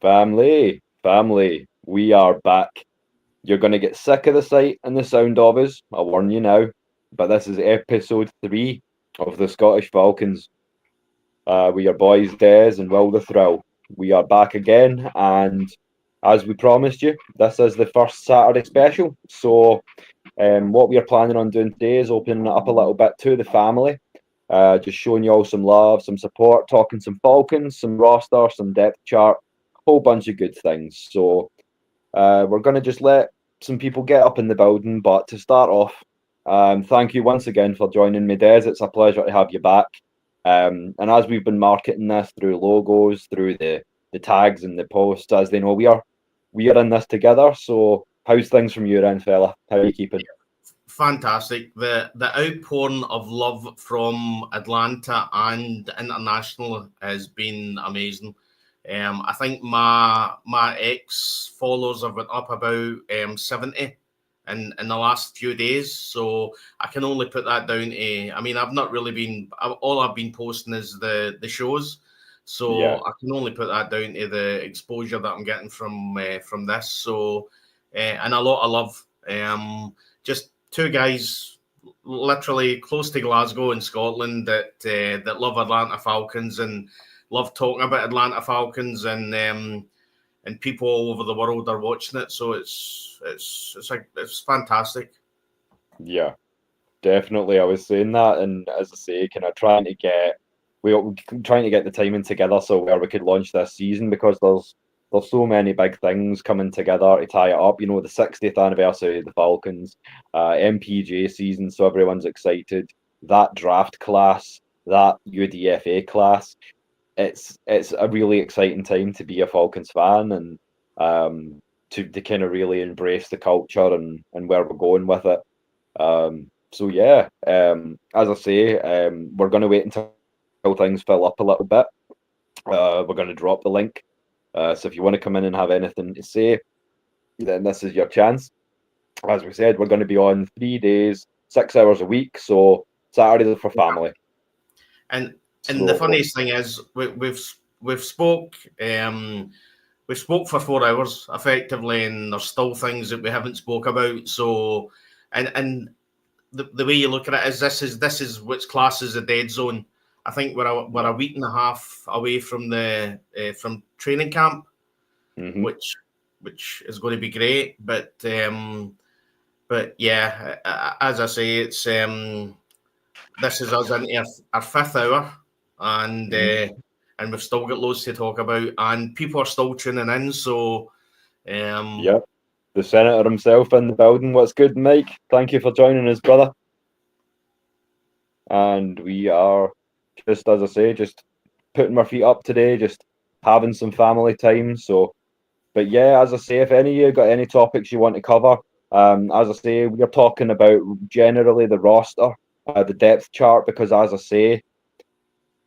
Family, we are back. You're going to get sick of the sight and the sound of us, I'll warn you now. But this is episode 3 of the Scottish Falcons. We are boys Des and Will the Thrill. We are back again, and as we promised you, this is the first Saturday special. So, what we are planning on doing today is opening it up a little bit to the family. Just showing you all some love, some support, talking some Falcons, some roster, some depth chart, whole bunch of good things. So we're going to just let some people get up in the building. But to start off, thank you once again for joining me, Des. It's a pleasure to have you back. And as we've been marketing this through logos, through the tags and the posts, as they know, we are in this together. So how's things from your end, fella? How are you keeping? Fantastic. The outpouring of love from Atlanta and international has been amazing. I think my ex followers have went up about 70 in the last few days. So I can only put that down to, I mean, I've not really been, all I've been posting is the shows. So Yeah. I can only put that down to the exposure that I'm getting from this. So, and a lot of love. Just two guys literally close to Glasgow in Scotland that love Atlanta Falcons and love talking about Atlanta Falcons, and people all over the world are watching it. So it's fantastic. Yeah, definitely. I was saying that, and as I say, kind of trying to get we trying to get the timing together so where we could launch this season because there's so many big things coming together to tie it up. You know, the 60th anniversary of the Falcons, MPJ season, so everyone's excited. That draft class, that UDFA class, it's a really exciting time to be a Falcons fan and to kind of really embrace the culture and where we're going with it. So yeah, as I say, we're going to wait until things fill up a little bit. We're going to drop the link. So if you want to come in and have anything to say, then this is your chance. As we said, we're going to be on 3 days, 6 hours a week. So Saturdays for family. And the So funniest thing is we've spoke we've spoke for 4 hours effectively, and there's still things that we haven't spoke about. So and the way you look at it is this is which class is a dead zone. I think we're a week and a half away from the from training camp, which is going to be great. But yeah, as I say, it's this is us into our fifth hour, and we've still got loads to talk about, and people are still tuning in. So yep, the senator himself in the building. What's good, Mike? Thank you for joining us, brother. And we are just, as I say, just putting my feet up today, just having some family time. So, but yeah, as I say, if any of you got any topics you want to cover, as I say, we're talking about generally the roster, the depth chart, because as I say,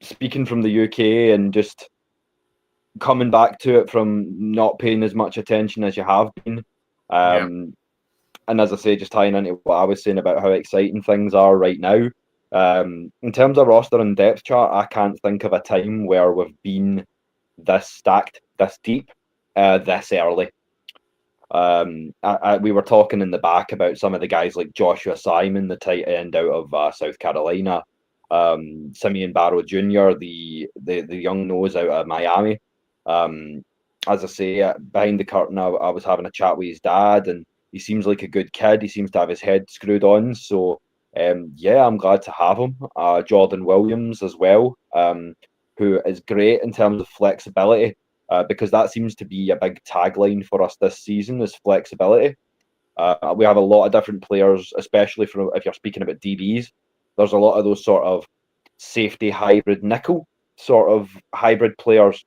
speaking from the UK and just coming back to it from not paying as much attention as you have been. yeah, And as I say, just tying into what I was saying about how exciting things are right now. In terms of roster and depth chart, I can't think of a time where we've been this stacked, this deep, this early. We were talking in the back about some of the guys like Joshua Simon, the tight end out of South Carolina, Simeon Barrow Jr., the young nose out of Miami. As I say, behind the curtain, I was having a chat with his dad, and he seems like a good kid. He seems to have his head screwed on. So, yeah, I'm glad to have him. Jordan Williams as well, who is great in terms of flexibility, because that seems to be a big tagline for us this season is flexibility. We have a lot of different players, especially from if you're speaking about DBs. There's a lot of those sort of safety hybrid nickel sort of hybrid players,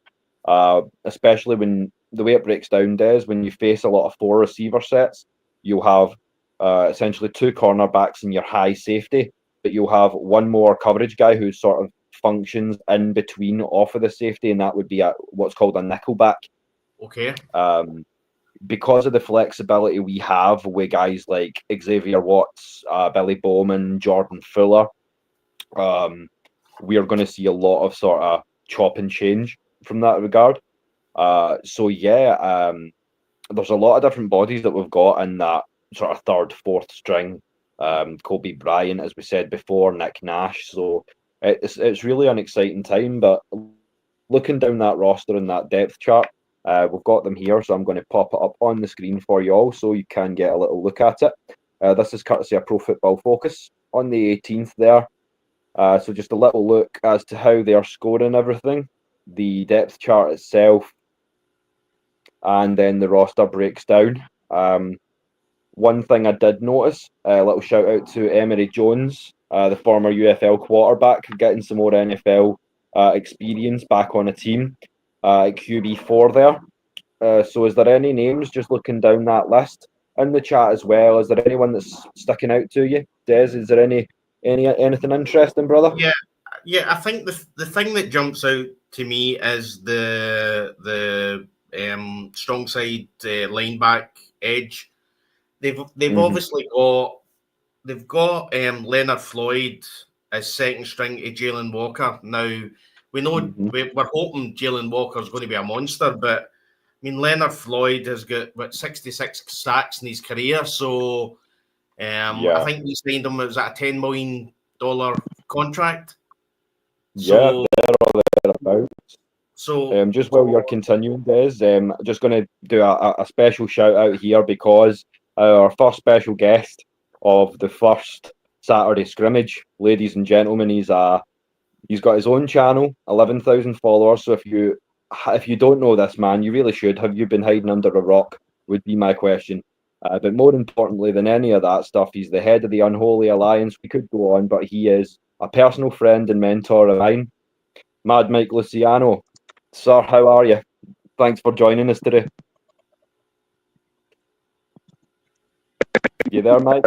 especially when the way it breaks down is when you face a lot of 4 receiver sets, you'll have essentially 2 cornerbacks in your high safety, but you'll have one more coverage guy who sort of functions in between off of the safety, and that would be what's called a nickelback. okay. Because of the flexibility we have with guys like Xavier Watts, Billy Bowman, Jordan Fuller, we are going to see a lot of sort of chop and change from that regard. So yeah, there's a lot of different bodies that we've got in that sort of third, fourth string. Kobe Bryant, as we said before, Nick Nash. So it's really an exciting time. But looking down that roster and that depth chart, we've got them here. So I'm going to pop it up on the screen for you all, so you can get a little look at it. This is courtesy of Pro Football Focus on the 18th there. So just a little look as to how they are scoring everything, the depth chart itself, and then the roster breaks down. One thing I did notice, a little shout out to Emery Jones, the former UFL quarterback, getting some more NFL experience back on a team at QB4 there. So is there any names, just looking down that list in the chat as well? Is there anyone that's sticking out to you? Des, is there anything interesting, brother? Yeah. I think the thing that jumps out to me is the strong side lineback edge. They've obviously got Leonard Floyd as second string to Jalen Walker. Now we know we're hoping Jalen Walker is going to be a monster, but I mean Leonard Floyd has got 66 sacks in his career, so I think we signed him. It was at a $10 million contract. So, So just while you're continuing, Des, I'm just going to do a special shout out here, because our first special guest of the first Saturday scrimmage, ladies and gentlemen, he's got his own channel, 11,000 followers. So if you don't know this man, you really should. Have you been hiding under a rock? Would be my question. But more importantly than any of that stuff, he's the head of the Unholy Alliance. We could go on, but he is a personal friend and mentor of mine, Mad Mike Luciano. Sir, how are you? Thanks for joining us today. You there, Mike?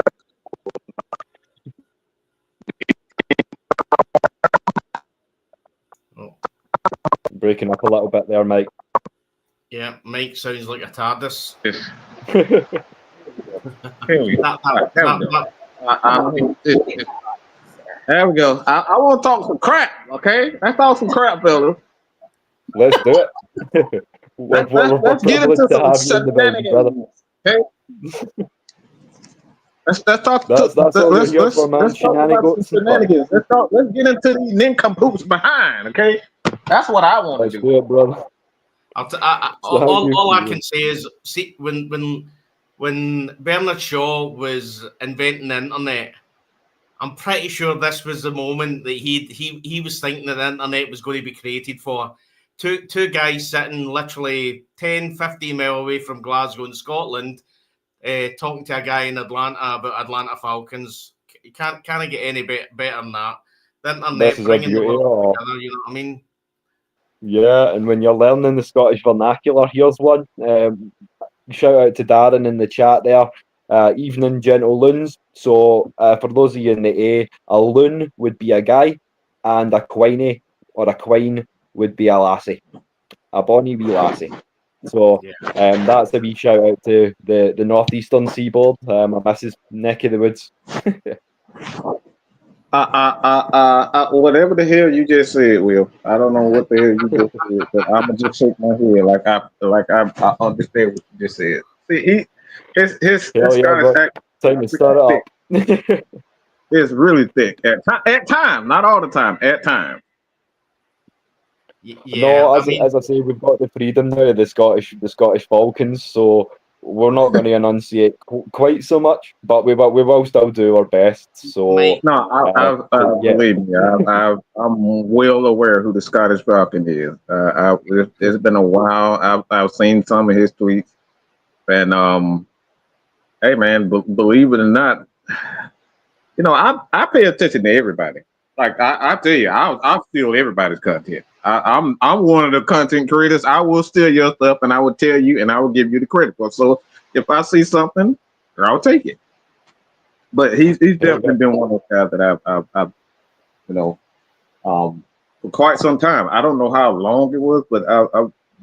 Breaking up a little bit there, Mike. Yeah, Mike sounds like a TARDIS. There we go. I want to talk some crap, okay? Let's talk some crap, fellas. Let's do it. Let's get into some shenanigans, okay? Let's talk. Let's talk about some shenanigans. Let's get into these nincompoops behind, okay? That's what I want to do. Do it, brother. All I can say is, see, when Bernard Shaw was inventing the internet, I'm pretty sure this was the moment that he was thinking that the internet was going to be created for. Two guys sitting literally 10, 15 miles away from Glasgow in Scotland, talking to a guy in Atlanta about Atlanta Falcons. You can't get any better than that. The internet bringing the world together, you know what I mean? Yeah, and when you're learning the Scottish vernacular, here's one. Shout out to Darren in the chat there. Evening, gentle loons. So for those of you in the a loon would be a guy, and a quiney or a quine would be a lassie, a bonny wee lassie. So that's a wee shout out to the northeastern seaboard, my missus neck of the woods. Whatever the hell you just said, Will. I don't know what the hell you just said, but I'm gonna just shake my head like I understand what you just said. See, his Scottish accent. Time to start up. It's really thick at time, not all the time. At time. No, as I say, we've got the freedom now of the Scottish Falcons, so we're not going to enunciate quite so much, but we will still do our best. So believe me, I'm well aware who the Scottish Falcon is. It's been a while. I've seen some of his tweets, and hey man, believe it or not, you know I pay attention to everybody. Like I tell you, I'll steal everybody's content. I'm one of the content creators. I will steal your stuff, and I will tell you, and I will give you the credit for. So if I see something, I'll take it. But he's definitely been one of those guys that I've for quite some time. I don't know how long it was, but I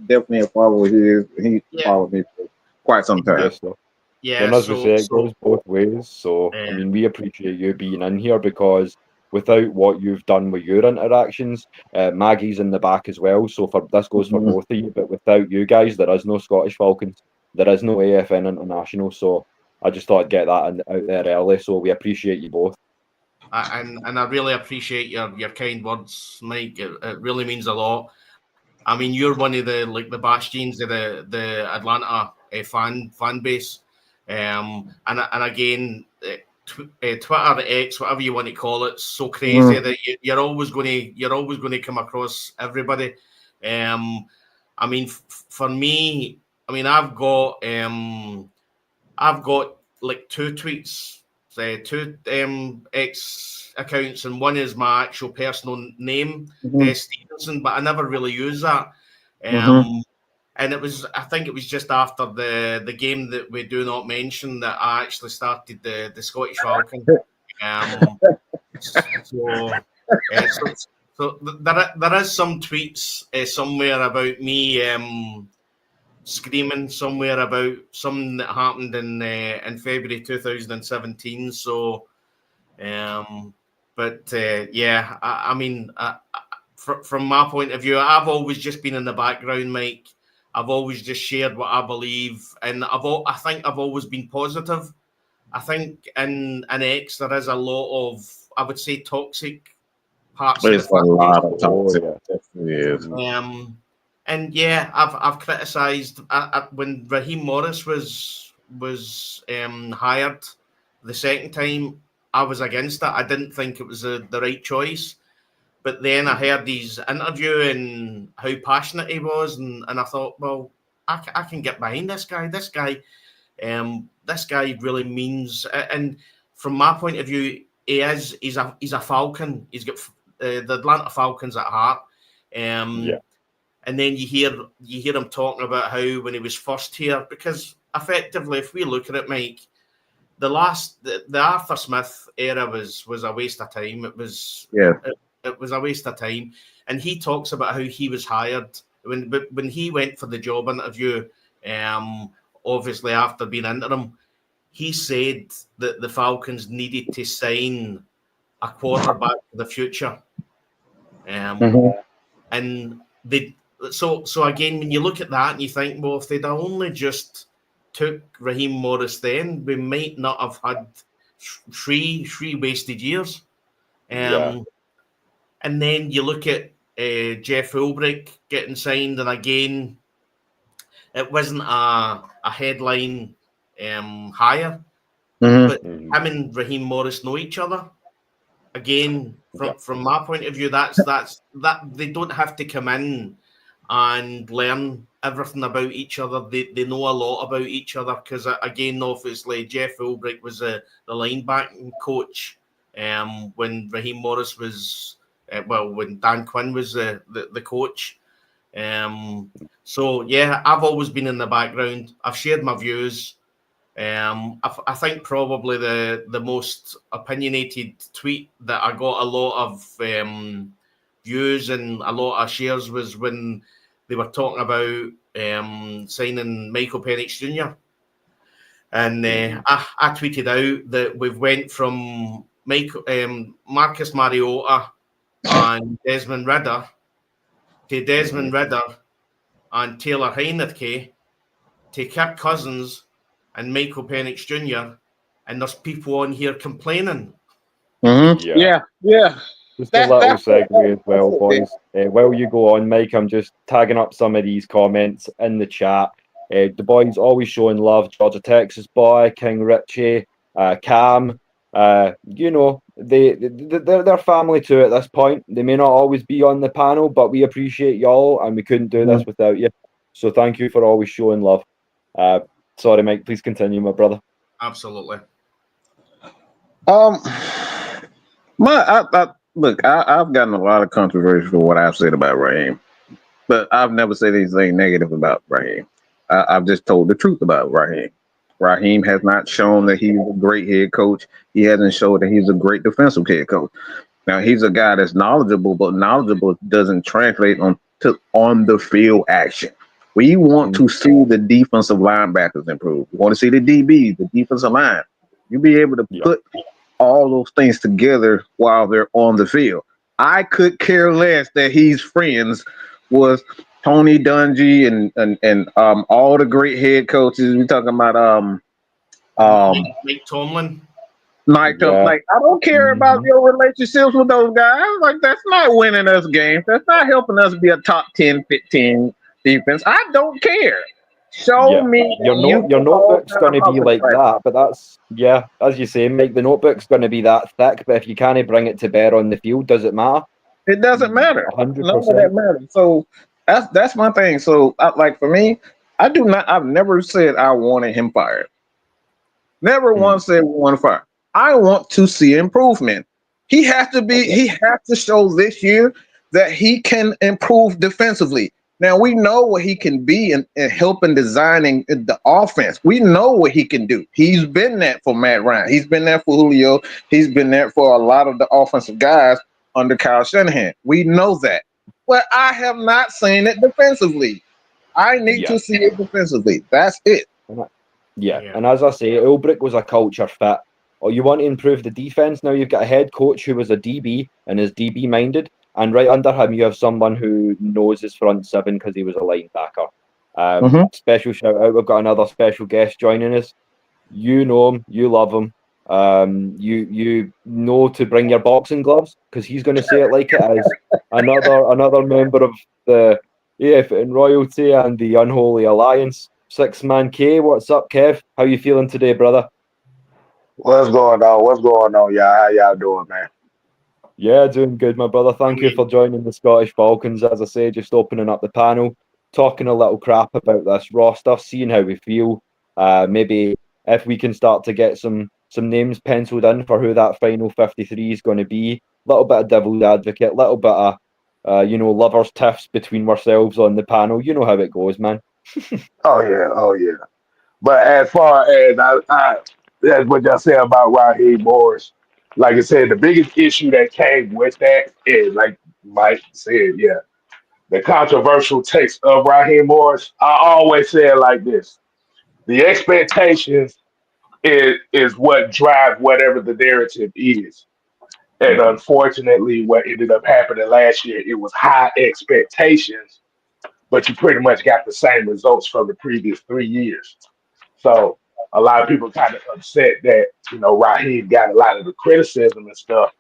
definitely a follower his. He followed me for quite some time. And as we say, it goes both ways. So I mean, we appreciate you being in here, because without what you've done with your interactions. Maggie's in the back as well, so this goes for both of you. But without you guys, there is no Scottish Falcons, there is no AFN International. So I just thought I'd get that out there early. So we appreciate you both. And I really appreciate your kind words, Mike. It really means a lot. I mean, you're one of the bastions of the Atlanta fan base, and again, Twitter, X, whatever you want to call it, so crazy that you're always going to come across everybody. I mean, for me, I mean, I've got like 2 tweets, 2 X accounts, and one is my actual personal name, Stevenson, but I never really use that. And I think it was just after the game that we do not mention that I actually started the Scottish Falcon. So there is some tweets somewhere about me screaming somewhere about something that happened in February 2017. So, yeah, I mean, from my point of view, I've always just been in the background, Mike. I've always just shared what I believe, and I think I've always been positive. I think in X there is a lot of, I would say, toxic parts. There's a lot of toxic. And yeah, I've criticised when Raheem Morris was hired the second time. I was against it. I didn't think it was the right choice. But then I heard his interview and how passionate he was, and I thought, well, I can get behind this guy. This guy really means. And from my point of view, he's a Falcon. He's got the Atlanta Falcons at heart. And then you hear him talking about how when he was first here, because effectively, if we look at it, Mike, the Arthur Smith era was a waste of time. It was It was a waste of time. And he talks about how he was hired when he went for the job interview, obviously after being interim. He said that the Falcons needed to sign a quarterback for the future. And so again, when you look at that and you think, well, if they'd only just took Raheem Morris then, we might not have had three wasted years. And then you look at Jeff Ulbrich getting signed, and again, it wasn't a headline hire, but him and Raheem Morris know each other. Again, from my point of view, that's they don't have to come in and learn everything about each other. They know a lot about each other because, again, obviously, Jeff Ulbrich was the linebacking coach when Raheem Morris was. When Dan Quinn was the coach. So, yeah, I've always been in the background. I've shared my views. I think probably the most opinionated tweet that I got a lot of views and a lot of shares was when they were talking about signing Michael Penix Jr. And I tweeted out that we've went from Marcus Mariota and Desmond Ridder to Desmond Ridder and Taylor Heineke to Kirk Cousins and Michael Penix Jr. And there's people on here complaining. Yeah. Just a little segue as well, boys. While you go on, Mike, I'm just tagging up some of these comments in the chat. The boys always showing love. Georgia, Texas boy, King Richie, Cam. You know, they're family too at this point. They may not always be on the panel, but we appreciate y'all, and we couldn't do this without you. So thank you for always showing love. Sorry, Mike, please continue, my brother. Absolutely. Look, I've gotten a lot of controversy for what I've said about Raheem, but I've never said anything negative about Raheem. I've just told the truth about Raheem. Raheem has not shown that he's a great head coach. He hasn't shown that he's a great defensive head coach. Now, he's a guy that's knowledgeable, but knowledgeable doesn't translate on the field action. We want to see the defensive linebackers improve. We want to see the DBs, the defensive line. You be able to put all those things together while they're on the field. I could care less that he's friends with Tony Dungy and all the great head coaches. We're talking about Mike Tomlin. Like I don't care about your relationships with those guys. Like, that's not winning us games. That's not helping us be a top 10, 15 defense. I don't care. Show me your notebook's going to be like that, but that's as you say, Mike. The notebook's going to be that thick, but if you can't bring it to bear on the field, does it matter? It doesn't matter. 100%. None of that matters. So that's my thing. So like for me, I've never said I wanted him fired. Never once said we want to fire. I want to see improvement. He has to show this year that he can improve defensively. Now, we know what he can be in helping designing the offense. We know what he can do. He's been that for Matt Ryan. He's been there for Julio. He's been there for a lot of the offensive guys under Kyle Shanahan. We know that. But I have not seen it defensively. I need to see it defensively. That's it. Yeah, and as I say, Ulbrich was a culture fit. Or you want to improve the defense, now you've got a head coach who was a DB and is DB minded, and right under him you have someone who knows his front seven because he was a linebacker. Special shout out, we've got another special guest joining us. You know him, you love him. You know to bring your boxing gloves because he's going to say it like it is. Another member of the AFNI royalty and the Unholy Alliance. 6-man K, what's up, Kev? How you feeling today, brother? What's going on, y'all? How y'all doing, man? Yeah, doing good, my brother. Thank you for joining the Scottish Falcons. As I say, just opening up the panel, talking a little crap about this roster, seeing how we feel. Maybe if we can start to get some names penciled in for who that final 53 is going to be. A little bit of devil's advocate, a little bit of lovers' tiffs between ourselves on the panel. You know how it goes, man. Oh yeah. But as far as that's what y'all say about Raheem Morris. Like I said, the biggest issue that came with that is, like Mike said, the controversial takes of Raheem Morris. I always say it like this: the expectations is what drives whatever the narrative is. And unfortunately, what ended up happening last year, it was high expectations, but you pretty much got the same results from the previous 3 years. So a lot of people kind of upset that, Raheem got a lot of the criticism and stuff,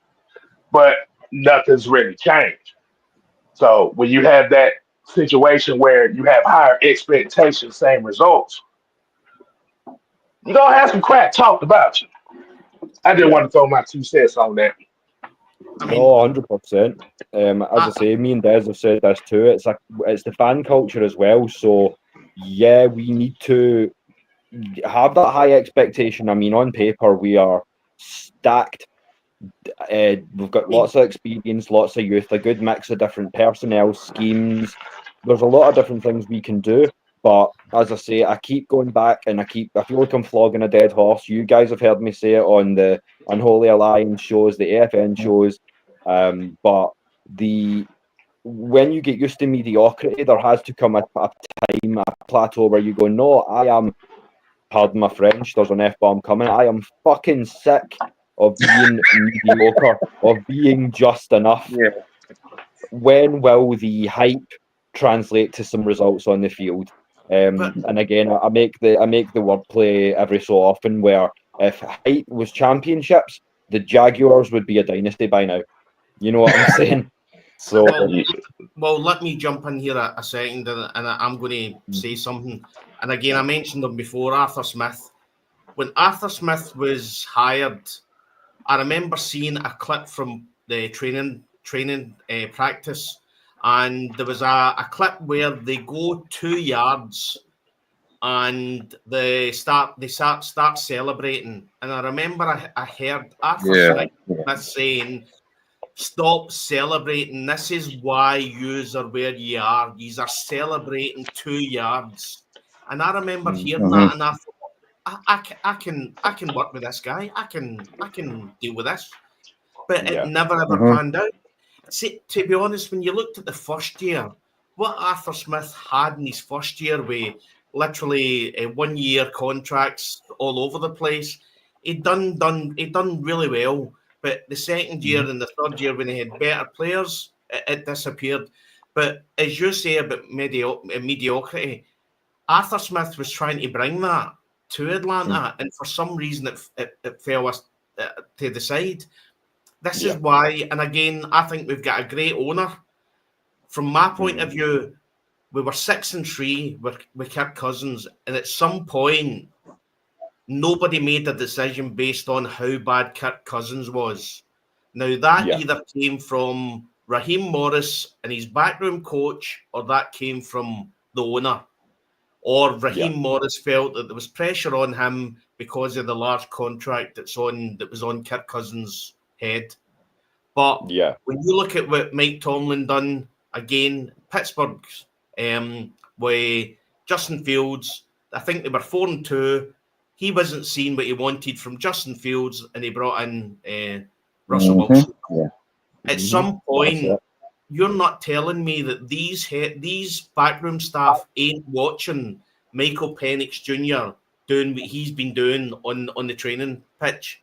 but nothing's really changed. So when you have that situation where you have higher expectations, same results, you're going to have some crap talked about you. I just want to throw my 2 cents on that. I mean, 100%. As I say, me and Des have said this too. It's the fan culture as well. So we need to have that high expectation. I mean, on paper, we are stacked. We've got lots of experience, lots of youth, a good mix of different personnel schemes. There's a lot of different things we can do. But as I say, I keep going back and I feel like I'm flogging a dead horse. You guys have heard me say it on the Unholy Alliance shows, the AFN shows. But when you get used to mediocrity, there has to come a time, a plateau where you go, no, I am, pardon my French, there's an F-bomb coming, I am fucking sick of being mediocre, of being just enough. Yeah. When will the hype translate to some results on the field? And again, I make the wordplay every so often where if hype was championships, the Jaguars would be a dynasty by now. You know what I'm saying? So, well, let me jump in here a second, and I'm going to say something. And again, I mentioned him before, Arthur Smith. When Arthur Smith was hired, I remember seeing a clip from the training practice, and there was a clip where they go 2 yards and they start celebrating. And I remember I heard Arthur Smith saying, "Stop celebrating. This is why yous are where you are. Yous are celebrating 2 yards." And I remember hearing that, and I thought, I can work with this guy. I can deal with this. But it never ever panned out. See, to be honest, when you looked at the first year, what Arthur Smith had in his first year with literally 1 year contracts all over the place, He'd done really well. But the second year and the third year, when he had better players, it disappeared. But as you say about mediocrity, Arthur Smith was trying to bring that to Atlanta, and for some reason it fell to the side. This is why, and again, I think we've got a great owner. From my point of view, we were 6-3 with Kirk Cousins, and at some point, nobody made a decision based on how bad Kirk Cousins was. Now, that either came from Raheem Morris and his backroom coach, or that came from the owner. Or Raheem Morris felt that there was pressure on him because of the large contract that was on Kirk Cousins' head. But when you look at what Mike Tomlin done, again, Pittsburgh, with Justin Fields, I think they were 4-2. He wasn't seeing what he wanted from Justin Fields, and he brought in Russell Wilson. At some point, you're not telling me that these backroom staff ain't watching Michael Penix Jr. doing what he's been doing on the training pitch.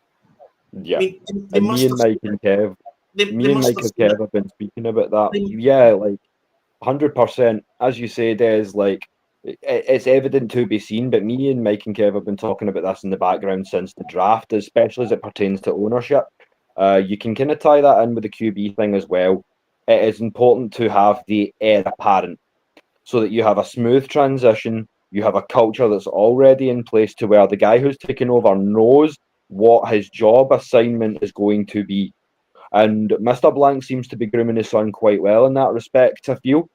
Yeah, I mean, me and Mike and Kev have been speaking about that. Yeah, like 100%. As you say, Des, like it's evident to be seen. But me and Mike and Kev have been talking about this in the background since the draft, especially as it pertains to ownership. You can kind of tie that in with the QB thing as well. It is important to have the heir apparent so that you have a smooth transition. You have a culture that's already in place to where the guy who's taking over knows what his job assignment is going to be. And Mr. Blank seems to be grooming his son quite well in that respect, I feel.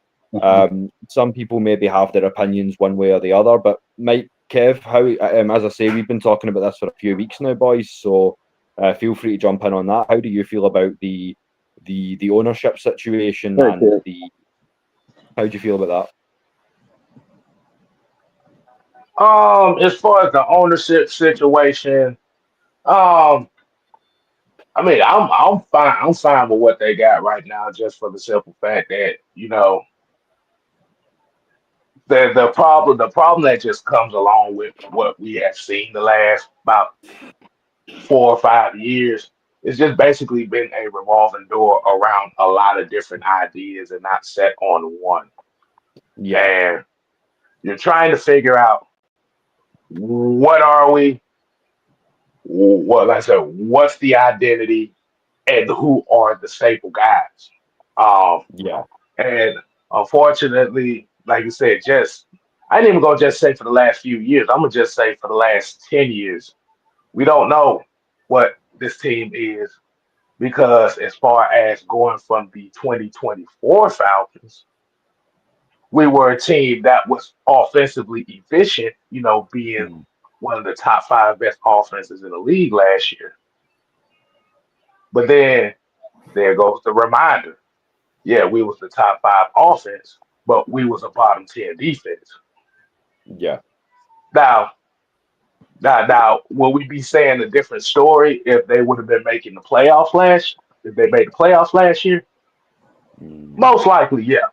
Some people maybe have their opinions one way or the other, but Mike, Kev, how, as I say, we've been talking about this for a few weeks now, boys, so feel free to jump in on that. How do you feel about the ownership situation how do you feel about that? As far as the ownership situation, I mean, I'm fine. I'm fine with what they got right now, just for the simple fact that the problem that just comes along with what we have seen the last about 4 or 5 years. It's just basically been a revolving door around a lot of different ideas and not set on one. And you're trying to figure out what are we, what like I said, what's the identity, and who are the staple guys. And unfortunately, like you said, I ain't even gonna just say for the last few years. I'm gonna just say for the last 10 years, we don't know what this team is, because as far as going from the 2024 Falcons, we were a team that was offensively efficient, being one of the top 5 best offenses in the league last year. But then there goes the reminder. Yeah, we was the top 5 offense, but we was a bottom 10 defense. Yeah. Now, will we be saying a different story if they would have been making the playoffs if they made the playoffs last year? Most likely, yeah.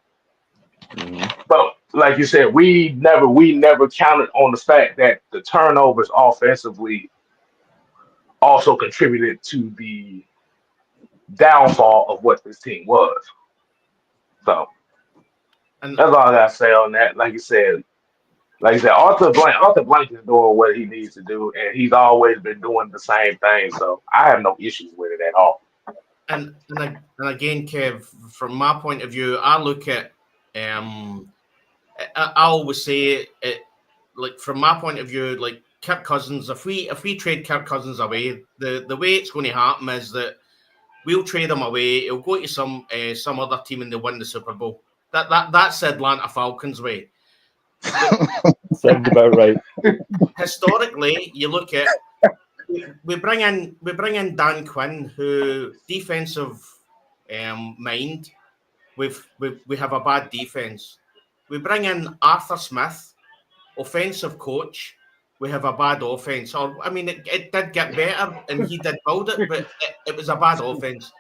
But like you said, we never counted on the fact that the turnovers offensively also contributed to the downfall of what this team was. So that's all I gotta say on that. Like you said, Arthur Blank is doing what he needs to do, and he's always been doing the same thing. So I have no issues with it at all. And again, Kev, from my point of view, I look at I always say it like from my point of view, like Kirk Cousins. If we trade Kirk Cousins away, the way it's going to happen is that we'll trade him away. He'll go to some other team and they'll win the Super Bowl. That's the Atlanta Falcons way. Sounds about right. Historically, you look at we bring in Dan Quinn, who defensive mind. We have a bad defense. We bring in Arthur Smith, offensive coach. We have a bad offense. It did get better and he did build it, but it was a bad offense.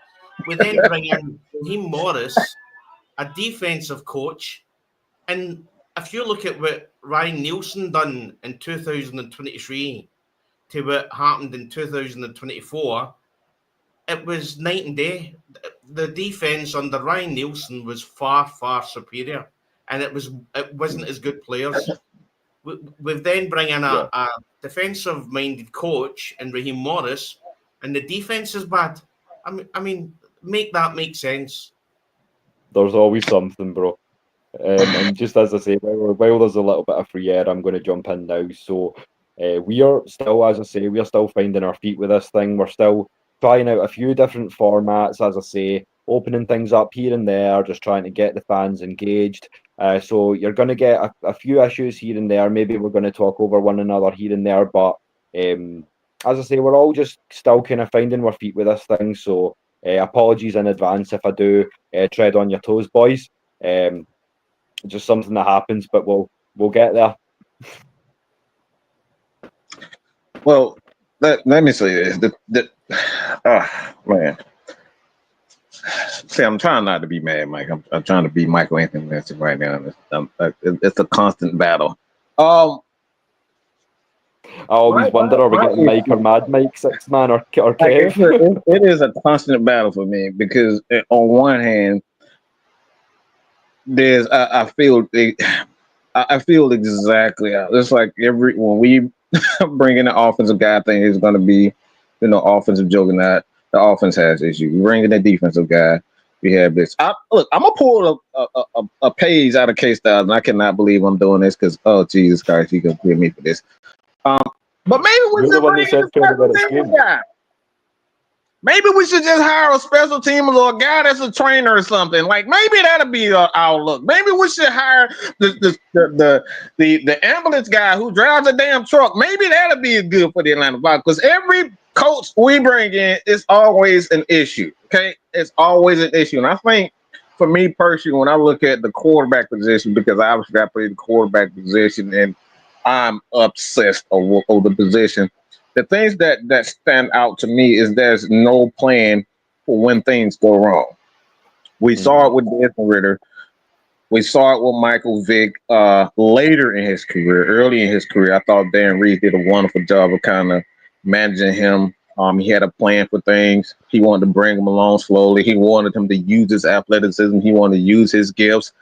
We then bring in Raheem Morris, a defensive coach. And if you look at what Ryan Nielsen done in 2023, to what happened in 2024, it was night and day. The defense under Ryan Nielsen was far, far superior, and it wasn't as good players. We've then bring in a defensive-minded coach in Raheem Morris, and the defense is bad. I mean, make that make sense. There's always something, bro. And just as I say, while there's a little bit of free air, I'm going to jump in now. So we are still, as I say, we are still finding our feet with this thing. We're still trying out a few different formats, as I say, opening things up here and there, just trying to get the fans engaged. So you're going to get a few issues here and there. Maybe we're going to talk over one another here and there. But as I say, we're all just still kind of finding our feet with this thing. So apologies in advance if I do tread on your toes, boys. Just something that happens, but we'll get there. Well, let me say this. Man. See, I'm trying not to be mad, Mike. I'm trying to be Michael Anthony Vincent right now. It's a constant battle. I always wonder, are we getting Mike or Mad Mike, 6 man, or Kev? It is a constant battle for me because on one hand, there's I feel exactly. It's like when we bring in the offensive guy, I think it's going to be, offensive juggernaut. The offense has issues. You bring in the defensive guy, we have this. Look, I'm gonna pull a page out of K Styles, and I cannot believe I'm doing this because Jesus Christ, he gonna kill me for this. But maybe we should bring in a special teams guy. Maybe we should just hire a special teamer or a guy that's a trainer or something. Like maybe that'll be our look. Maybe we should hire the ambulance guy who drives a damn truck. Maybe that'll be good for the Atlanta Falcons because every coach we bring in is always an issue. Okay, it's always an issue, and I think for me personally, when I look at the quarterback position, because I obviously got to play the quarterback position, and I'm obsessed over the position. The things that stand out to me is there's no plan for when things go wrong. We saw it with Desmond Ridder. We saw it with Michael Vick later in his career. Early in his career, I thought Dan Reeves did a wonderful job of kind of managing him. He had a plan for things. He wanted to bring him along slowly. He wanted him to use his athleticism. He wanted to use his gifts.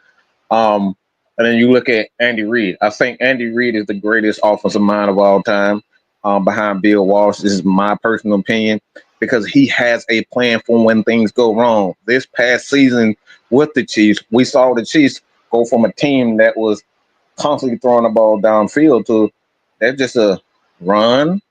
And then you look at Andy Reid. I think Andy Reid is the greatest offensive mind of all time. Behind Bill Walsh. This is my personal opinion because he has a plan for when things go wrong. This past season with the Chiefs, we saw the Chiefs go from a team that was constantly throwing the ball downfield to they're just a run,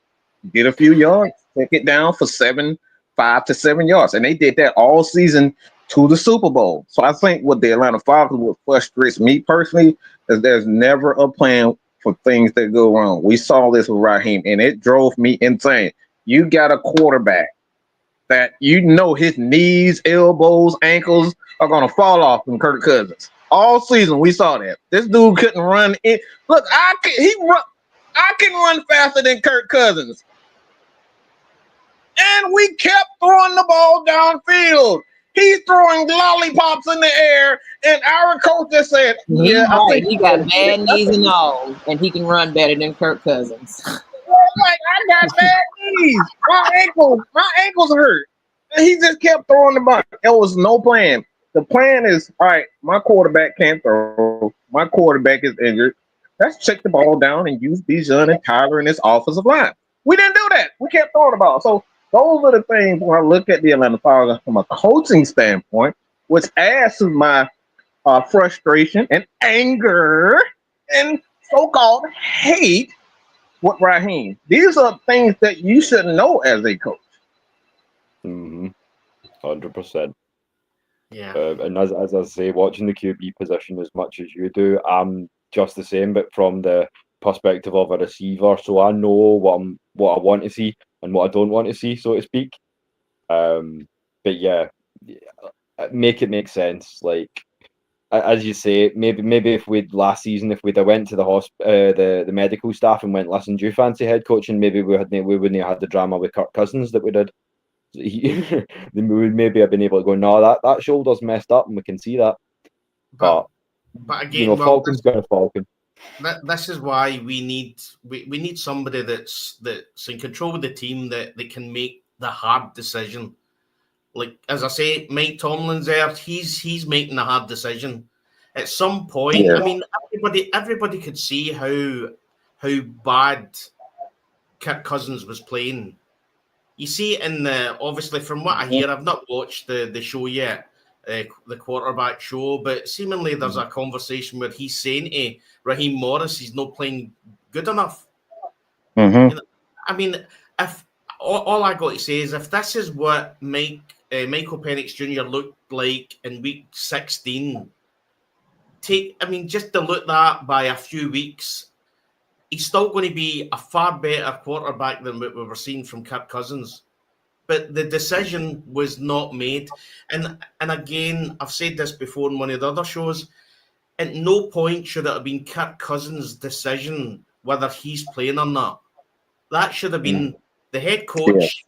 get a few yards, take it down for 5 to 7 yards. And they did that all season to the Super Bowl. So I think what the Atlanta Falcons, what frustrates me personally, is there's never a plan for things that go wrong. We saw this with Raheem, and it drove me insane. You got a quarterback that his knees, elbows, ankles are going to fall off from Kirk Cousins. All season, we saw that. This dude couldn't run in. Look, I can run faster than Kirk Cousins. And we kept throwing the ball downfield. He's throwing lollipops in the air, and our coach just said, "Yeah, I think he got bad knees and all, and he can run better than Kirk Cousins." Like I got bad knees, my ankles hurt, and he just kept throwing the ball. There was no plan. The plan is, all right, my quarterback can't throw. My quarterback is injured. Let's check the ball down and use Bijan and Tyler in this offensive line. We didn't do that. We kept throwing the ball. So those are the things when I look at the Atlanta Falcons from a coaching standpoint, which adds to my frustration and anger and so-called hate with Raheem. These are things that you should know as a coach. 100%. Yeah. And as I say, watching the QB position as much as you do, I'm just the same, but from the perspective of a receiver. So I know what I want to see and what I don't want to see, so to speak. But yeah, make it make sense. Like as you say, maybe if last season if we'd have went to the medical staff and went, listen, do you fancy head coaching? Maybe we wouldn't have had the drama with Kirk Cousins that we did. We would maybe have been able to go, no, that shoulder's messed up, and we can see that. But again, Falcon's got a Falcon. this is why we need somebody that's in control of the team that can make the hard decision. Like, as I say, Mike Tomlin's there. He's making a hard decision. At some point, Yeah. I mean, everybody could see how bad Kirk Cousins was playing. You see it in obviously from what I hear, I've not watched the show yet, the quarterback show, but seemingly there's a conversation where he's saying to Raheem Morris he's not playing good enough. Mm-hmm. You know, I mean, if all I got to say is if this is what Michael Penix Jr. looked like in week 16, just to look that by a few weeks, he's still going to be a far better quarterback than what we were seeing from Kirk Cousins. But the decision was not made. And again, I've said this before in one of the other shows, at no point should it have been Kirk Cousins' decision whether he's playing or not. That should have been the head coach,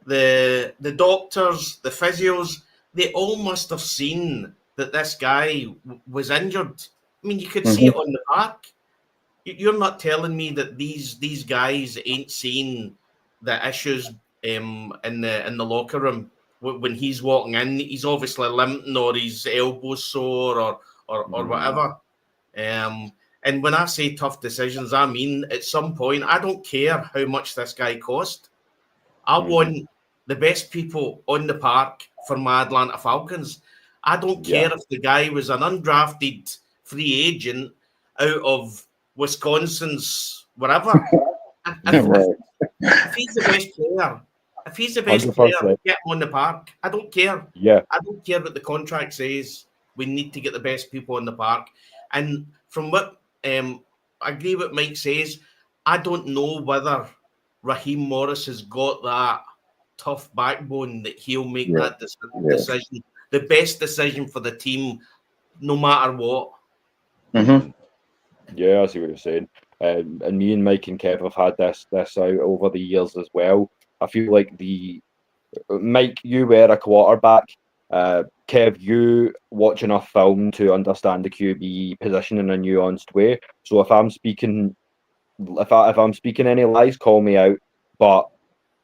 the doctors, the physios. They all must have seen that this guy was injured. I mean, you could see it on the park. You're not telling me that these guys ain't seen the issues in the locker room when he's walking in. He's obviously limping or his elbow's sore or whatever. And when I say tough decisions, I mean at some point I don't care how much this guy cost. I want the best people on the park for my Atlanta Falcons. I don't care if the guy was an undrafted free agent out of Wisconsin's whatever. If he's the best player, get him on the park. I don't care. I don't care what the contract says. We need to get the best people on the park. And from what I agree with Mike says, I don't know whether Raheem Morris has got that tough backbone that he'll make that decision, the best decision for the team, no matter what. Yeah, I see what you're saying. And me and Mike and Kev have had this out over the years as well. I feel like Mike, you were a quarterback. Kev, you watch enough film to understand the QB position in a nuanced way. So if I'm speaking any lies, call me out. But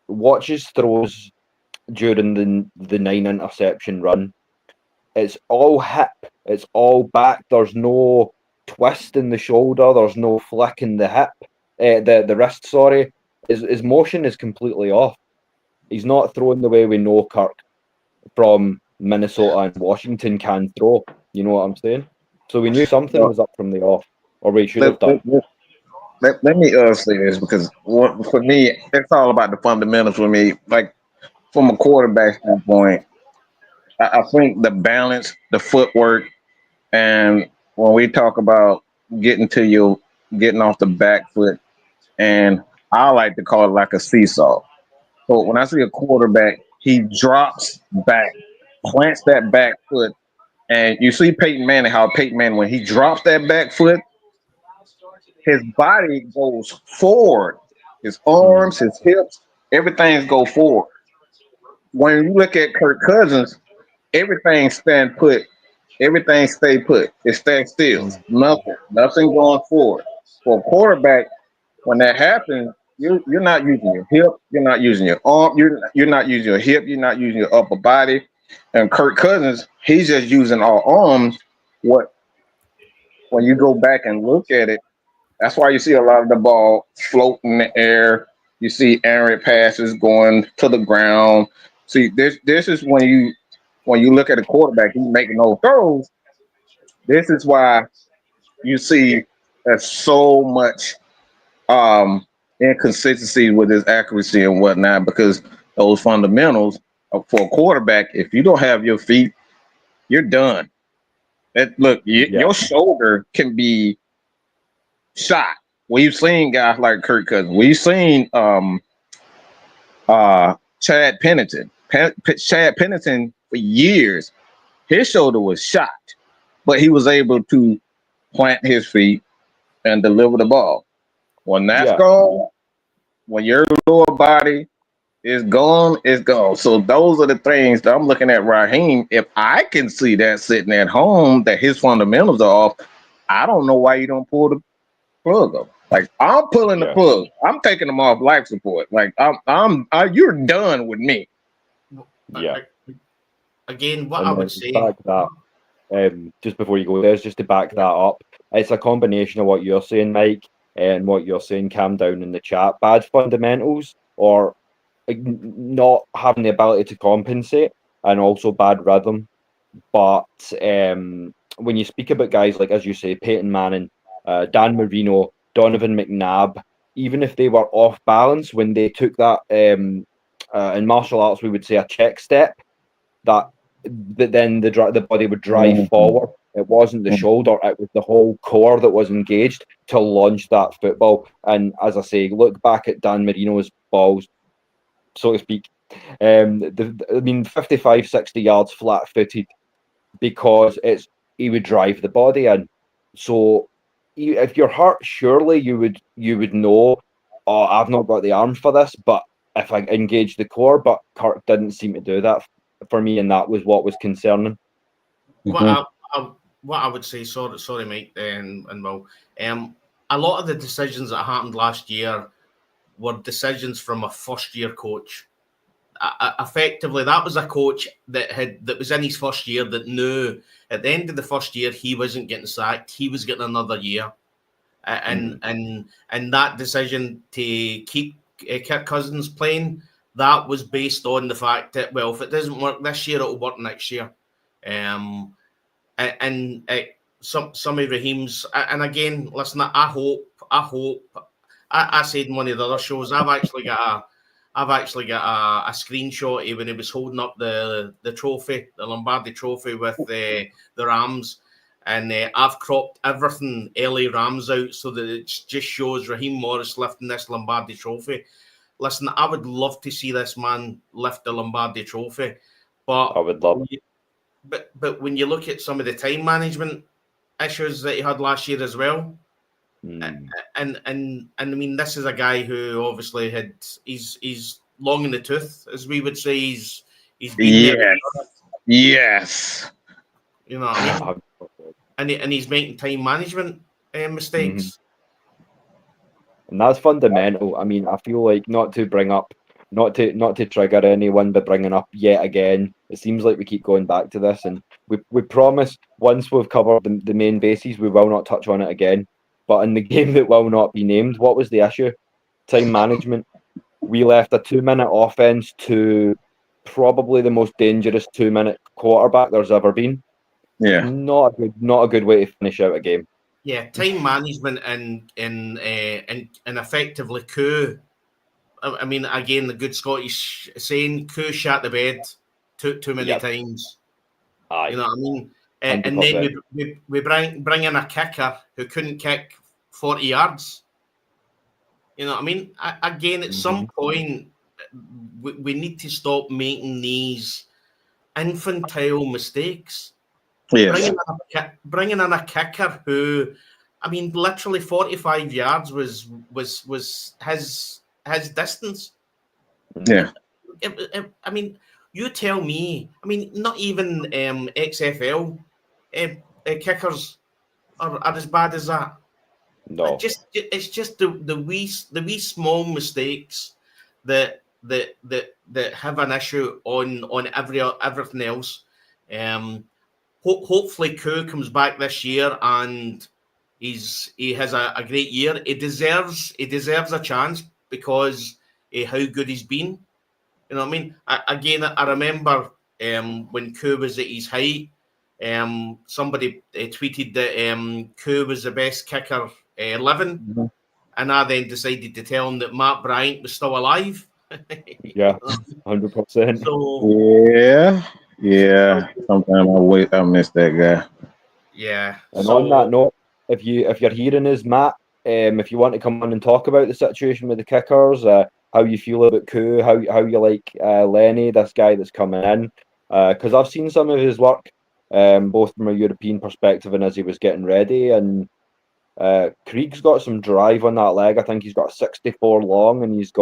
watch his throws during the 9 interception run. It's all hip. It's all back. There's no twist in the shoulder. There's no flick in the hip. The wrist. Sorry, his motion is completely off. He's not throwing the way we know Kirk from Minnesota and Washington can throw. You know what I'm saying? So we knew something was up from the off, or we should have done. Let me say this, because for me, it's all about the fundamentals for me. Like, from a quarterback standpoint, I think the balance, the footwork, and when we talk about getting off the back foot, and I like to call it like a seesaw. So when I see a quarterback, he drops back, plants that back foot, and you see Peyton Manning, when he drops that back foot, his body goes forward. His arms, his hips, everything go forward. When you look at Kirk Cousins, everything stand put. Everything stay put. It stands still. Nothing going forward. For a quarterback, when that happens, you're not using your hip. You're not using your arm. You're not using your hip. You're not using your upper body. And Kirk Cousins, he's just using all arms. When you go back and look at it, that's why you see a lot of the ball float in the air. You see errant passes going to the ground. See, this is when you look at a quarterback, he's making those throws. This is why you see there's so much inconsistency with his accuracy and whatnot, because those fundamentals for a quarterback, if you don't have your feet, you're done. Your shoulder can be shot. We've seen guys like Kirk Cousins. We've seen Chad Pennington. Chad Pennington, for years, his shoulder was shot, but he was able to plant his feet and deliver the ball. When that's gone, when your lower body is gone, it's gone. So those are the things that I'm looking at Raheem. If I can see that sitting at home, that his fundamentals are off, I don't know why you don't pull plug them. Like I'm pulling the plug. I'm taking them off life support. Like you're done with me. Yeah. Again, what And I would say. back that, just before you go there, just to back that up, it's a combination of what you're saying, Mike, and what you're saying, Cam, down in the chat. Bad fundamentals or not having the ability to compensate, and also bad rhythm. But when you speak about guys like, as you say, Peyton Manning, Dan Marino, Donovan McNabb, even if they were off balance when they took that, in martial arts we would say a check step, that then the body would drive forward. It wasn't the shoulder, it was the whole core that was engaged to launch that football. And as I say, look back at Dan Marino's balls, so to speak. 55, 60 yards flat-footed, because he would drive the body in. So if you're hurt, surely you would know, oh, I've not got the arm for this, but if I engage the core, but Kirk didn't seem to do that for me, and that was what was concerning. What I would say, sorry, Mike, and Will, a lot of the decisions that happened last year were decisions from a first-year coach. Effectively, that was a coach that was in his first year that knew at the end of the first year he wasn't getting sacked, he was getting another year, and that decision to keep Kirk Cousins playing, that was based on the fact that, well, if it doesn't work this year, it'll work next year. Some of Raheem's, and again, listen, I hope. I said in one of the other shows, I've actually got a screenshot of when he was holding up the trophy, the Lombardi trophy with the Rams, and I've cropped everything LA Rams out so that it just shows Raheem Morris lifting this Lombardi trophy. Listen, I would love to see this man lift the Lombardi trophy, but I would love it. But when you look at some of the time management issues that he had last year as well, and I mean, this is a guy who obviously he's long in the tooth, as we would say. He's been there. Yes. You know what I mean? And he's making time management mistakes. And that's fundamental. I mean, I feel like not to trigger anyone, but bringing up yet again, it seems like we keep going back to this, and we promise once we've covered the main bases, we will not touch on it again. But in the game that will not be named, what was the issue? Time management. We left a 2-minute offense to probably the most dangerous 2-minute quarterback there's ever been. Yeah, not a good way to finish out a game. Yeah, time management and effectively coup. I mean, again, the good Scottish saying, coup shat the bed too many times. Aye. You know what I mean? 100%. And then we bring in a kicker who couldn't kick 40 yards. You know what I mean? Again, at some point, we need to stop making these infantile mistakes. Yes. Bringing in a kicker who, I mean, literally 45 yards was his distance. Yeah. I mean, you tell me. I mean, not even XFL kickers are as bad as that. No. It's just the wee small mistakes that have an issue on everything else. Hopefully Koo comes back this year and he has a great year. He deserves a chance because how good he's been. You know what I mean? I remember when Koo was at his height, somebody tweeted that Koo was the best kicker living, and I then decided to tell him that Matt Bryant was still alive. Yeah, 100%. So yeah. Sometimes I miss that guy. Yeah. And on that note, if you're hearing us, Matt, if you want to come on and talk about the situation with the kickers, how you feel about Koo, how you like Lenny, this guy that's coming in, because I've seen some of his work, both from a European perspective and as he was getting ready, and Krieg's got some drive on that leg. I think he's got a 64 long, and he's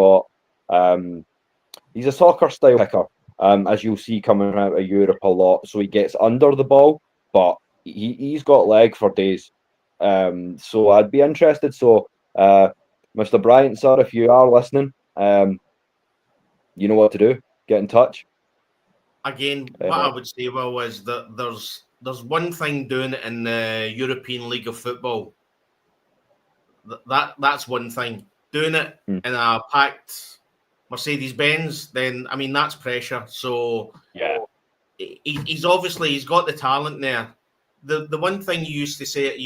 a soccer style kicker, as you'll see coming out of Europe a lot. So he gets under the ball, but he's got leg for days. So I'd be interested. So, Mr. Bryant, sir, if you are listening, you know what to do. Get in touch. Again, what I would say, Will, is that there's one thing doing it in the European League of Football. That's one thing. Doing it in a packed Mercedes-Benz, then I mean that's pressure. So yeah, he's got the talent there. The one thing you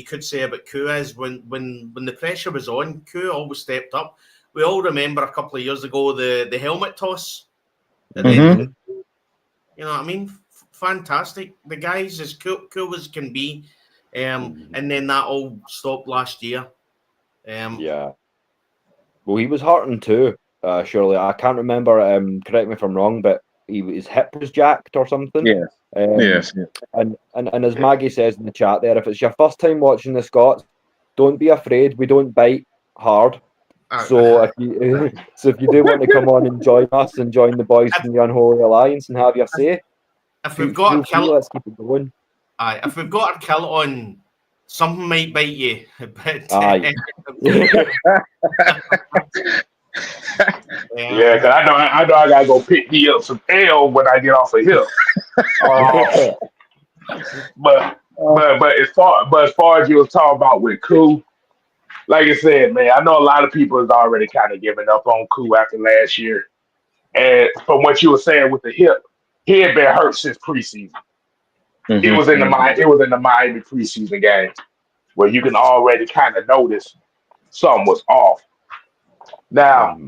could say about Koo is when the pressure was on, Koo always stepped up. We all remember a couple of years ago the helmet toss. You know what I mean? Fantastic. The guy's as cool as can be. And then that all stopped last year. Yeah. Well, he was hurting too, surely. I can't remember, correct me if I'm wrong, but his hip was jacked or something. Yeah. Yes. And as Maggie says in the chat there, if it's your first time watching the Scots, don't be afraid. We don't bite hard. So if you do want to come on and join us and join the boys from the Unholy Alliance and have your say, if we've got a kill, let's keep it going. Aye, if we've got a kill on, something might bite you. But aye. Yeah, because I know I gotta go pick me up some L when I get off of here. But as far as you were talking about with Koo, like I said, man, I know a lot of people has already kind of given up on Koo after last year. And from what you were saying with the hip, he had been hurt since preseason. It was in the Miami preseason game where you can already kind of notice something was off. Now,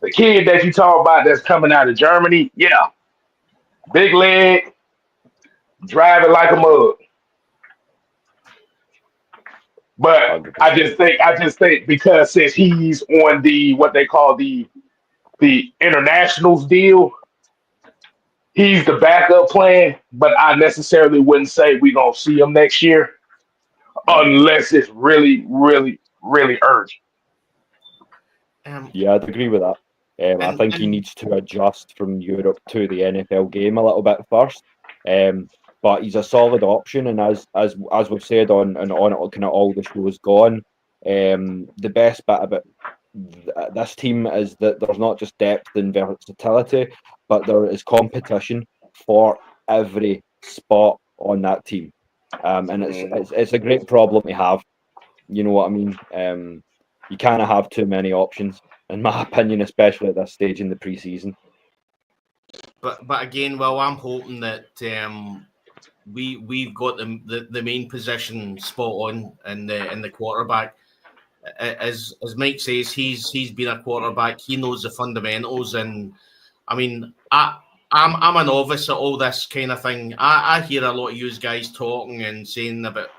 the kid that you talk about that's coming out of Germany, yeah, big leg, driving like a mug. But I just think because since he's on the what they call the internationals deal, he's the backup plan. But I necessarily wouldn't say we're gonna see him next year unless it's really, really, really urgent. Yeah, I'd agree with that. I think he needs to adjust from Europe to the NFL game a little bit first. But he's a solid option, and as we've said on kind of all the shows gone, the best bit about this team is that there's not just depth and versatility, but there is competition for every spot on that team, and it's a great problem to have. You know what I mean? You can't have too many options, in my opinion, especially at this stage in the preseason. But again, well, I'm hoping that we've got the main position spot on in the quarterback. As Mike says, he's been a quarterback. He knows the fundamentals, and I mean, I'm a novice at all this kind of thing. I hear a lot of you guys talking and saying about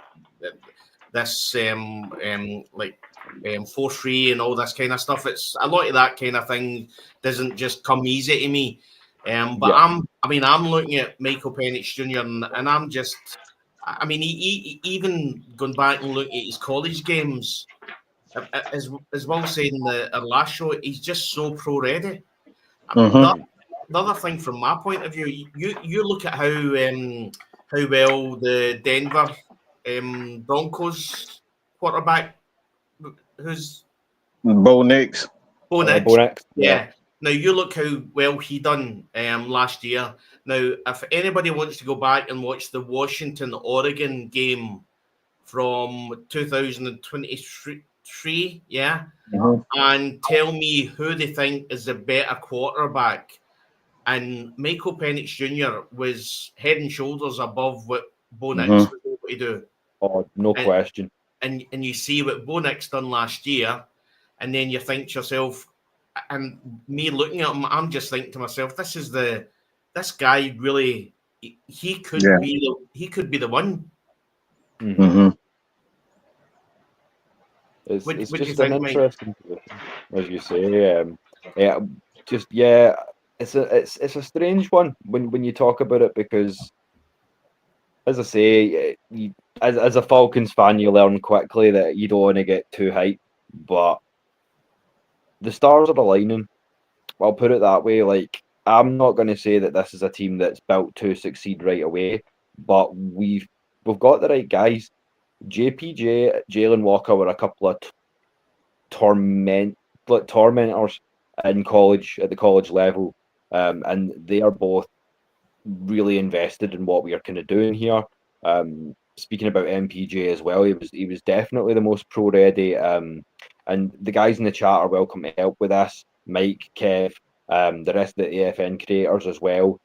this like 4-3 and all this kind of stuff. It's a lot of that kind of thing doesn't just come easy to me. But yeah. I'm looking at Michael Penix Jr. and I'm just, I mean, he even going back and looking at his college games, as well said in our last show, he's just so pro ready. Another thing from my point of view, you look at how well the Denver Broncos quarterback, who's Bo Nix. Yeah. Now you look how well he done last year. Now, if anybody wants to go back and watch the Washington-Oregon game from 2023, and tell me who they think is the better quarterback. And Michael Penix Jr. was head and shoulders above what Bo Nix was able to do. Oh, no question. And you see what Bo Nix done last year, and then you think to yourself, and me looking at him, I'm just thinking to myself, this guy really, he could be the one. It's just an interesting position, as you say. It's a strange one when you talk about it, because, as I say, as a Falcons fan, you learn quickly that you don't want to get too hyped, but the stars are aligning. I'll put it that way. Like, I'm not going to say that this is a team that's built to succeed right away, but we've got the right guys. JPJ, Jalen Walker were a couple of tormentors in college at the college level, and they are both really invested in what we are kind of doing here. Speaking about MPJ as well, he was definitely the most pro ready. And the guys in the chat are welcome to help with this. Mike, Kev, the rest of the AFN creators as well.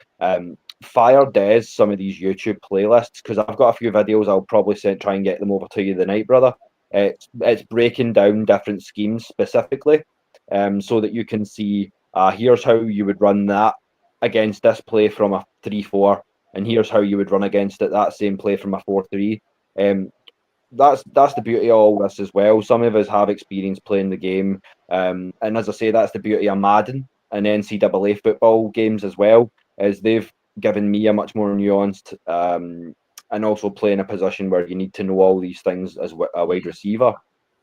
Fire Des some of these YouTube playlists, because I've got a few videos. I'll probably try and get them over to you tonight, brother. It's breaking down different schemes specifically, so that you can see. Here's how you would run that against this play from a 3-4, and here's how you would run against it that same play from a 4-3. That's the beauty of all this as well. Some of us have experience playing the game, and as I say, that's the beauty of Madden and NCAA football games as well, as they've given me a much more nuanced and also playing a position where you need to know all these things as a wide receiver.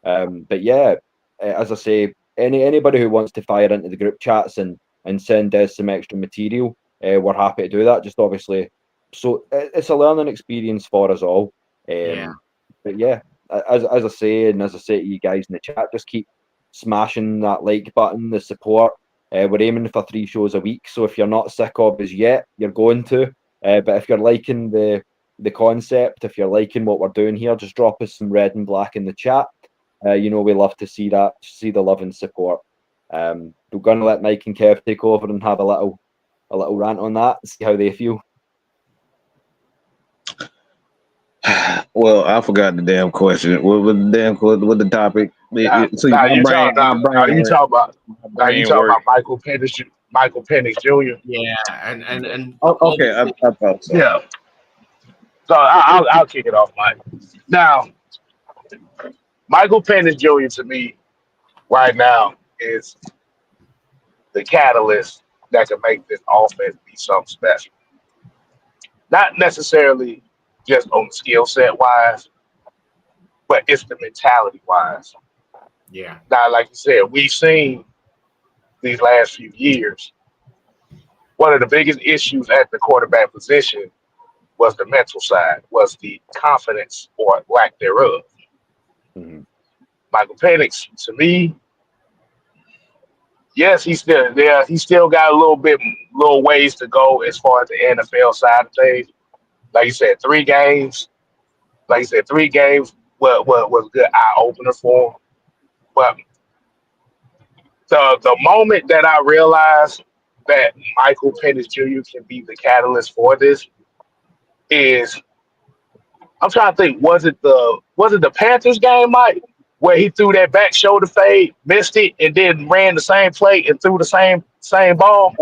But yeah, as I say, anybody who wants to fire into the group chats and send us some extra material, we're happy to do that. Just obviously, so it's a learning experience for us all. But yeah, as I say, and as I say to you guys in the chat, just keep smashing that like button, the support. We're aiming for 3 shows a week, so if you're not sick of us yet, you're going to. But if you're liking the concept, if you're liking what we're doing here, just drop us some red and black in the chat. We love to see that, see the love and support. We're going to let Mike and Kev take over and have a little rant on that, see how they feel. Well, I forgot the damn question. What was the topic? You talking about Michael Penix Jr. Yeah, and okay, I thought so. Yeah. So I'll kick it off, Mike. Now, Michael Penix Jr. to me right now is the catalyst that can make this offense be something special. Not necessarily just on skill set wise, but it's the mentality wise. Yeah. Now, like you said, we've seen these last few years, one of the biggest issues at the quarterback position was the mental side, was the confidence or lack thereof. Mm-hmm. Michael Penix, to me, yes, he's still there. He still got a little ways to go as far as the NFL side of things. Like you said, 3 games. Like you said, 3 games was a good eye opener for him. But the moment that I realized that Michael Penix Jr. can be the catalyst for this is, I'm trying to think, was it the Panthers game, Mike, where he threw that back shoulder fade, missed it, and then ran the same play and threw the same ball?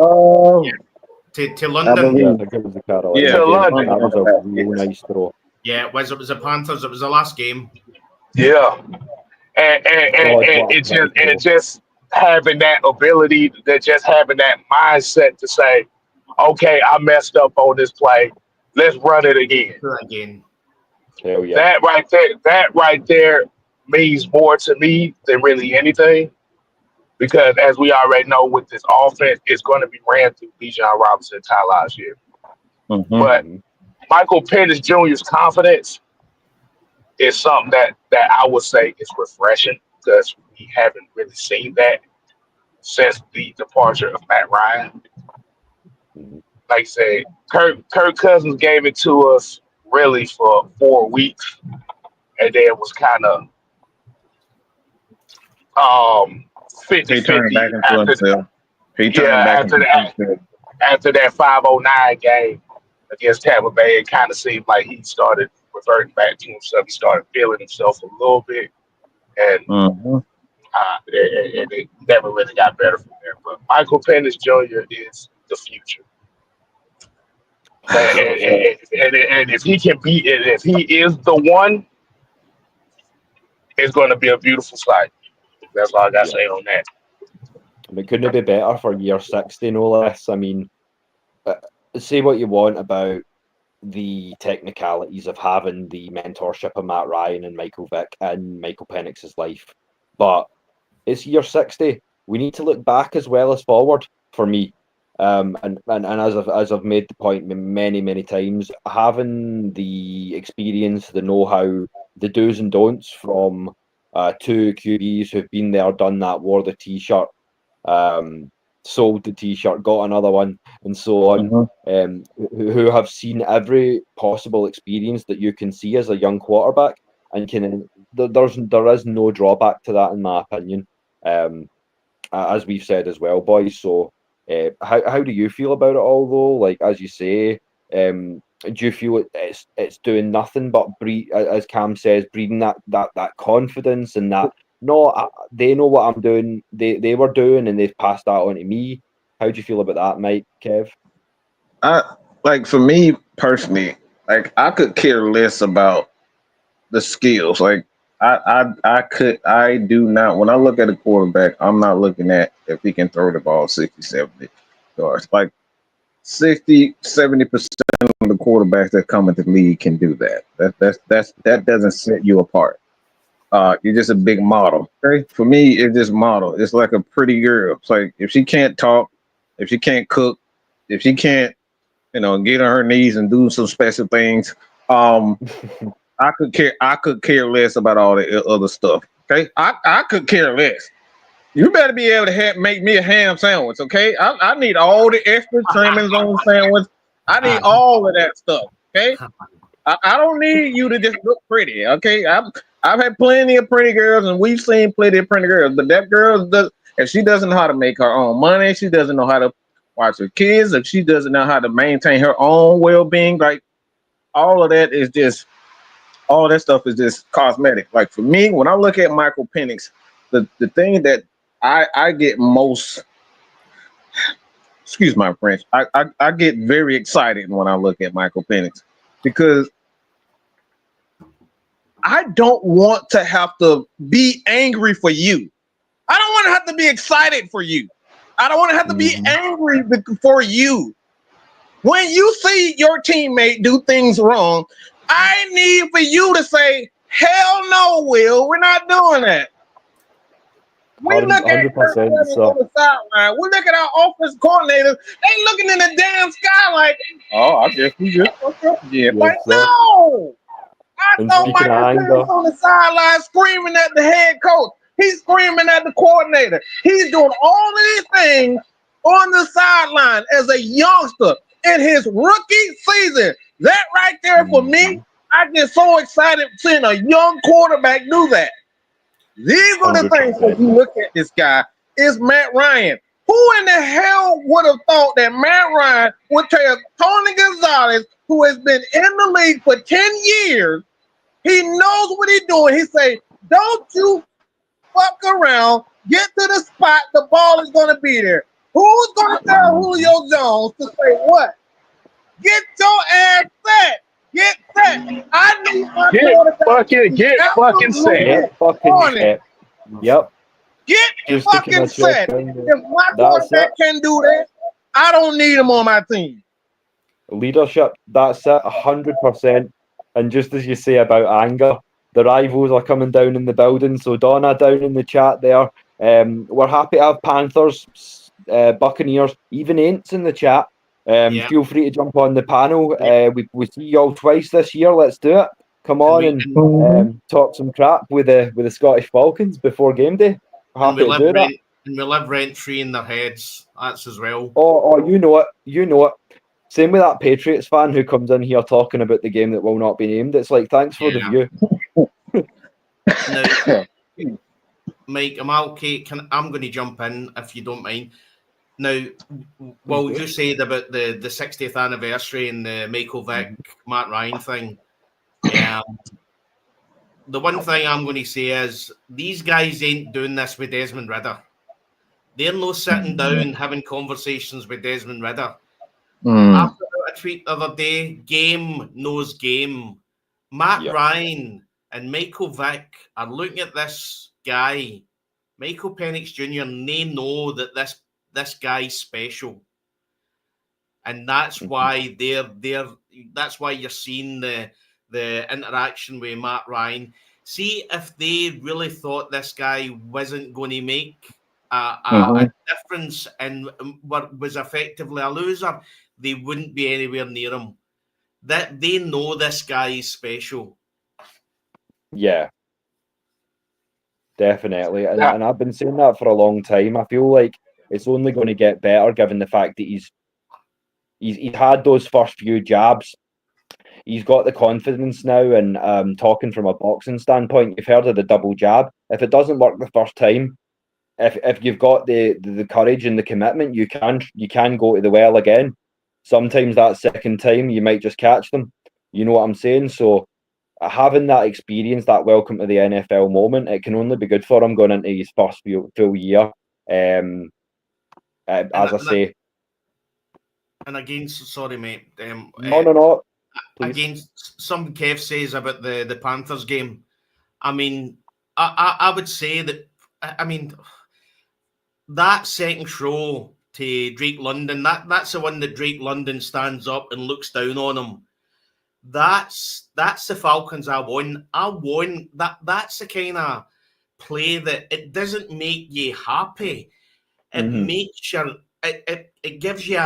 To London. Yeah, I think it was the Carolina. To London. That was a really nice throw. Yeah, it was the Panthers. It was the last game. Yeah, and it just having that ability, having that mindset to say, okay, I messed up on this play. Let's run it again. Hell yeah. That right there means more to me than really anything. Because as we already know, with this offense, it's going to be ran through Bijan Robinson and Ty Lazier. Mm-hmm. But Michael Penix Jr.'s confidence is something that I would say is refreshing, because we haven't really seen that since the departure of Matt Ryan. Like I said, Kirk Cousins gave it to us really for 4 weeks, and then was kind of 50-50 back into himself. After that 509 game against Tampa Bay, it kind of seemed like he started reverting back to himself. He started feeling himself a little bit, and it never really got better from there. But Michael Penix Jr. is the future. And if he can be it, if he is the one, it's going to be a beautiful sight. That's all I got to say on that. But couldn't it be better for year 60, no less? I mean, say what you want about the technicalities of having the mentorship of Matt Ryan and Michael Vick and Michael Penix's life, but it's year 60. We need to look back as well as forward for me. And as I've made the point many times, having the experience, the know-how, the do's and don'ts from two QBs who've been there, done that, wore the T-shirt, sold the T-shirt, got another one, and so on, who have seen every possible experience that you can see as a young quarterback, and there is no drawback to that, in my opinion, as we've said as well, boys. So how do you feel about it all, though? Like, as you say, do you feel it's doing nothing but breed, as Cam says, breeding that confidence, and that they know what I'm doing, they were doing, and they've passed that on to me? How do you feel about that, Mike, Kev? Like, for me personally, like, I could care less about the skills. Like, I do not, when I look at a quarterback, I'm not looking at if he can throw the ball 60, 70 yards. Like, 60-70% of the quarterbacks that come into the league can do that. That doesn't set you apart. You're just a big model. Okay? For me, it's just model. It's like a pretty girl. It's like, if she can't talk, if she can't cook, if she can't, get on her knees and do some special things, I could care less about all the other stuff. Okay, I could care less. You better be able to make me a ham sandwich. Okay, I need all the extra trimmings on the sandwich. I need all of that stuff. Okay, I don't need you to just look pretty. Okay, I've had plenty of pretty girls, and we've seen plenty of pretty girls, but that girl if she doesn't know how to make her own money, she doesn't know how to watch her kids, if she doesn't know how to maintain her own well-being, like, all of that is just. All that stuff is just cosmetic. Like, for me, when I look at Michael Penix, the thing that I get most, excuse my French, I get very excited when I look at Michael Penix, because I don't want to have to be angry for you. I don't want to have to be excited for you. I don't want to have to be angry for you. When you see your teammate do things wrong, I need for you to say, hell no, Will, we're not doing that. We look at 100%, on the sideline. We look at our offense coordinators. They looking in the damn sky like, oh, I guess we just fucked up again. Like, no. I know Michael Penix on the sideline screaming at the head coach. He's screaming at the coordinator. He's doing all of these things on the sideline as a youngster in his rookie season. That right there, for me, I get so excited seeing a young quarterback do that. These are the things that you look at this guy, is Matt Ryan. Who in the hell would have thought that Matt Ryan would tell Tony Gonzalez, who has been in the league for 10 years, he knows what he's doing. He say, don't you fuck around, get to the spot, the ball is going to be there. Who's going to tell Julio Jones to say what? Get your ass set. Get set. I need my quarterback. Get fucking set. Get fucking set. Yep. Get fucking set. If my quarterback can do that, I don't need him on my team. Leadership, that's it, 100%. And just as you say about anger, the rivals are coming down in the building. So Donna down in the chat there. We're happy to have Panthers, Buccaneers, even Aints in the chat. Feel free to jump on the panel. We see y'all twice this year. Let's do it. Come on and talk some crap with the Scottish Falcons before game day. Happy to do that. And we live rent free in their heads. That's as well. Oh, you know it. You know it. Same with that Patriots fan who comes in here talking about the game that will not be named. It's like, thanks for the view. Now, Mike, I'm okay. I'm going to jump in if you don't mind. Now, well, you said about the 60th anniversary and the Michael Vick, Matt Ryan thing. The one thing I'm going to say is these guys ain't doing this with Desmond Ridder. They're not sitting down having conversations with Desmond Ridder. After a tweet the other day, game knows game. Matt Ryan and Michael Vick are looking at this guy, Michael Penix Jr., and they know that this guy's special. And that's why that's why you're seeing the interaction with Matt Ryan. See, if they really thought this guy wasn't going to make a difference and what was effectively a loser, they wouldn't be anywhere near him. That they know this guy is special. Yeah, definitely. And I've been saying that for a long time. I feel like it's only going to get better given the fact that he's had those first few jabs. He's got the confidence now, and talking from a boxing standpoint, you've heard of the double jab. If it doesn't work the first time, if you've got the courage and the commitment, you can go to the well again. Sometimes that second time you might just catch them. You know what I'm saying? So having that experience, that welcome to the NFL moment, it can only be good for him going into his first full year. As I say. And against, sorry, mate. No. Please. Against some Kev says about the Panthers game. I mean, I would say that, I mean, that second throw to Drake London, that's the one that Drake London stands up and looks down on him. That's the Falcons I want. That's the kind of play that it doesn't make you happy. It makes you, it gives you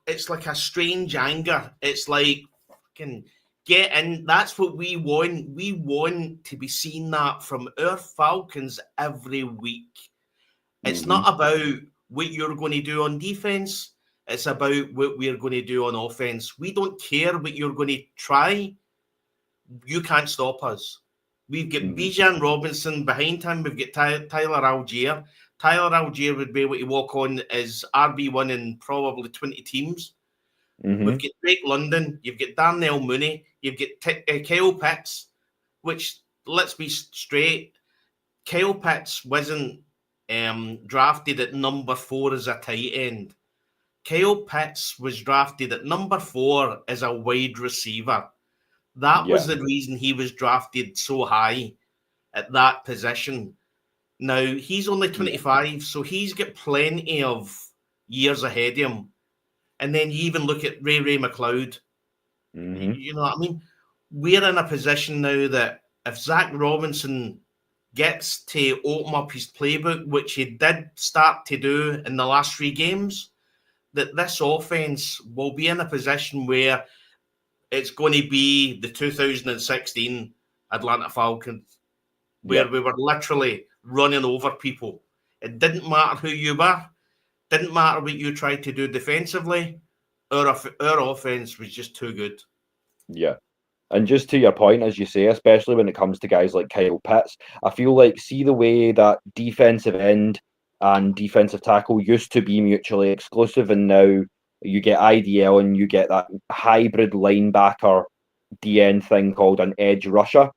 it's like a strange anger. It's like, fucking get in. That's what we want. We want to be seeing that from our Falcons every week. It's not about what you're going to do on defense. It's about what we're going to do on offense. We don't care what you're going to try. You can't stop us. We've got Bijan Robinson behind him. We've got Tyler Algier. Tyler Algier would be able to walk on as RB1 in probably 20 teams. We've got Drake London. You've got Darnell Mooney. You've got Kyle Pitts, which, let's be straight, Kyle Pitts wasn't drafted at number 4 as a tight end. Kyle Pitts was drafted at number 4 as a wide receiver. That was the reason he was drafted so high at that position. Now, he's only 25, so he's got plenty of years ahead of him. And then you even look at Ray McLeod. You know what I mean? We're in a position now that if Zach Robinson gets to open up his playbook, which he did start to do in the last 3 games, that this offense will be in a position where it's going to be the 2016 Atlanta Falcons, where we were literally running over people. It didn't matter who you were. Didn't matter what you tried to do defensively. Our offense was just too good. Yeah. And just to your point, as you say, especially when it comes to guys like Kyle Pitts, I feel like, see the way that defensive end and defensive tackle used to be mutually exclusive, and now you get IDL and you get that hybrid linebacker DN thing called an edge rusher.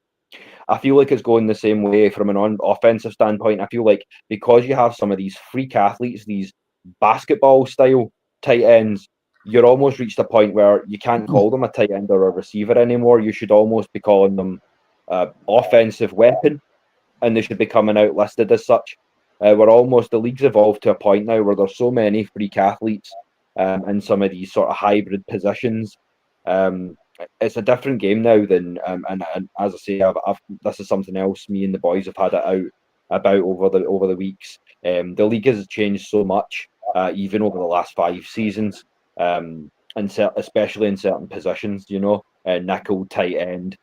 I feel like it's going the same way from an offensive standpoint. I feel like because you have some of these freak athletes, these basketball style tight ends, you're almost reached a point where you can't call them a tight end or a receiver anymore. You should almost be calling them offensive weapon, and they should be coming out listed as such. The league's evolved to a point now where there's so many freak athletes in some of these sort of hybrid positions. It's a different game now than, and as I say, this is something else me and the boys have had it out about over the weeks. The league has changed so much, even over the last 5 seasons, and especially in certain positions. You know, nickel, tight end,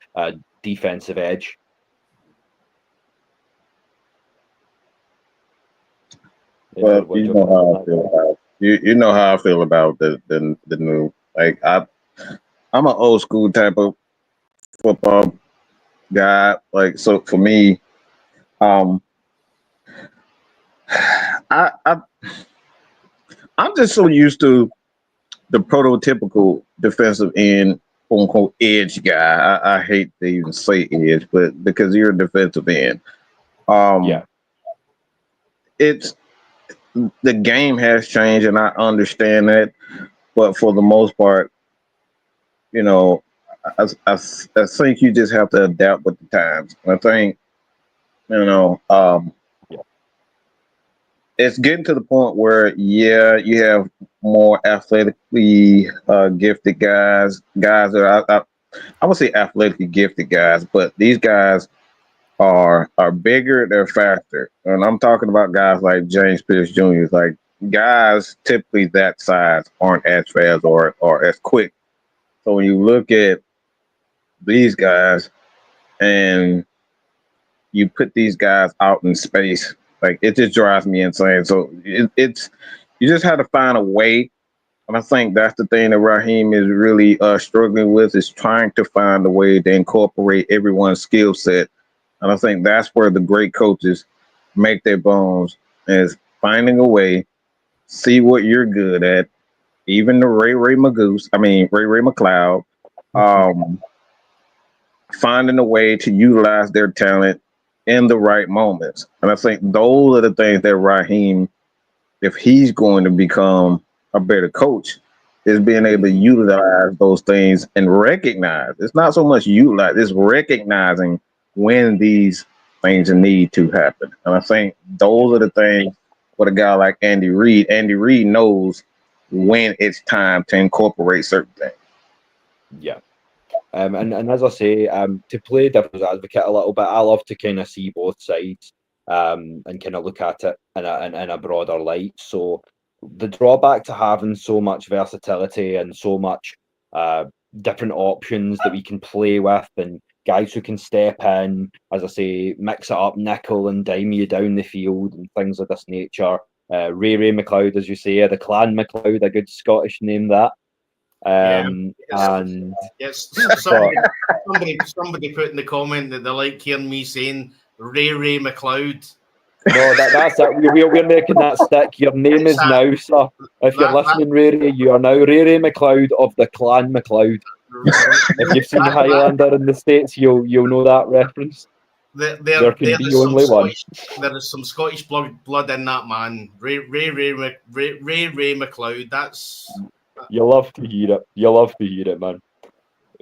defensive edge. Well, you know how I feel about you know how I feel about the new, like, I'm an old school type of football guy. Like, so for me, I'm just so used to the prototypical defensive end, quote unquote, edge guy. I hate to even say edge, but because you're a defensive end, it's, the game has changed, and I understand that. But for the most part, you know, I think you just have to adapt with the times. I think, you know, it's getting to the point where, you have more athletically gifted guys that I would say athletically gifted guys, but these guys are bigger, they're faster. And I'm talking about guys like James Pierce Jr. Like guys typically that size aren't as fast or as quick. So when you look at these guys and you put these guys out in space, like it just drives me insane. So it's you just have to find a way. And I think that's the thing that Raheem is really struggling with, is trying to find a way to incorporate everyone's skill set. And I think that's where the great coaches make their bones, is finding a way, see what you're good at. Even the Ray McLeod, finding a way to utilize their talent in the right moments. And I think those are the things that Raheem, if he's going to become a better coach, is being able to utilize those things and recognize. It's not so much utilize, it's recognizing when these things need to happen. And I think those are the things with a guy like Andy Reid. Andy Reid knows when it's time to incorporate certain things. Yeah. And as I say, to play devil's advocate a little bit, I love to kind of see both sides and kind of look at it in a broader light. So the drawback to having so much versatility and so much different options that we can play with, and guys who can step in, as I say, mix it up, nickel and dime you down the field and things of this nature. Ray McLeod, as you say, the Clan McLeod, a good Scottish name that. And yes, somebody put in the comment that they like hearing me saying Ray McLeod. No, that's it. We're making that stick. Your name is now, sir. If you're listening, Ray, you are now Ray McLeod of the Clan McLeod. If you've seen Highlander in the States, you'll know that reference. There can be only one. There is some Scottish blood in that man. Ray McLeod. That's. You love to hear it. You love to hear it, man.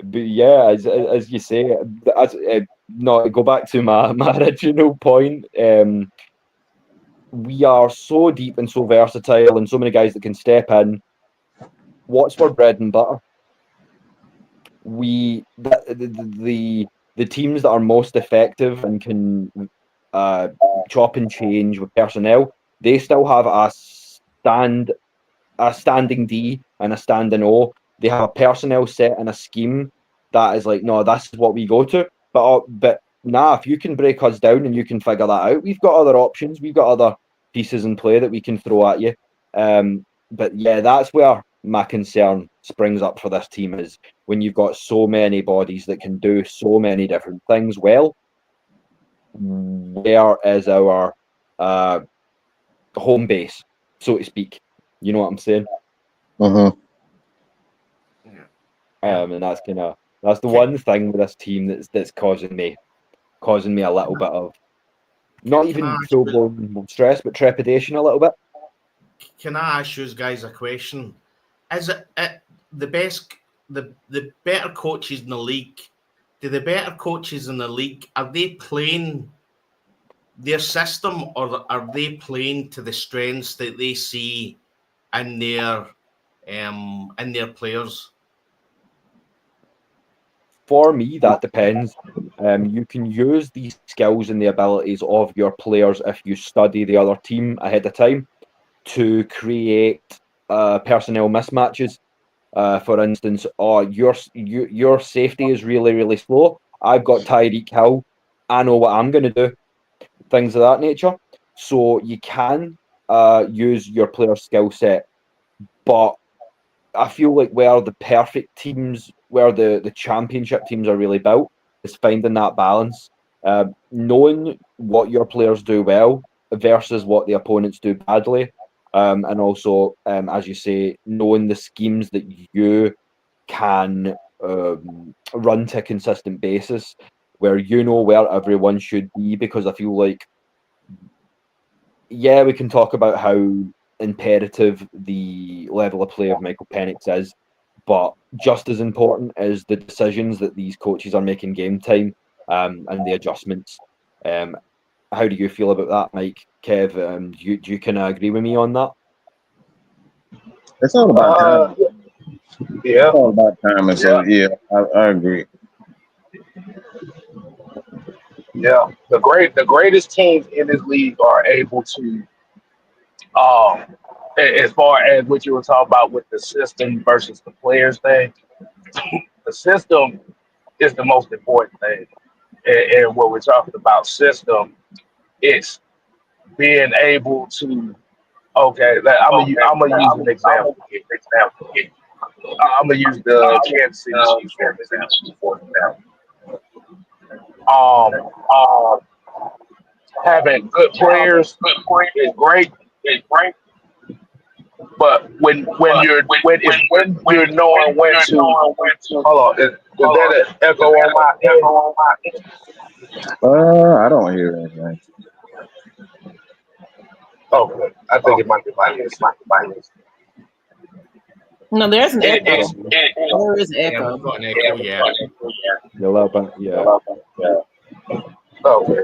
But yeah, as you say, go back to my original point. We are so deep and so versatile, and so many guys that can step in. What's for bread and butter? The teams that are most effective and can chop and change with personnel, they still have a standing D and a standing O. They have a personnel set and a scheme that is like, no, this is what we go to. But if you can break us down and you can figure that out, we've got other options. We've got other pieces in play that we can throw at you. But yeah, that's where my concern springs up for this team, is when you've got so many bodies that can do so many different things well. Where is our home base, so to speak? You know what I'm saying? Mm-hmm. And that's the one thing with this team that's causing me a little bit of, not even full-blown stress, but trepidation a little bit. Can I ask you guys a question? Is it the better coaches in the league? Do the better coaches in the league, are they playing their system, or are they playing to the strengths that they see in their players? For me, that depends. You can use these skills and the abilities of your players if you study the other team ahead of time to create personnel mismatches. For instance, your safety is really, really slow. I've got Tyreek Hill. I know what I'm going to do. Things of that nature. So you can use your player skill set, but I feel like where the perfect teams, where the championship teams are really built, is finding that balance. Knowing what your players do well versus what the opponents do badly. And also, as you say, knowing the schemes that you can run to a consistent basis, where you know where everyone should be. Because I feel like, we can talk about how imperative the level of play of Michael Penix is, but just as important is the decisions that these coaches are making game time, and the adjustments. How do you feel about that, Mike? Kev, do you kind of agree with me on that? It's all about time. Yeah. It's all about time. And so, I agree. Yeah, the greatest teams in this league are able to, as far as what you were talking about with the system versus the players thing. The system is the most important thing, and what we're talking about system, it's being able to. Okay, I'm gonna use an example. I'm gonna use the Kansas City Chiefs for example. Um, having good players is great, but when you're knowing when to hold on, is that an echo on my end? I don't hear anything. Okay, I think it might be my end. No, there's an It echo. is. There is an Yeah, echo. we've got an echo. Yeah. A little bit, yeah. Okay,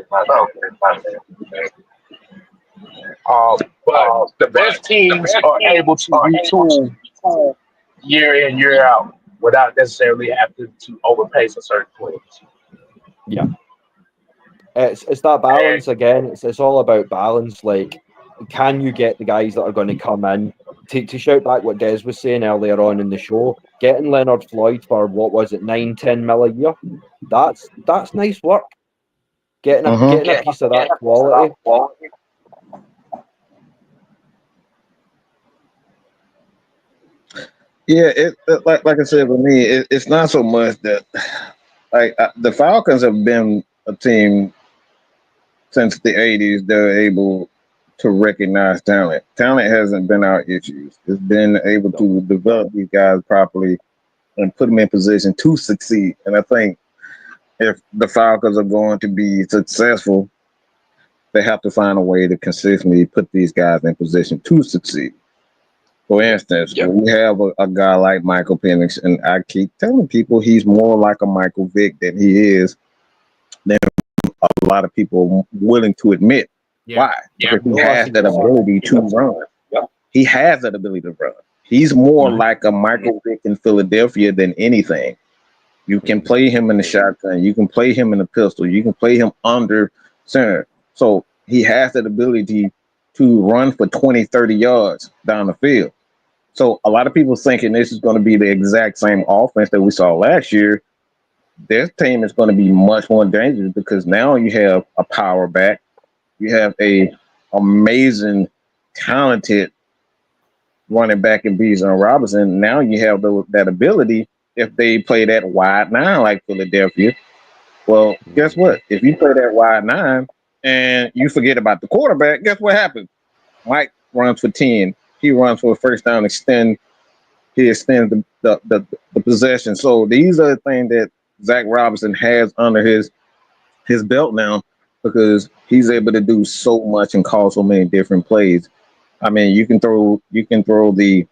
but the best teams are able to retool year in, year out without necessarily having to overpay for certain players. Yeah. It's that balance again. It's all about balance. Like, can you get the guys that are going to come in to shout back what Des was saying earlier on in the show? Getting Leonard Floyd for what was it, 9-10 mil a year? That's nice work. Getting a piece of that quality. Yeah, like I said, for me, it's not so much that the Falcons have been a team since the '80s. They're able to recognize talent. Talent hasn't been our issues. It's been able to develop these guys properly and put them in position to succeed. And I think if the Falcons are going to be successful, they have to find a way to consistently put these guys in position to succeed. For instance, when we have a guy like Michael Penix, and I keep telling people he's more like a Michael Vick than he is than a lot of people are willing to admit. Yeah. Why? Yeah. Because he has that ability to run. He has that ability to run. He's more like a Michael Vick in Philadelphia than anything. You can play him in the shotgun. You can play him in the pistol. You can play him under center. So he has that ability to run for 20, 30 yards down the field. So a lot of people thinking this is going to be the exact same offense that we saw last year. This team is going to be much more dangerous because now you have a power back. You have a amazing, talented running back in Bijan Robinson. Now you have that ability if they play that wide nine like Philadelphia. Well, guess what? If you play that wide nine and you forget about the quarterback, guess what happens? Mike runs for 10. He runs for a first down, he extends the possession. So these are the things that Zach Robinson has under his belt now because he's able to do so much and call so many different plays. I mean, you can throw the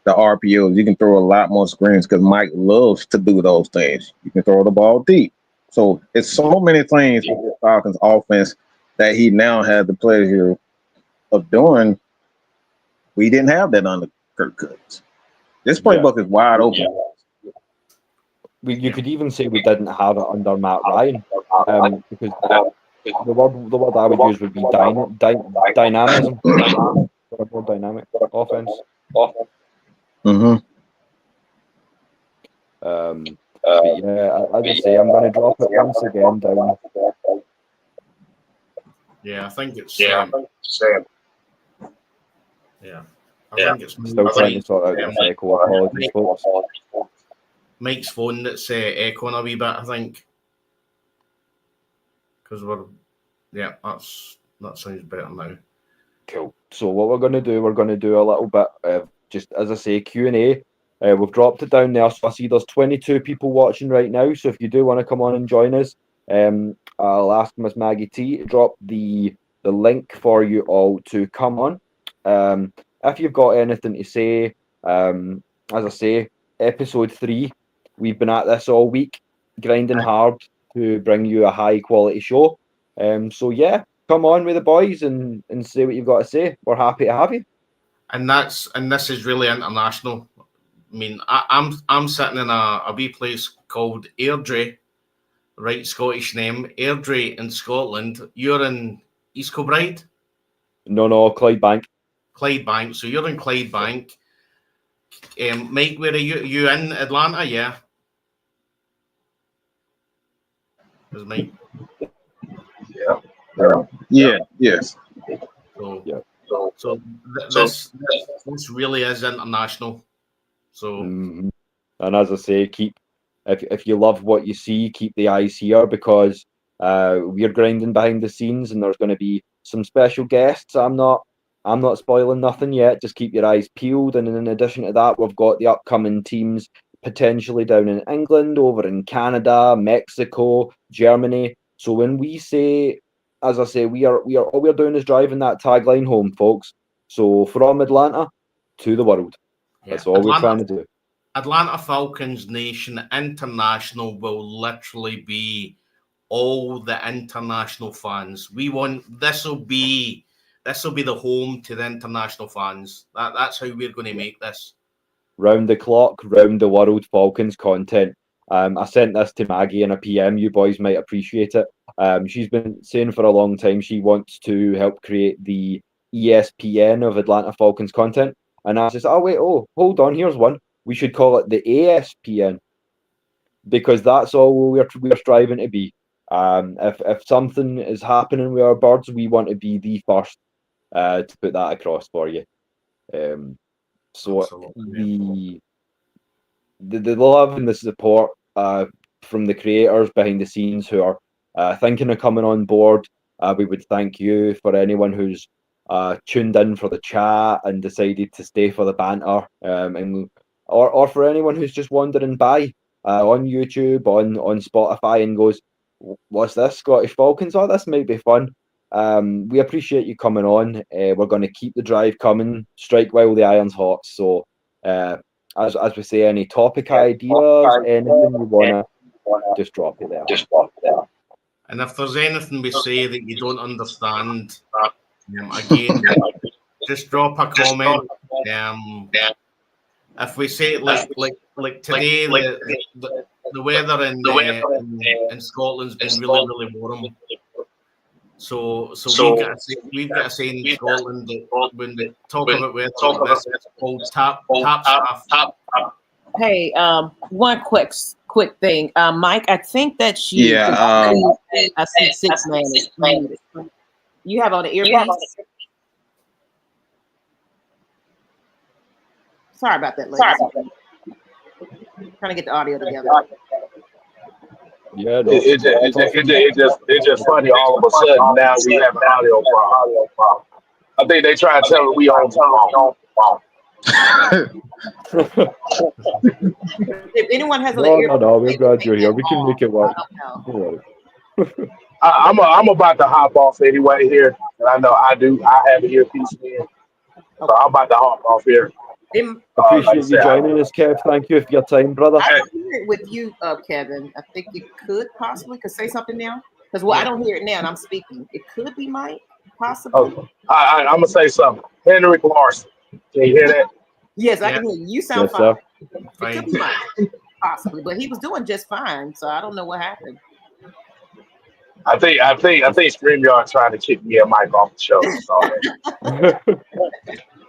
RPOs, you can throw a lot more screens because Mike loves to do those things. You can throw the ball deep. So it's so many things with the Falcons offense that he now has the pleasure of doing. We didn't have that under Kirk Cousins. This playbook is wide open. You could even say we didn't have it under Matt Ryan because the word I would use would be dynamism. A more dynamic offense. Mm-hmm. But yeah, as I say, I'm going to drop it once again down. Yeah, I think it's Yeah. I think it's Still trying to sort out this echo. Apologies, folks. Mike's phone that's echoing a wee bit, I think. Because that sounds better now. Cool. So what we're going to do a little bit of just, as I say, Q&A. We've dropped it down there, so I see there's 22 people watching right now. So if you do want to come on and join us, I'll ask Miss Maggie T to drop the link for you all to come on. If you've got anything to say, as I say, episode 3, we've been at this all week, grinding hard to bring you a high quality show. So yeah, come on with the boys and say what you've got to say. We're happy to have you. And this is really international. I mean, I'm sitting in a wee place called Airdrie, Right, Scottish name. Airdrie in Scotland. You're in East Kilbride? No, Clydebank. Clydebank. So you're in Clydebank. Mike, where are you? You in Atlanta? Yeah. Is Mike? Yes. So, Yeah. This really is international. So, And as I say, if you love what you see, keep the eyes here, because we're grinding behind the scenes, and there's going to be some special guests. I'm not spoiling nothing yet. Just keep your eyes peeled. And in addition to that, we've got the upcoming teams potentially down in England, over in Canada, Mexico, Germany. So when we say, as I say, we are all we're doing is driving that tagline home, folks. So from Atlanta to the world. yeah. That's all we're trying to do. Atlanta Falcons Nation International will literally be all the international fans. We want this will be the home to the international fans. That's how we're going to make this. Round the clock, round the world Falcons content. I sent this to Maggie in a PM. You boys might appreciate it. She's been saying for a long time she wants to help create the ESPN of Atlanta Falcons content. And I says, hold on, here's one. We should call it the ASPN, because that's all we're striving to be. If something is happening with our birds, we want to be the first to put that across for you. So Absolutely. the love and the support from the creators behind the scenes who are thinking of coming on board, we would thank you. For anyone who's tuned in for the chat and decided to stay for the banter, or for anyone who's just wandering by on YouTube, on Spotify, and goes, what's this, Scottish Falcons? Oh, this might be fun. We appreciate you coming on. We're going to keep the drive coming, strike while the iron's hot. So as we say, any topic ideas, anything you want to, just drop it there. And if there's anything we say that you don't understand, again, just drop a comment. If we say like today, the weather in Scotland's been really warm. So we've got a saying in Scotland that when we talk about weather like this, it's called tap stuff. Hey, one quick thing, Mike. I think that you. Yeah. I see 6 man. You have on the earpiece. Sorry about that, ladies. Trying to get the audio together. Yeah, no. It's just funny. All of a sudden, now we have an audio problem. I think they try to tell us we on phone. If anyone has No, we're glad you're here. We can make it work. I'm about to hop off anyway here, and I know I have an earpiece in, so I'm about to hop off here. Appreciate you joining us, Kev. Thank you for your time, brother. I don't hear it with you, Kevin. I think you could say something now, because I don't hear it now, and I'm speaking. It could be Mike, possibly. Oh, I'm gonna say something. Henrik Larson, can you hear that? Yes, I can hear you. You sound fine. Sir. It could be Mike, possibly, but he was doing just fine. So I don't know what happened. I think StreamYard trying to kick me and Mike off the show.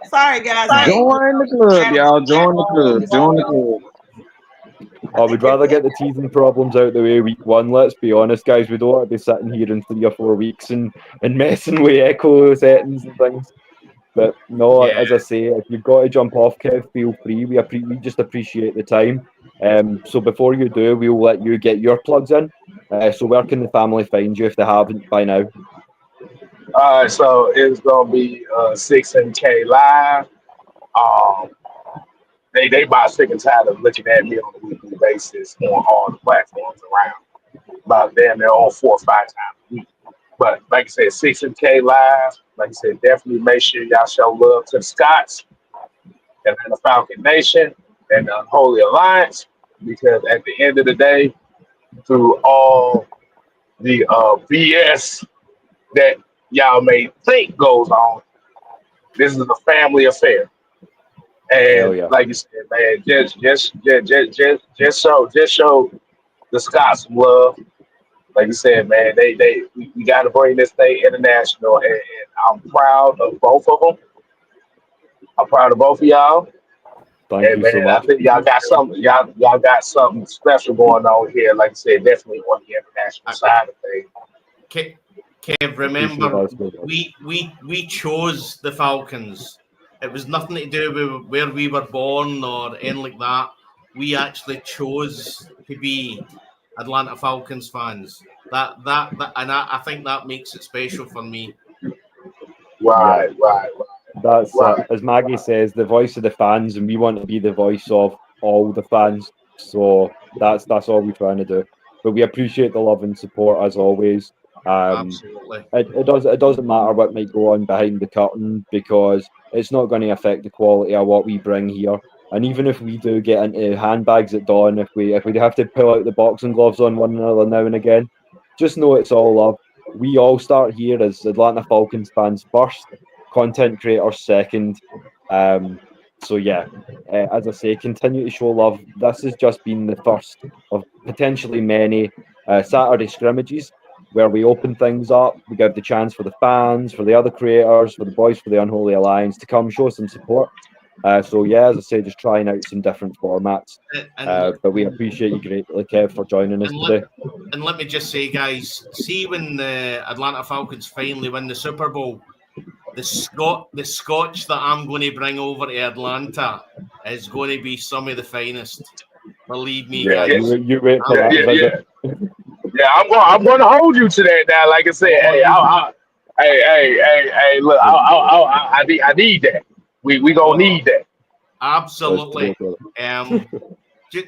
Sorry, guys. Join the club, y'all. Join the club. Oh, we'd rather get the teething problems out the way week 1. Let's be honest, guys. We don't want to be sitting here in 3 or 4 weeks and messing with echo settings and things. But no, as I say, if you've got to jump off, Kev, feel free. We just appreciate the time. So before you do, we'll let you get your plugs in. So where can the family find you if they haven't by now? All right, so it's gonna be 6 and K live. They about sick and tired of looking at me on a weekly basis on all the platforms around. About damn near all 4 or 5 times a week. But like I said, 6 and K live. Like I said, definitely make sure y'all show love to the Scots and the Falcon Nation and the Unholy Alliance, because at the end of the day, through all the BS that y'all may think goes on, this is a family affair. And like you said, man, just show the Scots some love. like you said, man, we got to bring this thing international, and I'm proud of both of them. I'm proud of both of y'all. Thank And you man, so I much. think y'all got something. Y'all got something special going on here. Like I said, definitely on the international side of things. Kev, remember, we chose the Falcons. It was nothing to do with where we were born or anything like that. We actually chose to be Atlanta Falcons fans. That and I think that makes it special for me. Right. That's as Maggie says, the voice of the fans, and we want to be the voice of all the fans. So that's all we're trying to do. But we appreciate the love and support as always. Absolutely. It doesn't matter what might go on behind the curtain, because it's not going to affect the quality of what we bring here. And even if we do get into handbags at dawn, if we have to pull out the boxing gloves on one another now and again, just know it's all love. We all start here as Atlanta Falcons fans first, content creators second. So yeah, as I say, continue to show love. This has just been the first of potentially many Saturday scrimmages where we open things up. We give the chance for the fans, for the other creators, for the boys for the Unholy Alliance to come show some support. So yeah, as I say, just trying out some different formats. But we appreciate you greatly, Kev, for joining us today. And let me just say, guys, see when the Atlanta Falcons finally win the Super Bowl, the scotch that I'm going to bring over to Atlanta is going to be some of the finest. Believe me, guys. You wait for that visit. Yeah, I'm going to hold you to that now. Like I said, hey, look, I need that. We gonna need that. Absolutely.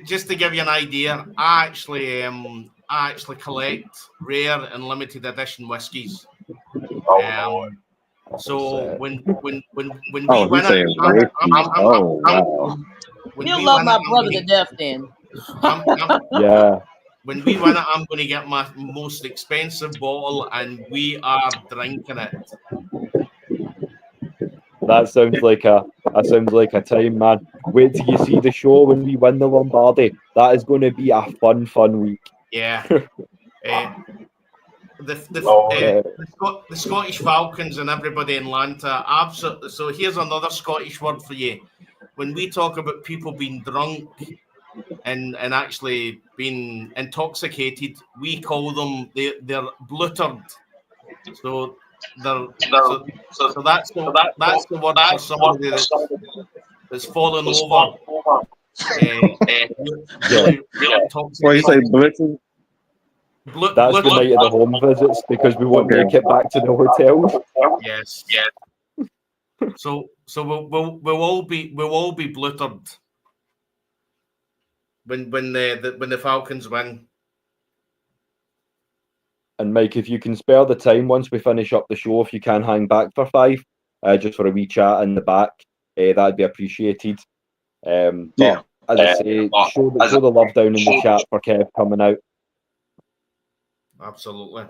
Just to give you an idea, I actually collect rare and limited edition whiskies. So when we win it, you love my brother to death. Then, yeah. When we win it, I'm going to get my most expensive bottle, and we are drinking it. That sounds like a time, man. Wait till you see the show when we win the Lombardi. That is going to be a fun week. Yeah. The Scottish Falcons and everybody in Atlanta, absolutely. So here's another Scottish word for you. When we talk about people being drunk and actually being intoxicated, we call them they're bluttered. So that's the word for somebody that's fallen over. Really what you say, blitzing? That's the night of the home visits, because we won't make it back to the hotel. Yes. So we'll all be bluttered when the Falcons win. And Mike, if you can spare the time once we finish up the show, if you can hang back for 5, just for a wee chat in the back, that'd be appreciated. But as I say, show the love down in the chat for Kev coming out. Absolutely.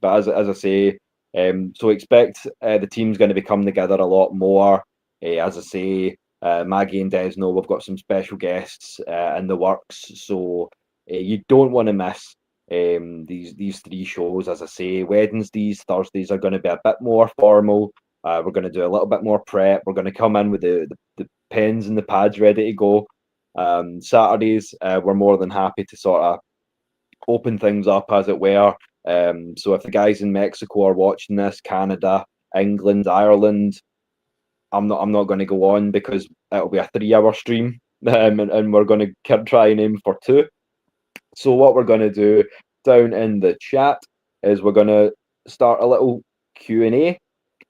But as I say, so expect the team's going to be coming together a lot more. As I say, Maggie and Des know we've got some special guests in the works, so you don't want to miss these 3 shows. As I say, Wednesdays, Thursdays are going to be a bit more formal. We're going to do a little bit more prep. We're going to come in with the pens and the pads ready to go. Saturdays, we're more than happy to sort of open things up, as it were. So if the guys in Mexico are watching this, Canada, England, Ireland, I'm not going to go on because it'll be a 3-hour stream, and we're going to try and aim for 2. So what we're going to do down in the chat is we're going to start a little Q&A,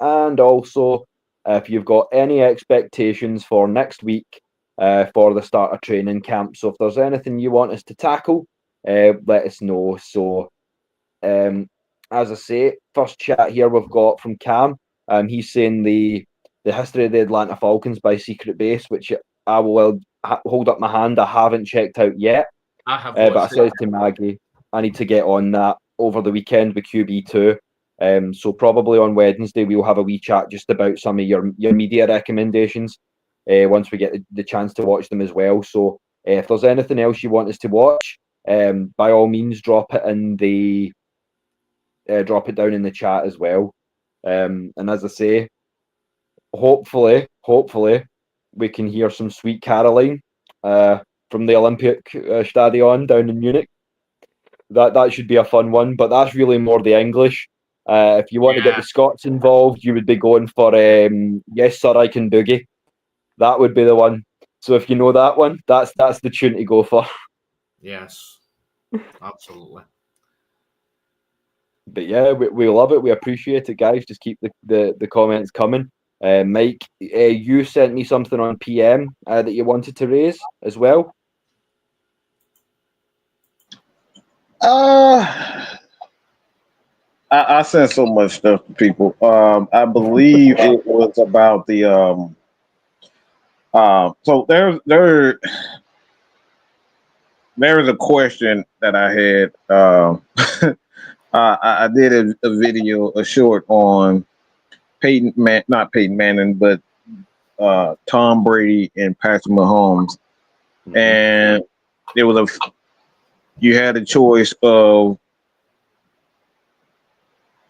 and also if you've got any expectations for next week for the start of training camp. So if there's anything you want us to tackle, let us know. So as I say, first chat here we've got from Cam. He's saying the history of the Atlanta Falcons by Secret Base, which I will hold up my hand. I haven't checked out yet. But I says to Maggie, I need to get on that over the weekend with QB2. So probably on Wednesday we'll have a wee chat just about some of your media recommendations once we get the chance to watch them as well. So if there's anything else you want us to watch, by all means, drop it down in the chat as well. And as I say, hopefully, we can hear some Sweet Caroline from the Olympic Stadion down in Munich. That should be a fun one, but that's really more the English. If you want to get the Scots involved, you would be going for Yes Sir I Can Boogie. That would be the one. So if you know that one, that's the tune to go for. Yes, absolutely. But yeah, we love it. We appreciate it, guys. Just keep the comments coming. Mike, you sent me something on PM that you wanted to raise as well. I sent so much stuff to people. I believe it was about the so there's a question that I had. I did a video, a short on not Peyton Manning, but Tom Brady and Patrick Mahomes, and it was you had a choice of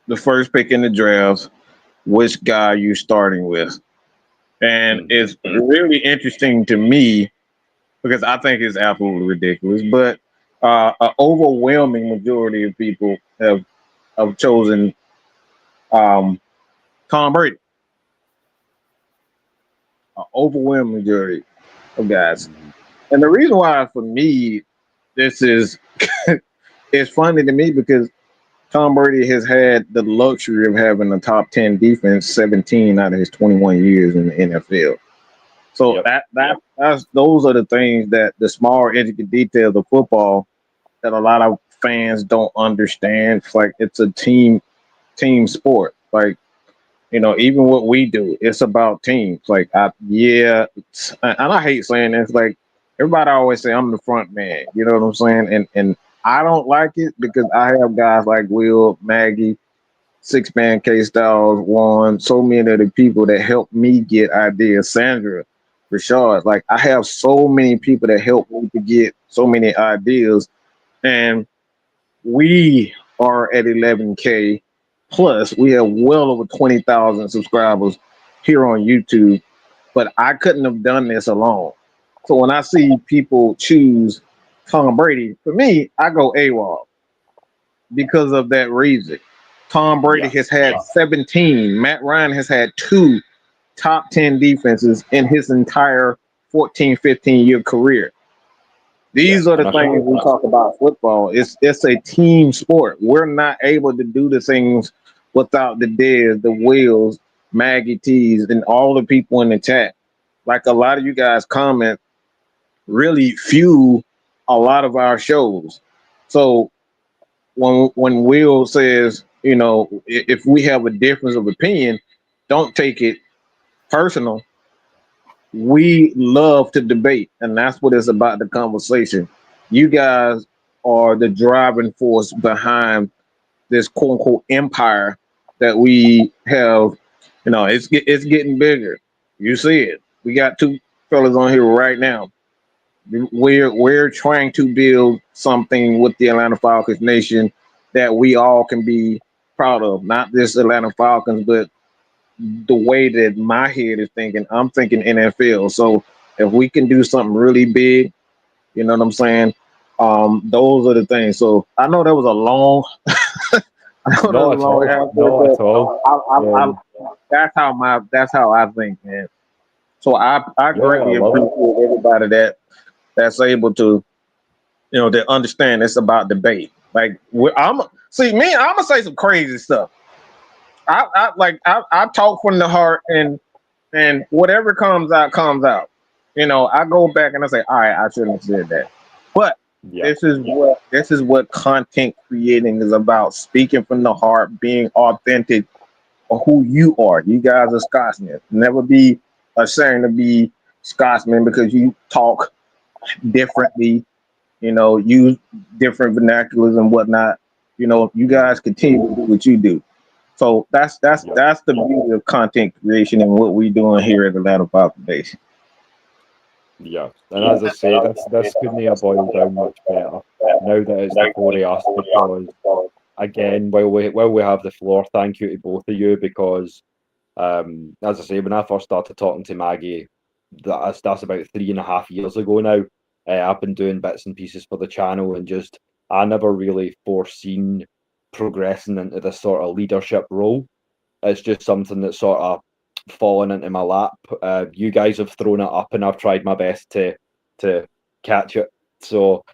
the first pick in the draft, which guy you starting with. And it's really interesting to me because I think it's absolutely ridiculous, but an overwhelming majority of people have chosen Tom Brady. An overwhelming majority of guys. And the reason why, for me, this is it's funny to me because Tom Brady has had the luxury of having a top 10 defense 17 out of his 21 years in the NFL. So that's those are the things that the small intricate details of football that a lot of fans don't understand. It's like it's a team sport. Like, you know, even what we do, it's about teams. Like, and I hate saying this. Like, everybody always say I'm the front man. You know what I'm saying? And I don't like it because I have guys like Will, Maggie, Six-Man, K-Styles, Juan, so many of the people that help me get ideas. Sandra, Rashad, like I have so many people that help me to get so many ideas. And we are at 11K plus. We have well over 20,000 subscribers here on YouTube, but I couldn't have done this alone. So when I see people choose Tom Brady, for me, I go AWOL because of that reason. Tom Brady has had 17. Matt Ryan has had 2 top 10 defenses in his entire 14, 15-year career. These are the things we talk about football. It's a team sport. We're not able to do the things without the Dez, the Wills, Maggie T's, and all the people in the chat. Like a lot of you guys comment really fuel a lot of our shows. So when Will says, you know, if we have a difference of opinion, don't take it personal. We love to debate, and that's what it's about, the conversation. You guys are the driving force behind this quote unquote empire that we have. You know, it's getting bigger. You see it. We got 2 fellas on here right now. We're trying to build something with the Atlanta Falcons Nation that we all can be proud of. Not just Atlanta Falcons, but the way that my head is thinking, I'm thinking NFL. So if we can do something really big, you know what I'm saying? Those are the things. So I know that was a long, that's how I think, man. So I greatly appreciate everybody that's able to, you know, to understand it's about debate. Like I'm gonna say some crazy stuff. I talk from the heart, and whatever comes out. You know, I go back and I say, all right, I shouldn't have said that. But this is what content creating is about: speaking from the heart, being authentic of who you are. You guys are Scotsmen. Never be ashamed to be Scotsmen because you talk differently. You know, use different vernaculars and whatnot. You know, you guys continue to do what you do. So that's the beauty of content creation and what we're doing here at Atlanta Falcons Nation. Yeah, and as I say, this couldn't have boiled down much better now that it's the four of us, because again, while we have the floor, thank you to both of you, because as I say, when I first started talking to Maggie, that's about 3.5 years ago now. I've been doing bits and pieces for the channel, and just I never really foreseen progressing into this sort of leadership role. It's just something that's sort of fallen into my lap. You guys have thrown it up, and I've tried my best to catch it. So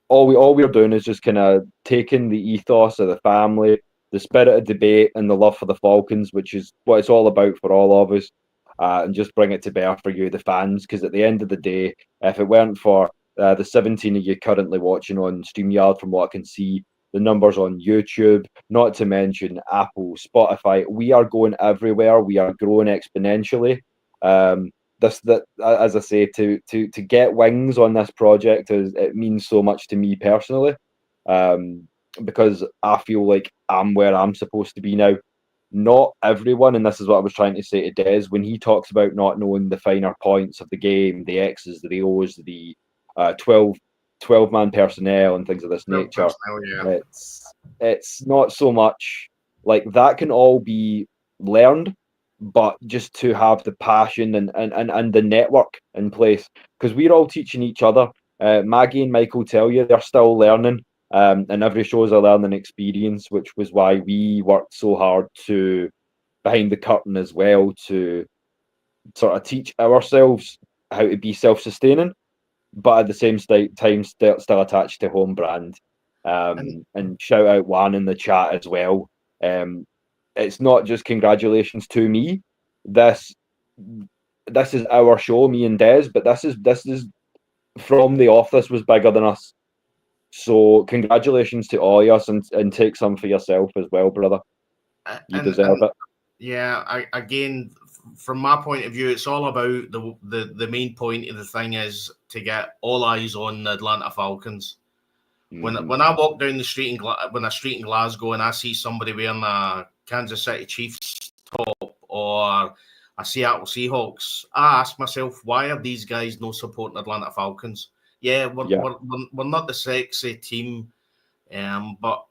all we're doing is just kind of taking the ethos of the family, the spirit of debate, and the love for the Falcons, which is what it's all about for all of us, and just bring it to bear for you, the fans. Because at the end of the day, if it weren't for the 17 of you currently watching on StreamYard, from what I can see, the numbers on YouTube, not to mention Apple, Spotify, we are going everywhere. We are growing exponentially. That, as I say, to get wings on this project, it means so much to me personally, because I feel like I'm where I'm supposed to be now. Not everyone, and this is what I was trying to say to Des, when he talks about not knowing the finer points of the game, the X's, the O's, the 12-man personnel and things of this nature. Yeah. It's not so much like that can all be learned, but just to have the passion and the network in place, because we're all teaching each other. Maggie and Michael tell you they're still learning, and every show is a learning experience, which was why we worked so hard to behind the curtain as well, to sort of teach ourselves how to be self-sustaining, but at the same time still attached to home brand. And shout out Juan in the chat as well. It's not just congratulations to me. This is our show, me and Des, but this is from the off. This was bigger than us. So congratulations to all of us, and take some for yourself as well, brother. You deserve it. Yeah, again, from my point of view, it's all about the main point of the thing is to get all eyes on the Atlanta Falcons. Mm-hmm. When I walk down the street in Glasgow and I see somebody wearing a Kansas City Chiefs top or a Seattle Seahawks, I ask myself, why are these guys no supporting Atlanta Falcons? Yeah, we're not the sexy team, but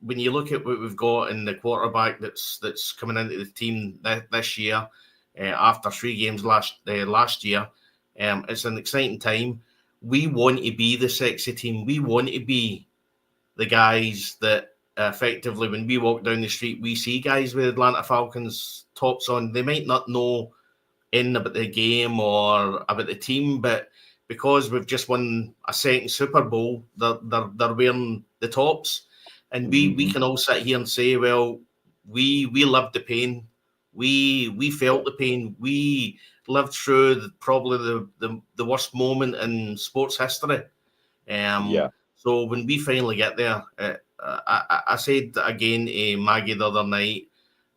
when you look at what we've got in the quarterback that's coming into the team this year, after 3 games last year, it's an exciting time. We want to be the sexy team. We want to be the guys that effectively, when we walk down the street, we see guys with Atlanta Falcons tops on. They might not know about the game or about the team, but because we've just won a second Super Bowl, they're wearing the tops. And we can all sit here and say, well, we lived the pain. We felt the pain. We lived through probably the worst moment in sports history. So when we finally get there, I said again to Maggie the other night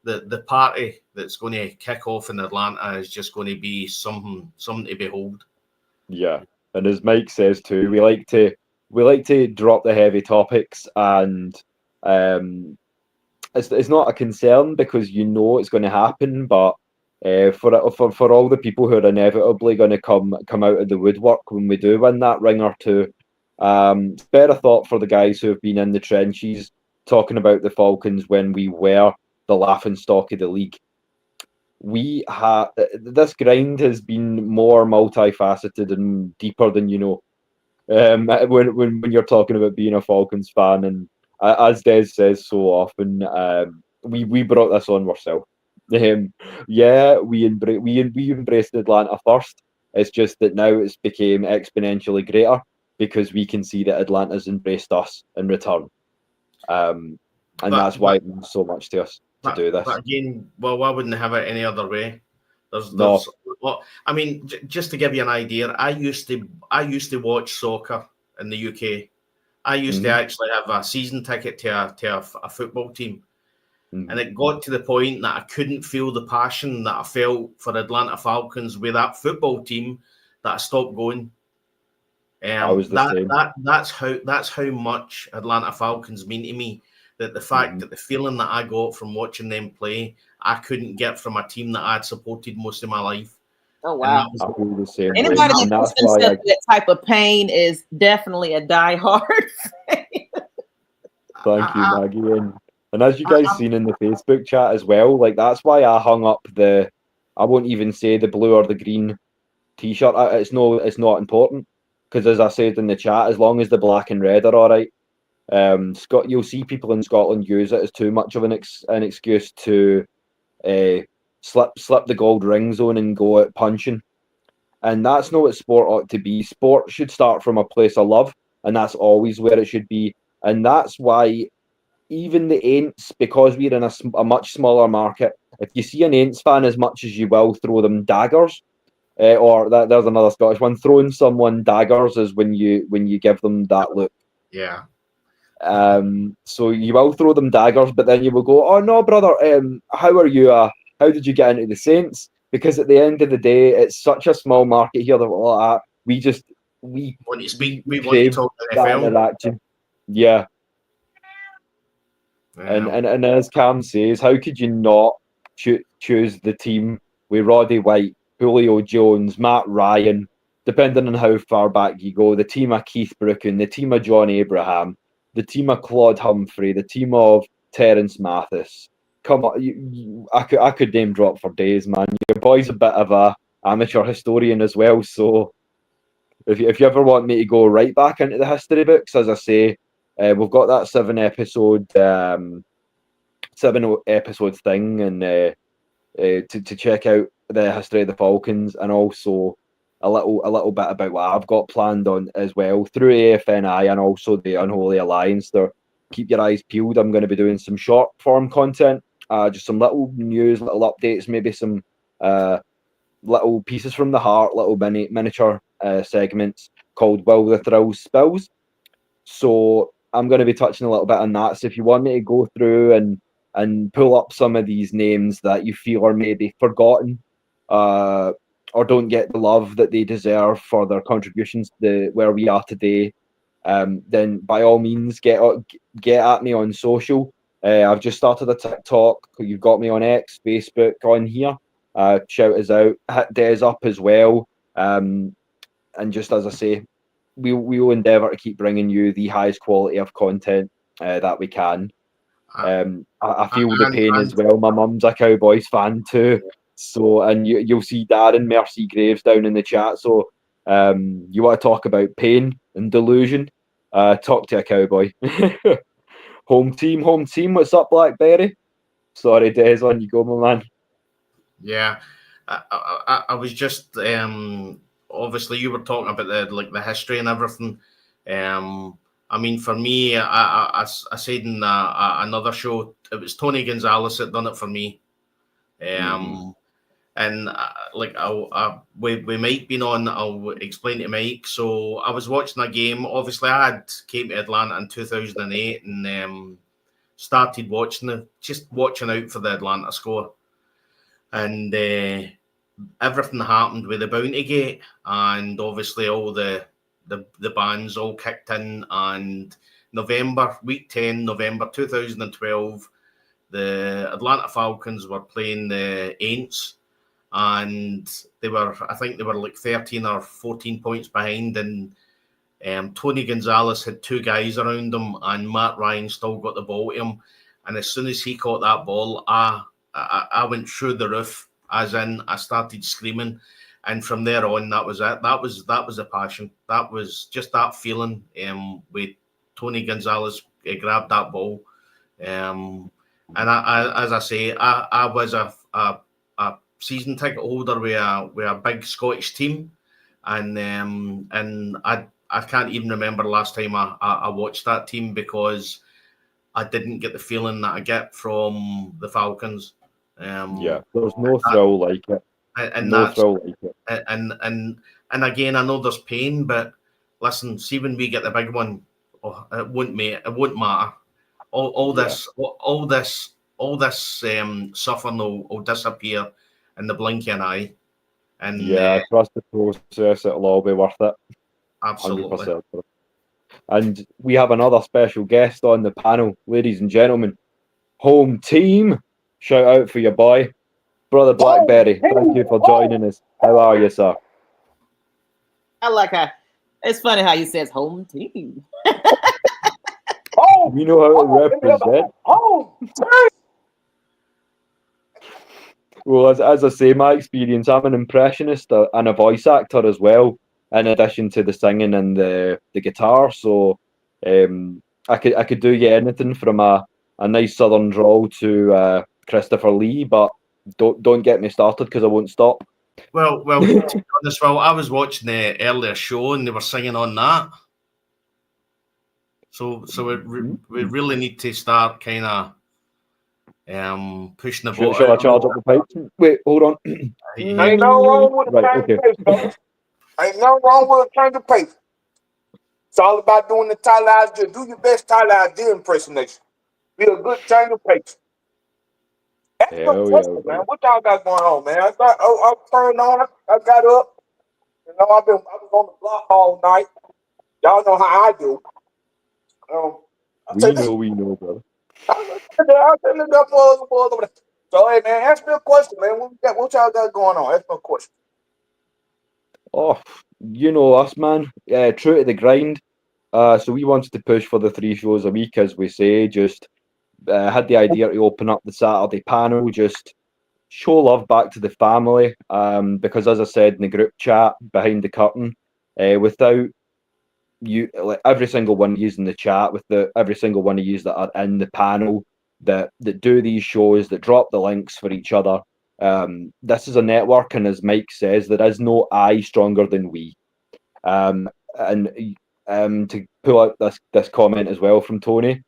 that the party that's going to kick off in Atlanta is just going to be something to behold. Yeah, and as Mike says too, we like to drop the heavy topics, and it's not a concern because it's going to happen, but for all the people who are inevitably going to come out of the woodwork when we do win that ring or two, better thought for the guys who have been in the trenches talking about the Falcons when we were the laughingstock of the league. This grind has been more multifaceted and deeper than you know. When you're talking about being a Falcons fan, and as Des says so often, we brought this on ourselves. We embraced Atlanta first. It's just that now it's became exponentially greater because we can see that Atlanta's embraced us in return, and that's why it means so much to us to do this. But again, well, I wouldn't have it any other way. I mean, just to give you an idea, I used to watch soccer in the UK. I used to actually have a season ticket to a football team. And it got to the point that I couldn't feel the passion that I felt for Atlanta Falcons with that football team that I stopped going. I was the same. That's how much Atlanta Falcons mean to me. That the fact that the feeling that I got from watching them play, I couldn't get from a team that I'd supported most of my life. Oh wow! I feel the same way. Anybody And that that's puts why themselves through that type of pain is definitely a diehard fan. thank you, Maggie. And as you guys seen in the Facebook chat as well, like that's why I hung up I won't even say the blue or the green t-shirt. It's not important, because as I said in the chat, as long as the black and red are all right. You'll see people in Scotland use it as too much of an excuse to slip the gold ring zone and go out punching. And that's not what sport ought to be. Sport should start from a place of love, and that's always where it should be. And that's why even the Aints, because we're in a much smaller market, if you see an Aints fan, as much as you will throw them daggers, there's another Scottish one, throwing someone daggers is when you give them that look. Yeah. So you will throw them daggers, but then you will go, "Oh no, brother, how are you? How did you get into the Saints?" Because at the end of the day, it's such a small market here that we want to speak. We want to talk NFL. Interaction. Yeah. And as Cam says, how could you not choose the team with Roddy White, Julio Jones, Matt Ryan, depending on how far back you go, the team of Keith Brooken, the team of John Abraham, the team of Claude Humphrey, the team of Terence Mathis. Come on, I could name drop for days, man. Your boy's a bit of a amateur historian as well, so if you ever want me to go right back into the history books, as I say, we've got that 7-episode thing, and to check out the history of the Falcons, and also a little bit about what I've got planned on as well through AFNI and also the Unholy Alliance. There, keep your eyes peeled. I'm going to be doing some short form content, just some little news, little updates, maybe some little pieces from the heart, little miniature segments called Will the Thrills Spills. So I'm going to be touching a little bit on that. So if you want me to go through and pull up some of these names that you feel are maybe forgotten, or don't get the love that they deserve for their contributions to where we are today, then by all means get at me on social. I've just started a TikTok. You've got me on X, Facebook, on here. Shout us out. Hit Des up as well. And just as I say, we will endeavour to keep bringing you the highest quality of content that we can. I feel the pain as well. My mum's a Cowboys fan too. So, and you'll see Darren Mercy Graves down in the chat. So, you want to talk about pain and delusion? Talk to a Cowboy. Home team. What's up, Blackberry? Sorry, Des, on you go, my man. Yeah, I was just obviously you were talking about the history and everything. I mean, for me, I said in another show, it was Tony Gonzalez that done it for me. And we Mike been on, I'll explain to Mike. So I was watching a game. Obviously, I came to Atlanta in 2008 and started watching out for the Atlanta score. And everything happened with the Bounty Gate, and obviously all the bans all kicked in. And week 10, November 2012, the Atlanta Falcons were playing the Aints, and I think they were like 13 or 14 points behind, and Tony Gonzalez had two guys around him, and Matt Ryan still got the ball to him. And as soon as he caught that ball, I went through the roof, as in I started screaming. And from there on, that was it. That was a passion. That was just that feeling with Tony Gonzalez grabbed that ball. And as I say, I was a season ticket holder with a big Scottish team, and I can't even remember the last time I watched that team, because I didn't get the feeling that I get from the Falcons. Yeah, there's no thrill like it. And again, I know there's pain, but listen, see, when we get the big one, it won't matter. All this suffering will disappear in the blink of an eye. And trust the process; it'll all be worth it. Absolutely. 100%. And we have another special guest on the panel, ladies and gentlemen. Home team, shout out for your boy. Brother Blackberry, thank you for joining us. How are you, sir? I like how it's funny how you says home team. We know how to represent. Well, as I say, my experience, I'm an impressionist and a voice actor as well, in addition to the singing and the guitar. So I could do you anything from a nice southern drawl to Christopher Lee, but don't get me started because I won't stop. Well, to be honest, I was watching the earlier show and they were singing on that. So we really need to start kind of pushing the boat. Shall I charge up the pipes? Wait, hold on. Ain't no wrong with a change of pace, fellas. Ain't no wrong with a change of pace. It's all about doing the Tyler Algier. Do your best Tyler Algier impersonation. Be a good change of pace. That's Hell the question, man. What y'all got going on, man? I turned on. I got up. You know, I was on the block all night. Y'all know how I do. We know, brother. So, hey, man, ask me a question, man. What y'all got going on? Ask me a question. Oh, you know us, man. True to the grind. So we wanted to push for the 3 shows a week, as we say. Just had the idea to open up the Saturday panel, just show love back to the family. Because as I said in the group chat behind the curtain, without you, like every single one of you in the chat, every single one of you that are in the panel that do these shows, that drop the links for each other. This is a network, and as Mike says, there is no I stronger than we. And to pull out this comment as well from Tony,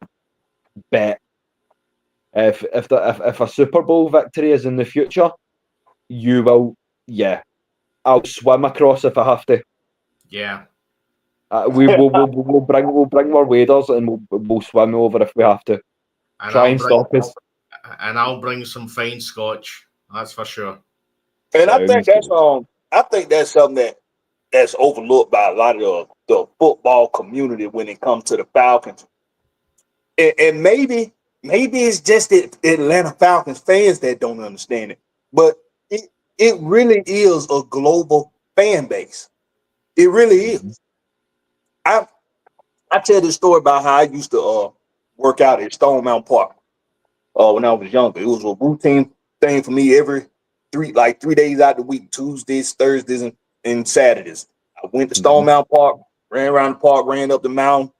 bet if a Super Bowl victory is in the future, you will. Yeah, I'll swim across if I have to. Yeah. We'll bring more waders and we'll swim over if we have to. Try and stop us. And I'll bring some fine scotch. That's for sure. And I think that's something that's overlooked by a lot of the football community when it comes to the Falcons. And maybe it's just the Atlanta Falcons fans that don't understand it. But it really is a global fan base. It really is. I tell this story about how I used to work out at Stone Mountain Park when I was younger. It was a routine thing for me every 3 days out the week, Tuesdays, Thursdays, and Saturdays. I went to Stone Mountain Park, ran around the park, ran up the mountain.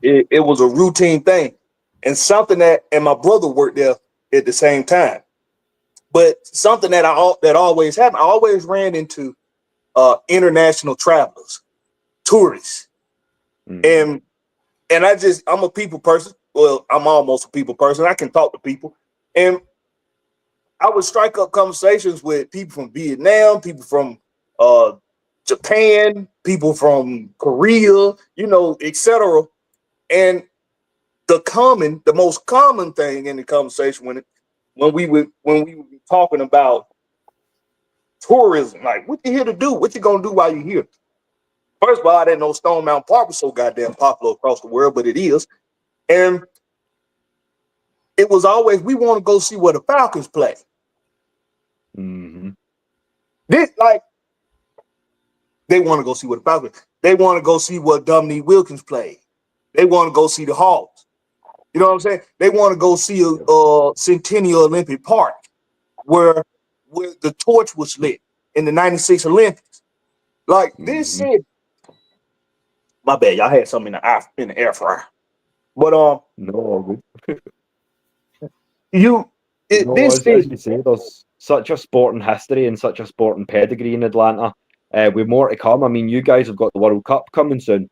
It was a routine thing. And something and my brother worked there at the same time. But something that always happened, I always ran into international travelers, tourists. And I'm a people person. Well, I'm almost a people person. I can talk to people. And I would strike up conversations with people from Vietnam, people from Japan, people from Korea, etc. And the most common thing in the conversation when we would be talking about tourism, like what you here to do? What you gonna do while you're here? First of all, I didn't know Stone Mountain Park was so goddamn popular across the world, but it is. And it was always, we want to go see where the Falcons play. Mm-hmm. They want to go see where the Falcons. They want to go see where Dominique Wilkins played. They want to go see the Hawks. You know what I'm saying? They want to go see Centennial Olympic Park, where the torch was lit in the '96 Olympics. Like this shit. My bad, y'all had something in the air fryer. But no, good. As you say, there's such a sporting history and such a sporting pedigree in Atlanta. With more to come. I mean, you guys have got the World Cup coming soon.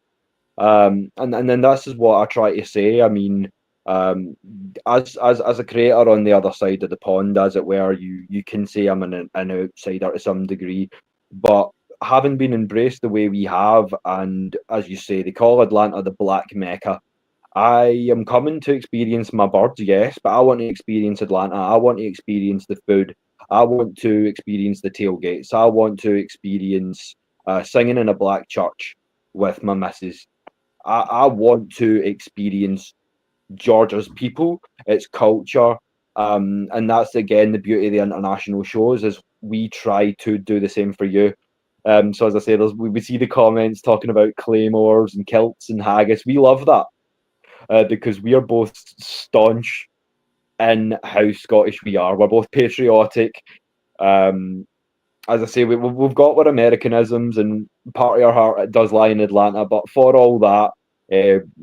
And then this is what I try to say. I mean, as a creator on the other side of the pond, as it were, you can say I'm an outsider to some degree, but having been embraced the way we have, and as you say, they call Atlanta the Black Mecca. I am coming to experience my birds, yes, but I want to experience Atlanta. I want to experience the food. I want to experience the tailgates. I want to experience singing in a black church with my missus. I want to experience Georgia's people, its culture, And that's again the beauty of the international shows, is we try to do the same for you. So as I say, we see the comments talking about claymores and kilts and haggis. We love that because we are both staunch in how Scottish we are. We're both patriotic. As I say, we've got our Americanisms, and part of our heart it does lie in Atlanta. But for all that,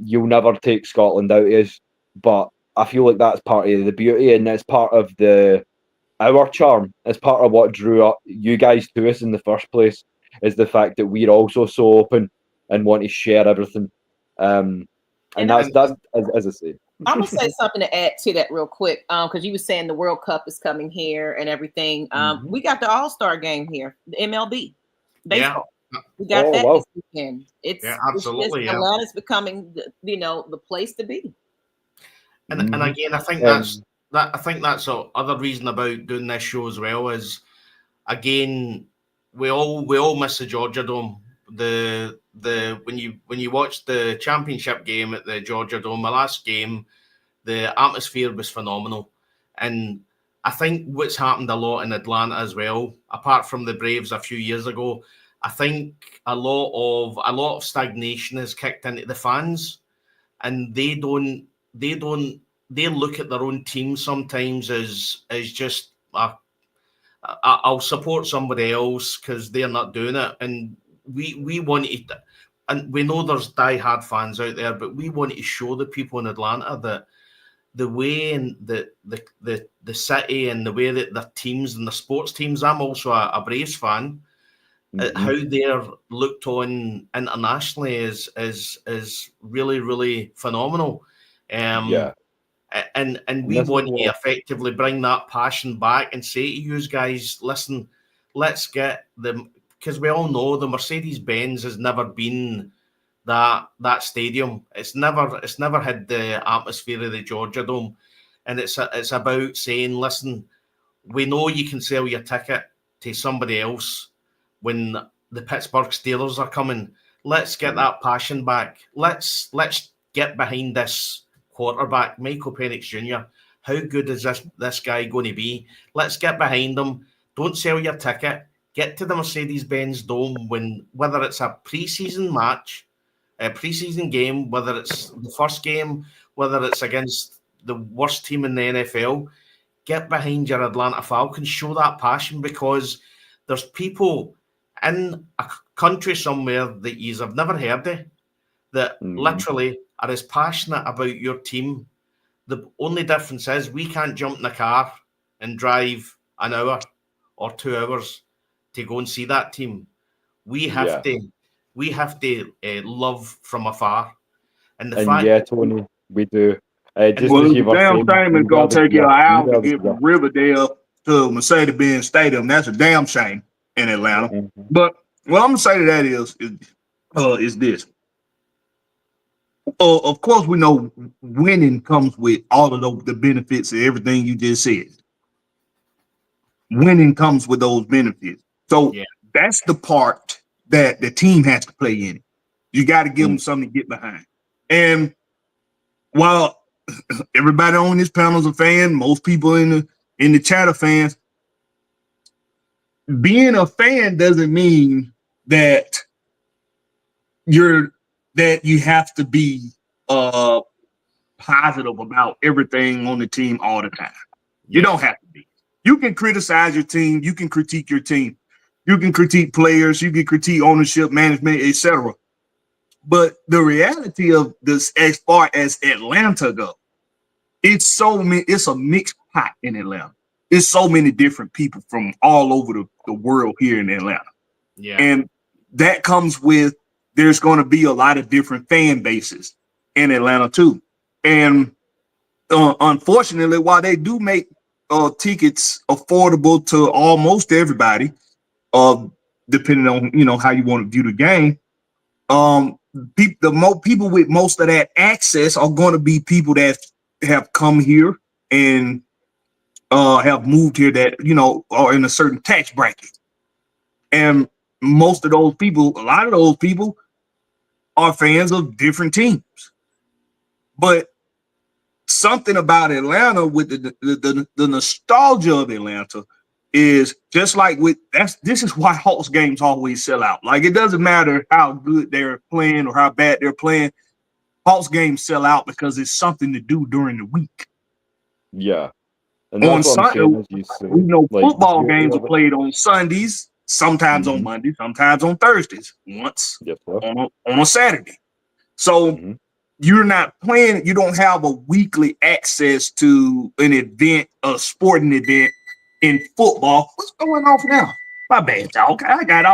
you'll never take Scotland out of us. But I feel like that's part of the beauty, and it's part of our charm. It's part of what drew up you guys to us in the first place, is the fact that we're also so open and want to share everything. And that's as I say. I'm gonna say something to add to that real quick, because you were saying the World Cup is coming here and everything. We got the All-Star game here, the MLB baseball. Yeah. We got that this weekend. It's absolutely. Atlanta's becoming, the place to be. And again, I think that's the other reason about doing this show as well is, again, we all miss the Georgia Dome. When you watch the championship game at the Georgia Dome, the last game, the atmosphere was phenomenal. And I think what's happened a lot in Atlanta as well, apart from the Braves a few years ago, I think a lot of stagnation has kicked into the fans, and they look at their own team sometimes as just I'll support somebody else because they're not doing it, and we want it, and we know there's diehard fans out there, but we want to show the people in Atlanta that the way and the city and the way that the teams and the sports teams. I'm also a Braves fan. How they're looked on internationally is really, really phenomenal. And we want to effectively bring that passion back and say to you guys, listen, let's get them, because we all know the Mercedes-Benz has never been that stadium. It's never had the atmosphere of the Georgia Dome, and it's about saying, listen, we know you can sell your ticket to somebody else when the Pittsburgh Steelers are coming. Let's get that passion back. Let's get behind this quarterback, Michael Penix Jr. How good is this guy going to be? Let's get behind him. Don't sell your ticket. Get to the Mercedes-Benz Dome whether it's a preseason match, a preseason game, whether it's the first game, whether it's against the worst team in the NFL. Get behind your Atlanta Falcons. Show that passion, because there's people in a country somewhere that you have never heard of that literally are as passionate about your team. The only difference is we can't jump in the car and drive an hour or 2 hours to go and see that team. We have to love from afar. And Tony, we do. Damn shame is gonna take you an hour to get from Riverdale to Mercedes-Benz Stadium. That's a damn shame in Atlanta. But what I'm gonna say to that is this. Of course, we know winning comes with all of the benefits of everything you just said. Winning comes with those benefits. So that's the part that the team has to play in. You got to give them something to get behind. And while everybody on this panel is a fan, most people in the chat are fans. Being a fan doesn't mean that you have to be positive about everything on the team all the time. You don't have to be. You can criticize your team. You can critique your team. You can critique players. You can critique ownership, management, etc. But the reality of this, as far as Atlanta goes, it's a mixed pot in Atlanta. It's so many different people from all over the world here in Atlanta. Yeah. And that comes with, there's going to be a lot of different fan bases in Atlanta too. And unfortunately, while they do make tickets affordable to almost everybody, depending on how you want to view the game, people with most of that access are going to be people that have come here and have moved here that are in a certain tax bracket. And most of those people, a lot of those people, are fans of different teams. But something about Atlanta with the nostalgia of Atlanta is just like this is why Hawks games always sell out. Like, it doesn't matter how good they're playing or how bad they're playing. Hawks games sell out because it's something to do during the week. Yeah. And that's on what Sunday, I'm saying, as you say, football games are played on Sundays, sometimes on Mondays, sometimes on Thursdays, once on a Saturday. So you're not playing, you don't have a weekly access to an event, a sporting event in football. What's going off now? My bad, dog. I got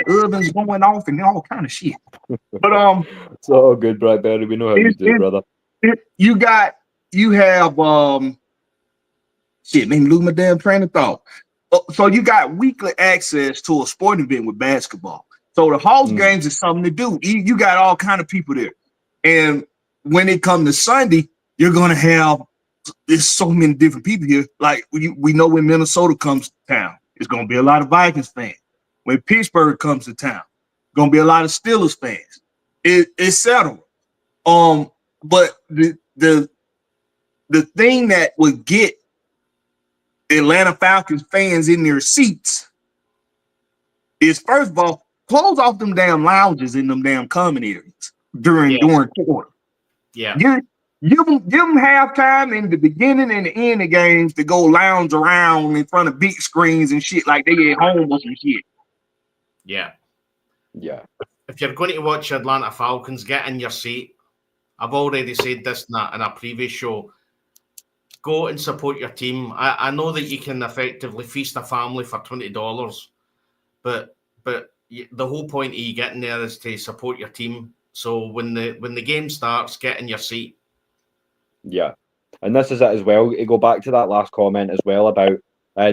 ovens going off and all kind of shit. But it's all good, Blackberry. We know how you do, brother. You have shit, made me lose my damn train of thought. So you got weekly access to a sporting event with basketball. So the Hawks games is something to do. You got all kind of people there. And when it comes to Sunday, you're gonna have there's so many different people here. Like we know when Minnesota comes to town, it's gonna be a lot of Vikings fans. When Pittsburgh comes to town, gonna be a lot of Steelers fans, etc. But the thing that would get Atlanta Falcons fans in their seats is, first of all, close off them damn lounges in them damn common areas during quarter. Yeah. Give them halftime in the beginning and the end of games to go lounge around in front of big screens and shit like they at home or some shit. Yeah. Yeah. If you're going to watch Atlanta Falcons, get in your seat. I've already said this in a previous show. Go and support your team. I know that you can effectively feast a family for $20, but the whole point of you getting there is to support your team. So when the game starts, get in your seat. Yeah, and this is it as well. To go back to that last comment as well about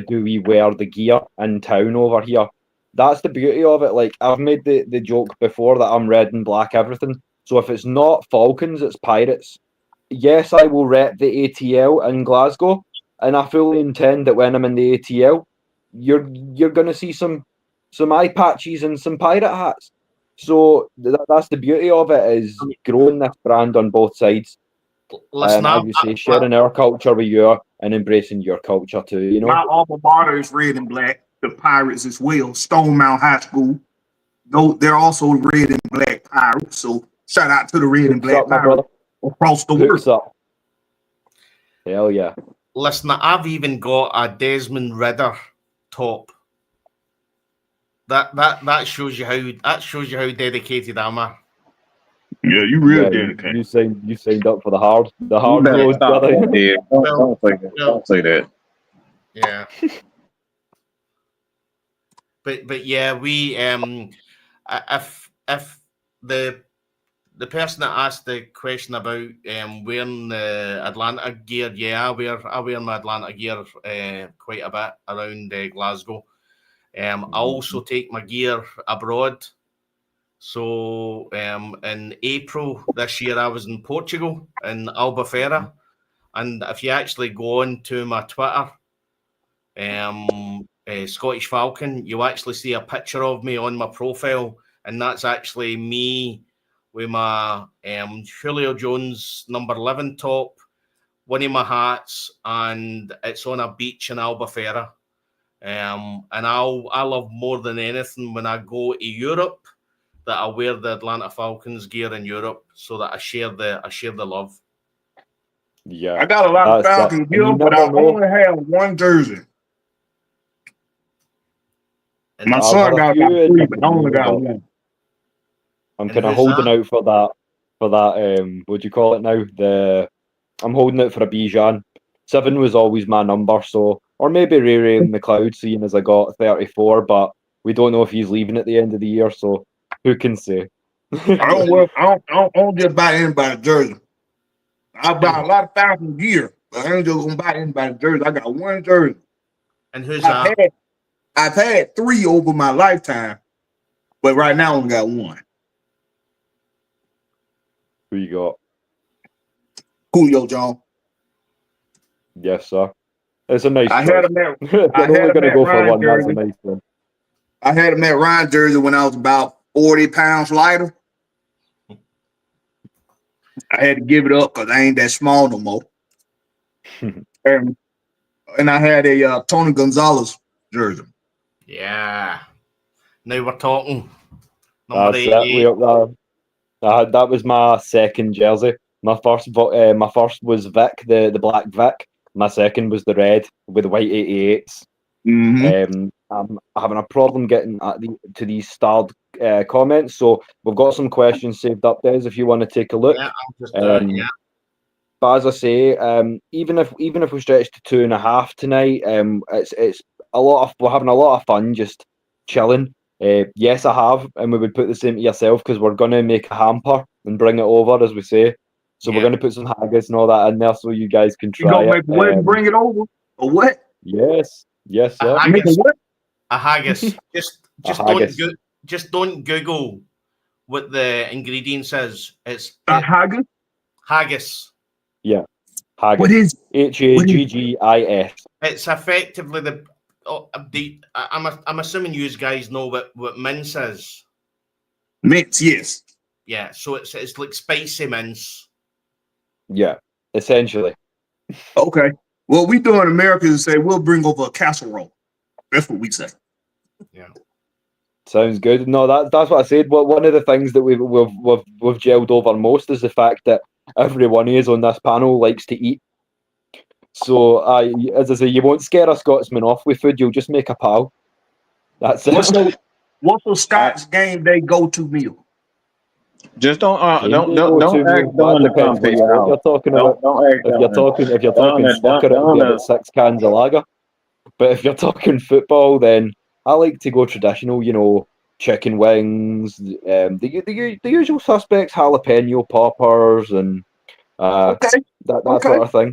do we wear the gear in town over here? That's the beauty of it. Like, I've made the joke before that I'm red and black everything. So if it's not Falcons, it's Pirates. Yes, I will rep the ATL in Glasgow, and I fully intend that when I'm in the ATL, you're going to see some eye patches and some pirate hats. So that's the beauty of it, is growing this brand on both sides. Listen, as you say, sharing our culture with you and embracing your culture too. You know, my alma mater is red and black. The Pirates as well. Stone Mountain High School. Though they're also red and black Pirates. So shout out to the red and black Pirates across the world. Hell yeah. Listen, I've even got a Desmond Ridder top. That shows you how dedicated I am. Yeah, you real dedicated. You signed up for the hard road, brother. Don't say that. Yeah. But yeah, we if the person that asked the question about wearing the Atlanta gear, I wear my Atlanta gear quite a bit around Glasgow. I also take my gear abroad. So in April this year, I was in Portugal, in Albufeira, and if you actually go on to my Twitter, Scottish Falcon, you actually see a picture of me on my profile, and that's actually me with my Julio Jones number 11 top, one of my hats, and it's on a beach in Albufeira. And I love more than anything when I go to Europe that I wear the Atlanta Falcons gear in Europe, so that I share the love. Yeah, I got a lot of Falcons gear, but I only have one jersey. And my son got three, but I only got one. I'm kind of holding out for that. What do you call it now? I'm holding out for a Bijan. 7 was always my number, so, or maybe Ray McLeod, seeing as I got 34, but we don't know if he's leaving at the end of the year, so who can say? I don't just buy anybody jersey. I buy a lot of Falcon gear, but I ain't just gonna buy anybody jersey. I got one jersey. And who's that? I've had 3 over my lifetime, but right now I only got one. Who you got? Julio Jones. Yes, sir. It's a nice. I had him at. Only going to go for one. That's a nice one. I had him at Ryan jersey when I was about 40 pounds lighter. I had to give it up because I ain't that small no more. and I had a Tony Gonzalez jersey. Yeah. Now we're talking. That's it. That was my second jersey. My first was Vic, the black Vic. My second was the red with the white 88s. Mm-hmm. I'm having a problem getting to these starred comments, so we've got some questions saved up there if you want to take a look. Yeah, I'll just yeah. But as I say, even if we stretch to 2.5 tonight, it's a lot of we're having a lot of fun just chilling. Yes, I have, and we would put the same to yourself because we're going to make a hamper and bring it over, as we say. So we're going to put some haggis and all that in there so you guys can try it. You going to make and bring it over? Or what? Yes, sir. A haggis. What? A haggis. Just don't Google what the ingredients is. It's haggis. Haggis. Yeah, haggis. What is Haggis? It's effectively I'm assuming you guys know what mince is. Mince, yes. Yeah, so it's like spicy mince. Yeah, essentially. Okay. What we do in America is say we'll bring over a casserole. That's what we say. Yeah. Sounds good. No, that's what I said. Well, one of the things that we've gelled over most is the fact that every one of us on this panel likes to eat. So, as I say, you won't scare a Scotsman off with food. You'll just make a pal. That's it. What's the Scots game day go-to meal? Just don't act doing the company. If you're talking about, if you're talking soccer, it'll be about 6 cans of lager. But if you're talking football, then I like to go traditional. You know, chicken wings, the usual suspects, jalapeno poppers, and that sort of thing.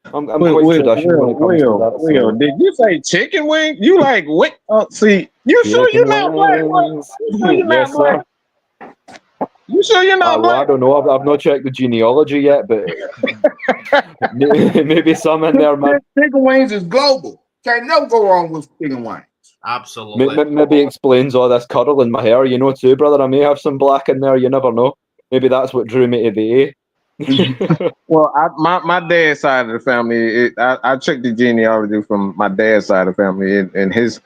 I'm quite traditional when it comes to that. So. Did you say chicken wing? You like what? See, you sure you're not black? You sure you're not black? You sure you're not black? I don't know. I've not checked the genealogy yet, but maybe some in there, man. Chicken wings is global. Can't never go wrong with chicken wings. Absolutely. Maybe explains all this curl in my hair, you know, too, brother. I may have some black in there. You never know. Maybe that's what drew me to the A. Well, my dad's side of the family, I checked the genealogy from my dad's side of the family, and his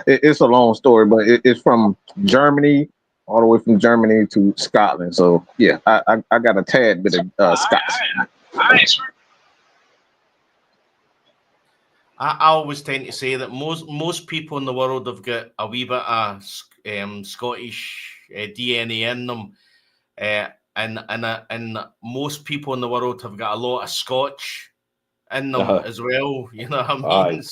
it's a long story, but it's from Germany all the way from Germany to Scotland. So yeah, I got a tad bit of Scots. I always tend to say that most people in the world have got a wee bit of Scottish DNA in them, and most people in the world have got a lot of Scotch in them as well. You know what I mean?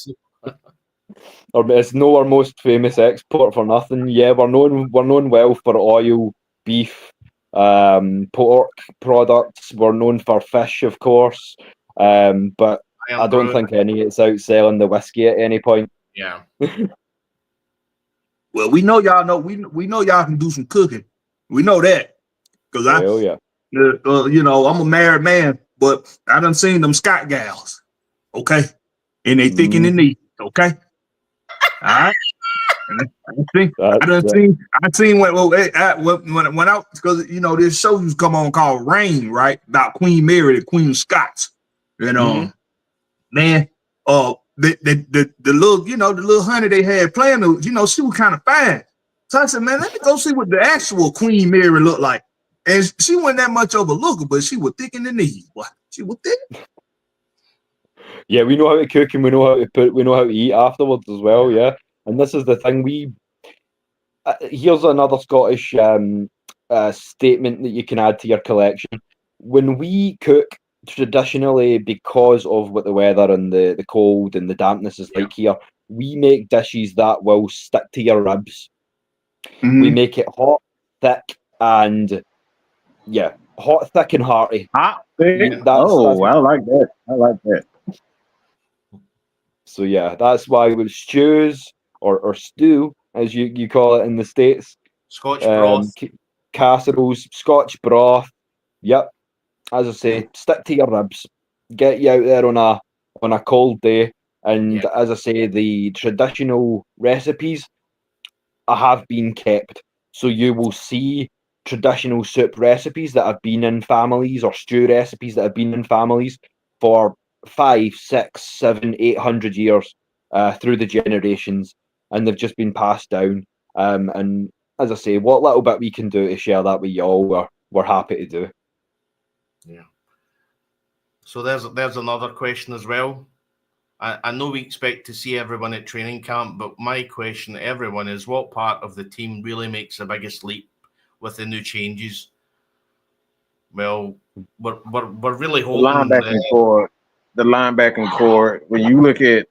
Or it's no our most famous export for nothing. Yeah, we're known well for oil, beef, pork products. We're known for fish, of course, but I don't think any it's outselling the whiskey at any point. Yeah. Well, we know y'all know we know y'all can do some cooking. We know that because you know, I'm a married man, but I done seen them Scott gals, okay, and they thick in the knee, okay. All right. I seen when I because you know this show used to come on called Reign, right, about Queen Mary, the Queen of Scots, you know. Man, the little, you know, the little honey they had playing, you know, she was kind of fine. So I said, man, let me go see what the actual Queen Mary looked like. And she wasn't that much of a looker, but she was thick in the knees. What? She was thick. Yeah, we know how to cook and we know how to eat afterwards as well. Yeah, and this is the thing. Here's another Scottish statement that you can add to your collection. When we cook, traditionally, because of what the weather and the cold and the dampness is like here, we make dishes that will stick to your ribs. We make it hot, thick, and hot, thick, and hearty. Hot, thick. I like that. I like that. So yeah, that's why with stews or stew, as you call it in the States, Scotch broth, casseroles, Scotch broth. Yep. As I say, stick to your ribs. Get you out there on a cold day. And as I say, the traditional recipes have been kept. So you will see traditional soup recipes that have been in families, or stew recipes that have been in families for 500, 600, 700, 800 years through the generations, and they've just been passed down. And as I say, what little bit we can do to share that with y'all, we're happy to do. Yeah. So there's another question as well. I know we expect to see everyone at training camp, but my question to everyone is, what part of the team really makes the biggest leap with the new changes? Well, we're really hoping the linebacking core. When you look at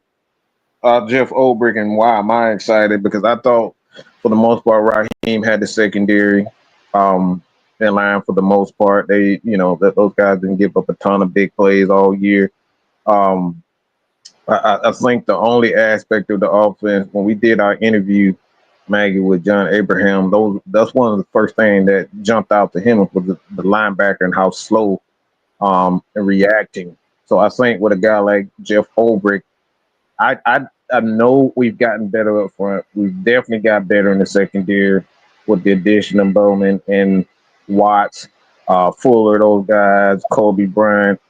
Jeff Ulbrich, and why am I excited? Because I thought for the most part Raheem had the secondary in line for the most part. They, that those guys didn't give up a ton of big plays all year. I think the only aspect of the offense, when we did our interview, Maggie, with John Abraham, that's one of the first things that jumped out to him was the linebacker and how slow and reacting. So I think with a guy like Jeff Ulbrich, I know we've gotten better up front. We've definitely got better in the secondary with the addition of Bowman and Watts, Fuller, those guys, Kobe Bryant.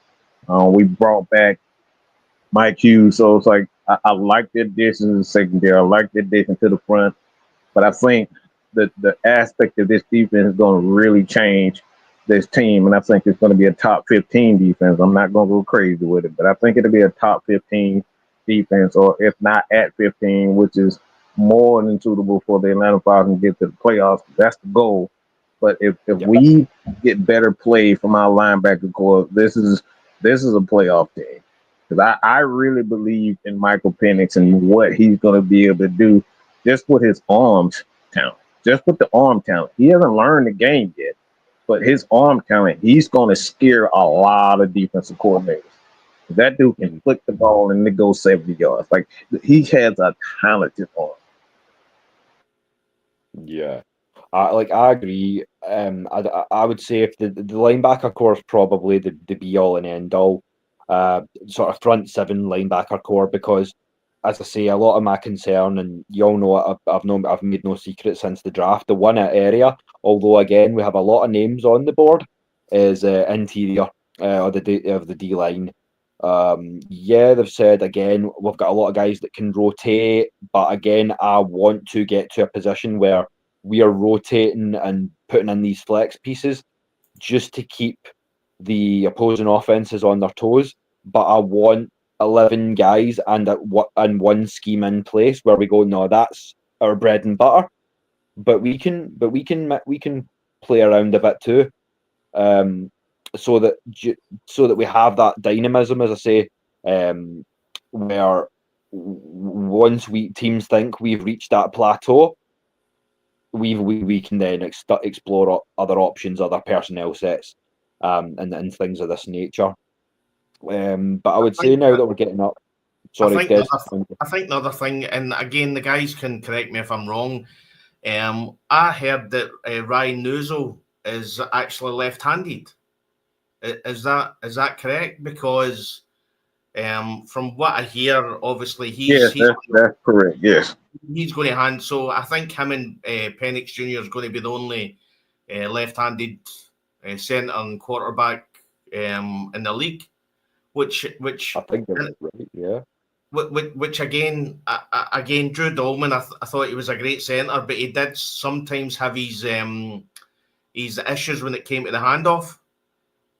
We brought back Mike Hughes. So it's like I like the addition to the secondary. I like the addition to the front. But I think that the aspect of this defense is going to really change this team. And I think it's going to be a top 15 defense. I'm not going to go crazy with it, but I think it'll be a top 15 defense, or if not at 15, which is more than suitable for the Atlanta Falcons to get to the playoffs. That's the goal. But if we get better play from our linebacker core, this is a playoff team. Because I really believe in Michael Penix and what he's going to be able to do just with his arms talent, just with the arm talent. He hasn't learned the game yet, but his arm talent, he's going to scare a lot of defensive coordinators. That dude can flick the ball and it goes 70 yards. Like, he has a talented arm. Yeah. I agree. I would say if the linebacker core is probably the be all and end all, sort of front seven linebacker core, because as I say, a lot of my concern, and you all know I've made no secret since the draft, the one area, although again we have a lot of names on the board, is interior of the D line. They've said again we've got a lot of guys that can rotate, but again I want to get to a position where we are rotating and putting in these flex pieces just to keep the opposing offenses on their toes. But I want 11 guys and one scheme in place where we go, no, that's our bread and butter. But we can play around a bit too, so that we have that dynamism, as I say, where once teams think we've reached that plateau, we can then explore other options, other personnel sets, and things of this nature. But I would say now that we're getting up. Sorry, I think another thing, and again, the guys can correct me if I'm wrong. I heard that Ryan Nuzzo is actually left-handed. Is that correct? Because from what I hear, obviously that's correct. Yes, he's going to hand. So I think him and Penix Jr. is going to be the only left-handed centre and quarterback in the league. Which I think that's right. Yeah. Which again, Drew Dolman, I thought he was a great centre, but he did sometimes have his issues when it came to the handoff,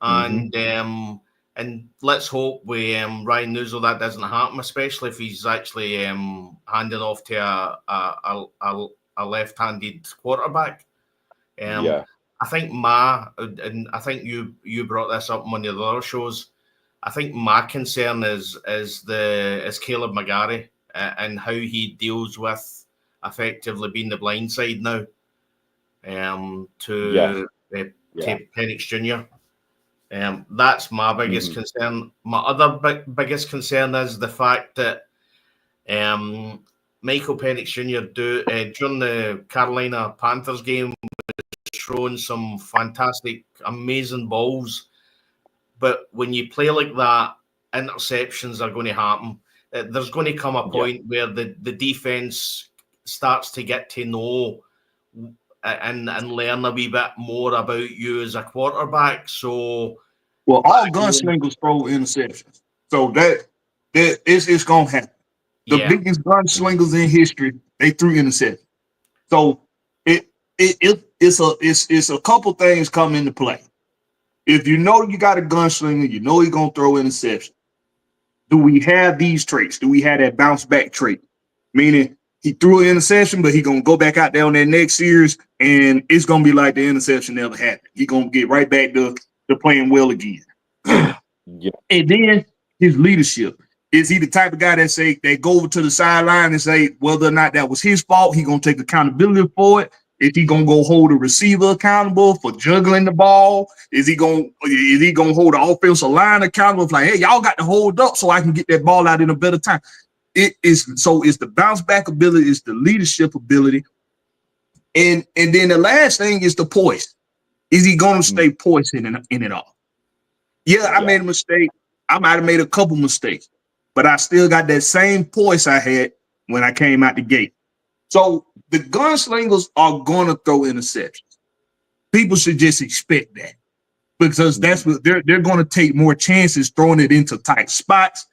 and let's hope with Ryan Nuzzo that doesn't happen, especially if he's actually handing off to a left-handed quarterback. I think and I think you brought this up on one of the other shows. I think my concern is Caleb McGarry and how he deals with effectively being the blind side now to Penix Jr. That's my biggest concern. My other biggest concern is the fact that Michael Penix Jr. during the Carolina Panthers game was throwing some fantastic, amazing balls. But when you play like that, interceptions are going to happen. There's going to come a point where the defense starts to get to know and learn a wee bit more about you as a quarterback. So, well, all gunslingers throw interceptions, so that it's gonna happen. The biggest gunslingers in history, they threw interceptions. So it's a couple things come into play. If you know you got a gunslinger, you know he's gonna throw interception. Do we have these traits? Do we have that bounce back trait? Meaning he threw an interception, but he gonna go back out there on that next series, and it's gonna be like the interception never happened. He gonna get right back to playing well again. Yeah. And then his leadership. Is he the type of guy that go over to the sideline and say whether or not that was his fault? He gonna take accountability for it. Is he gonna go hold the receiver accountable for juggling the ball? Is he gonna hold the offensive line accountable? Like, hey, y'all got to hold up so I can get that ball out in a better time. It's the bounce back ability, it's the leadership ability, and then the last thing is the poise. Is he gonna stay poised in it all? Yeah, I made a mistake. I might have made a couple mistakes, but I still got that same poise I had when I came out the gate. So the gunslingers are going to throw interceptions. People should just expect that, because that's what they're going to take more chances throwing it into tight spots.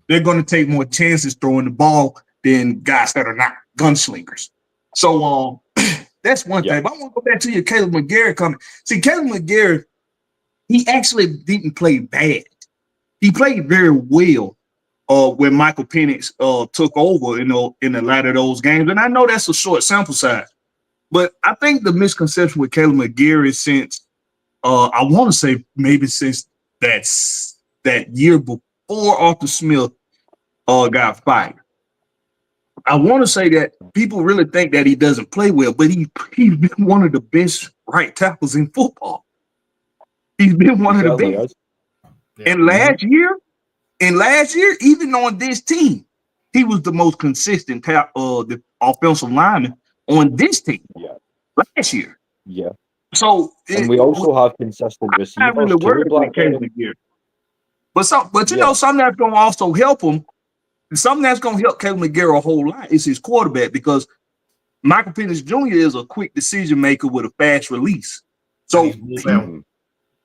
They're going to take more chances throwing the ball than guys that are not gunslingers. So that's one thing. But I want to go back to your Caleb McGarry comment. See, Caleb McGarry, he actually didn't play bad. He played very well when Michael Penix took over in the latter of those games. And I know that's a short sample size, but I think the misconception with Caleb McGarry since I want to say maybe since that year before Arthur Smith got fired. I want to say that people really think that he doesn't play well, but he's been one of the best right tackles in football. He's been one of the best. And last year, even on this team, he was the most consistent the offensive lineman on this team last year. Yeah. So and we also have consistent receivers. I'm not really worried about Caleb McGarry. But you know, something that's going to also help him, and something that's going to help Caleb McGarry a whole lot is his quarterback, because Michael Penix Jr. is a quick decision maker with a fast release. So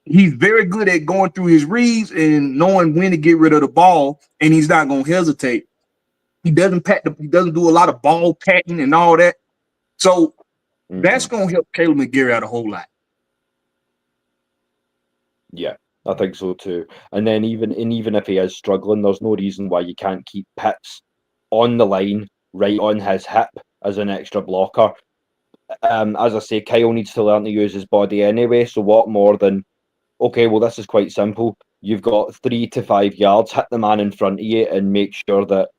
he's very good at going through his reads and knowing when to get rid of the ball, and he's not going to hesitate. He doesn't do a lot of ball patting and all that. So that's going to help Caleb McGarry out a whole lot. Yeah, I think so too. And then even if he is struggling, there's no reason why you can't keep Pitts on the line, right on his hip as an extra blocker. As I say, Kyle needs to learn to use his body anyway. So what more than, okay, well, this is quite simple. You've got 3 to 5 yards, hit the man in front of you and make sure that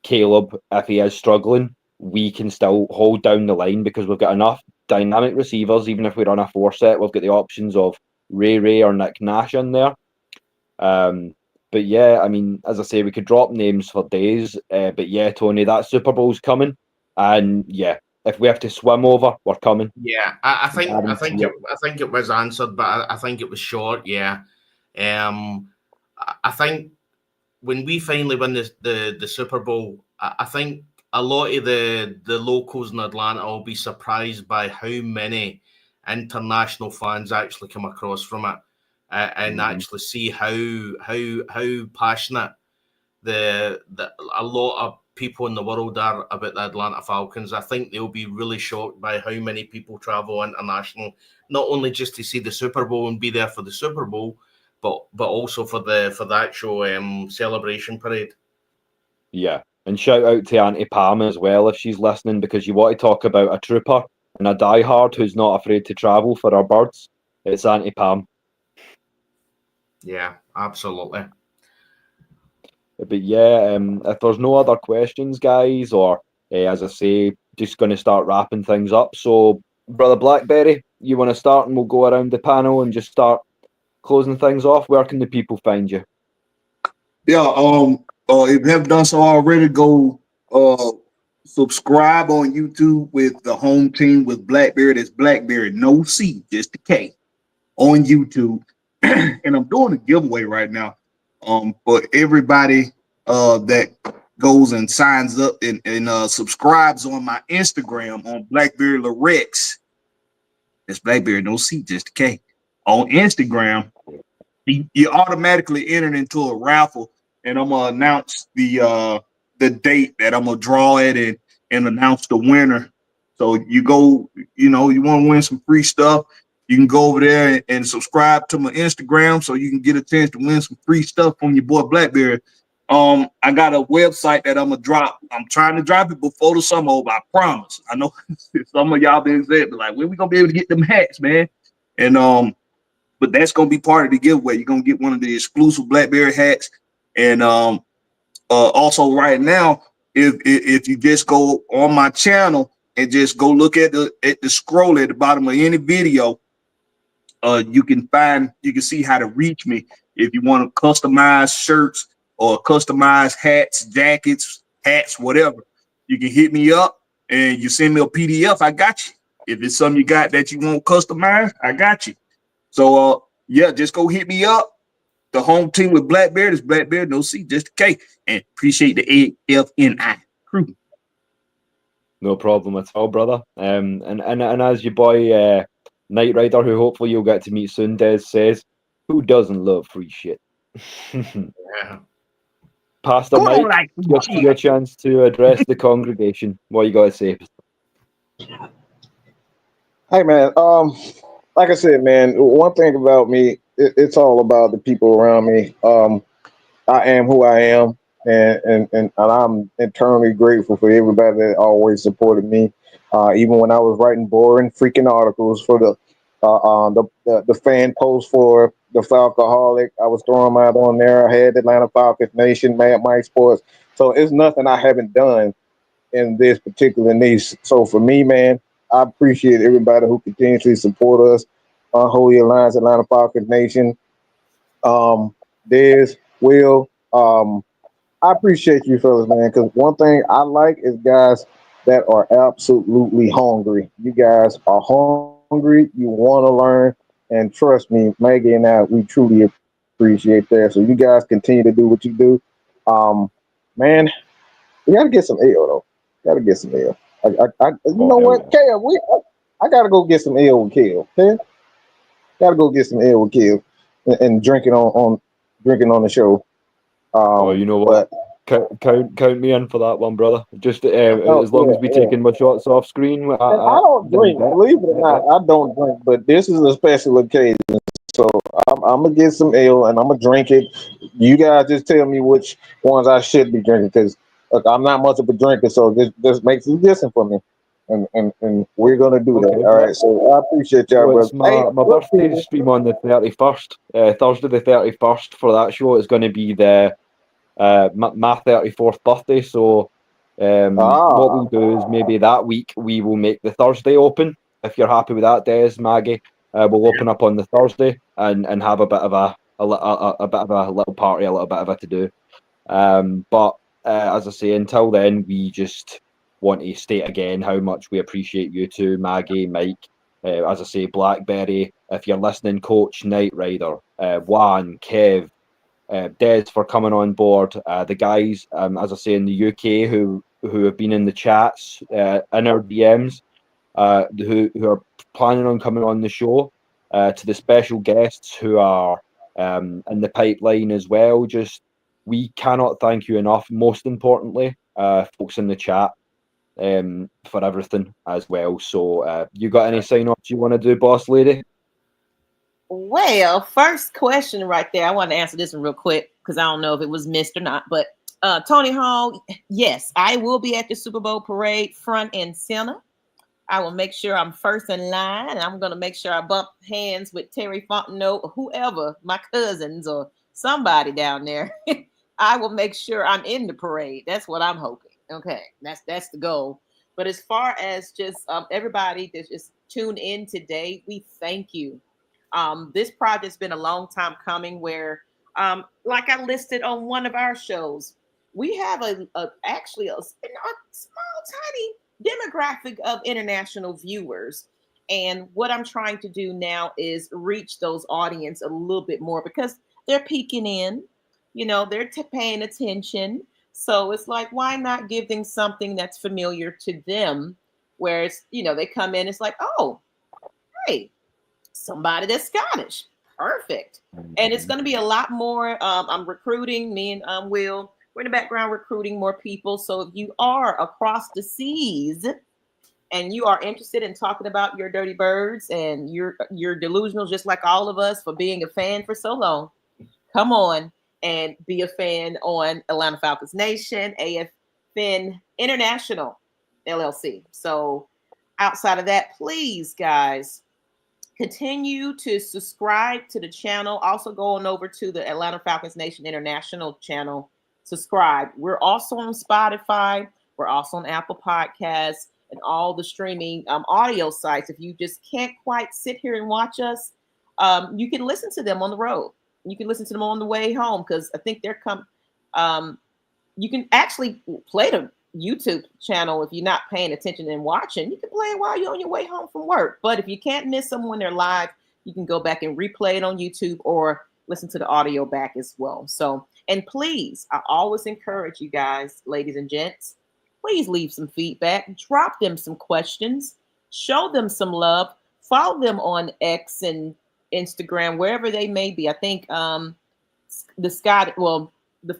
Caleb, if he is struggling, we can still hold down the line, because we've got enough dynamic receivers. Even if we run a 4-set, we've got the options of Ray or Nick Nash in there. But yeah, I mean, as I say, we could drop names for days. But yeah, Tony, that Super Bowl's coming. And yeah, if we have to swim over, we're coming. Yeah, I think it was answered, but I think it was short. Yeah, I think when we finally win the Super Bowl, I think a lot of the locals in Atlanta will be surprised by how many international fans actually come across from it, and actually see how passionate a lot of people in the world are about the Atlanta Falcons. I think they'll be really shocked by how many people travel international, not only just to see the Super Bowl and be there for the Super Bowl, but also for the actual celebration parade. Yeah, and shout out to Auntie Pam as well if she's listening, because you want to talk about a trooper and a diehard who's not afraid to travel for our birds. It's Auntie Pam. Yeah, absolutely. But yeah, if there's no other questions, guys, or as I say, just going to start wrapping things up. So, Brother Blackberry, you want to start, and we'll go around the panel and just start closing things off. Where can the people find you? Yeah, if you haven't done so already, go subscribe on YouTube with the home team with Blackberry. That's Blackberry, no C, just a K, on YouTube. And I'm doing a giveaway right now. For everybody that goes and signs up and subscribes on my Instagram on Blackberry Larex, It's Blackberry, no C, just a K. On Instagram, you automatically enter into a raffle, and I'm gonna announce the date that I'm gonna draw it and announce the winner. So you go, you want to win some free stuff, you can go over there and subscribe to my Instagram so you can get a chance to win some free stuff from your boy Blackberry. I got a website that I'm gonna drop. I'm trying to drop it before the summer over. I promise. I know some of y'all been saying, but like, when we gonna be able to get them hats, man? And but that's gonna be part of the giveaway. You're gonna get one of the exclusive Blackberry hats. And also right now, if you just go on my channel and just go look at the scroll at the bottom of any video, you can see how to reach me if you want to customize shirts or customize hats, jackets, whatever. You can hit me up and you send me a PDF. I got you. If it's something you got that you want customized, I got you. So yeah, just go hit me up. The home team with Blackberry is Blackberry, no C, just a K. And appreciate the AFNI crew. No problem at all, brother. And as your boy Knight Rider, who hopefully you'll get to meet soon, Des says, who doesn't love free shit? Yeah. Pastor Mike, your chance to address the congregation. What you got to say? Hey, man. Like I said, man, one thing about me, it's all about the people around me. I am who I am, and I'm eternally grateful for everybody that always supported me. Even when I was writing boring freaking articles for the fan post for the Falcoholic, I was throwing them out on there. I had Atlanta Falcons Nation, Mad Mike Sports. So it's nothing I haven't done in this particular niche. So for me, man, I appreciate everybody who continuously support us. Holy Alliance, Atlanta Falcons Nation. Des, Will, I appreciate you fellas, man, because one thing I like is guys that are absolutely hungry. You guys are hungry, you want to learn, and trust me, Maggie and I, we truly appreciate that. So you guys continue to do what you do. Man, we got to get some ale, though. Got to get some ale. You know what, Kale, I got to go get some ale with Kale, okay? Got to go get some ale with Kale and drinking on the show. You know what? Count me in for that one, brother. Just as long as we taking my shots off screen. I don't drink. Believe it or not, I don't drink. But this is a special occasion, so I'm gonna get some ale and I'm gonna drink it. You guys just tell me which ones I should be drinking, because I'm not much of a drinker, so this makes it different for me. And we're gonna do that. All right. So I appreciate y'all. Well, my birthday stream on the 31st, Thursday the 31st for that show is going to be my 34th birthday. So what we'll do is maybe that week we will make the Thursday open. If you're happy with that, Des, Maggie, we'll open up on the Thursday and have a bit of a little party, a little bit of a to do. But as I say, until then, we just want to state again how much we appreciate you two, Maggie, Mike, as I say, Blackberry, if you're listening, Coach, Knight Rider, Juan, Kev, Des for coming on board, the guys, as I say, in the UK who have been in the chats, in our DMs, who are planning on coming on the show, to the special guests who are in the pipeline as well. Just, we cannot thank you enough. Most importantly, folks in the chat, for everything as well. So you got any sign-offs you want to do, boss lady? Well, first question right there. I want to answer this one real quick because I don't know if it was missed or not. But Tony Hall, yes, I will be at the Super Bowl parade front and center. I will make sure I'm first in line, and I'm going to make sure I bump hands with Terry Fontenot or whoever, my cousins or somebody down there. I will make sure I'm in the parade. That's what I'm hoping. Okay, that's the goal. But as far as just everybody that just tuned in today, we thank you. This project's been a long time coming. Where, like I listed on one of our shows, we have actually a small, tiny demographic of international viewers. And what I'm trying to do now is reach those audience a little bit more, because they're peeking in, they're paying attention. So it's like, why not give them something that's familiar to them, where it's, they come in, it's like, oh, hey, somebody that's Scottish. Perfect. And it's going to be a lot more. I'm recruiting, me and Will, we're in the background recruiting more people. So if you are across the seas and you are interested in talking about your dirty birds and you're delusional just like all of us for being a fan for so long, come on and be a fan on Atlanta Falcons Nation, AFN International LLC. So outside of that, please, guys, continue to subscribe to the channel. Also go on over to the Atlanta Falcons Nation International channel. Subscribe. We're also on Spotify. We're also on Apple Podcasts and all the streaming audio sites. If you just can't quite sit here and watch us, you can listen to them on the road. You can listen to them on the way home because I think they're you can actually play the YouTube channel if you're not paying attention and watching. You can play it while you're on your way home from work. But if you can't miss them when they're live, you can go back and replay it on YouTube or listen to the audio back as well. So, and please, I always encourage you guys, ladies and gents, please leave some feedback, drop them some questions, show them some love, follow them on X and Instagram, wherever they may be. I think the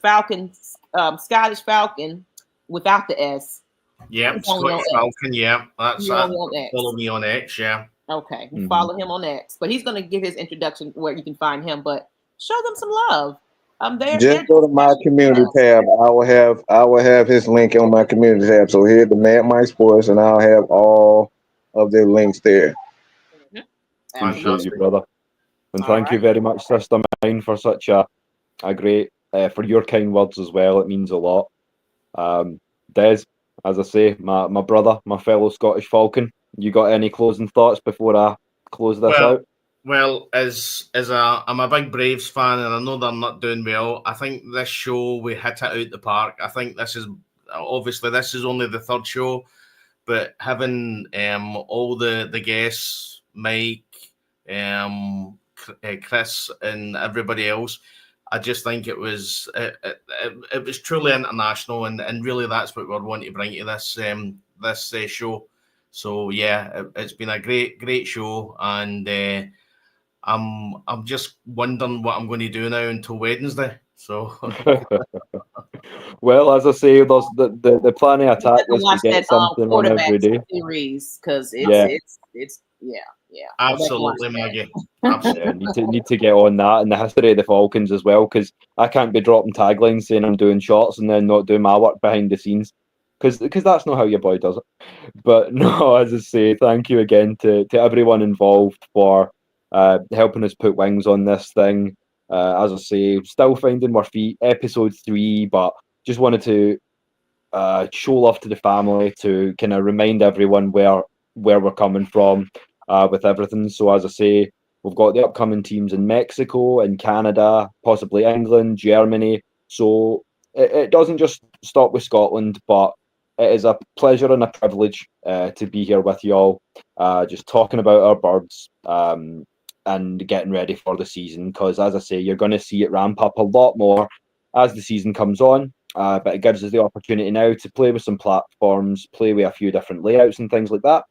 Falcons, Scottish Falcon, without the S. Yep, Scottish Falcon, yeah. That's follow me on X, yeah. Okay, follow him on X. But he's going to give his introduction where you can find him, but show them some love. Just go to my community tab. I will have his link on my community tab. So hit the Mad Mike Sports, and I'll have all of their links there. Appreciate you, brother. And thank you very much, Sister Mine, for such a great, for your kind words as well. It means a lot. Des, as I say, my brother, my fellow Scottish Falcon, you got any closing thoughts before I close this out? Well, I'm a big Braves fan, and I know they're not doing well. I think this show, we hit it out the park. I think this is only the third show, but having all the guests, Mike, Chris, and everybody else, I just think it was truly international, and really that's what we're wanting to bring to this show. So yeah, it's been a great show, and I'm just wondering what I'm going to do now until Wednesday. So well, as I say, there's the plan of attack is to get something on every day. Series because it's absolutely, Maggie. Absolutely. Yeah, need to get on that and the history of the Falcons as well, because I can't be dropping taglines saying I'm doing shorts and then not doing my work behind the scenes, because that's not how your boy does it. But no, as I say, thank you again to everyone involved for helping us put wings on this thing. As I say, still finding our feet, episode 3, but just wanted to show love to the family, to kind of remind everyone where we're coming from with everything. So as I say, we've got the upcoming teams in Mexico and Canada, possibly England, Germany. So it doesn't just stop with Scotland, but it is a pleasure and a privilege to be here with you all, just talking about our birds and getting ready for the season, because as I say, you're going to see it ramp up a lot more as the season comes on, but it gives us the opportunity now to play with some platforms, play with a few different layouts and things like that.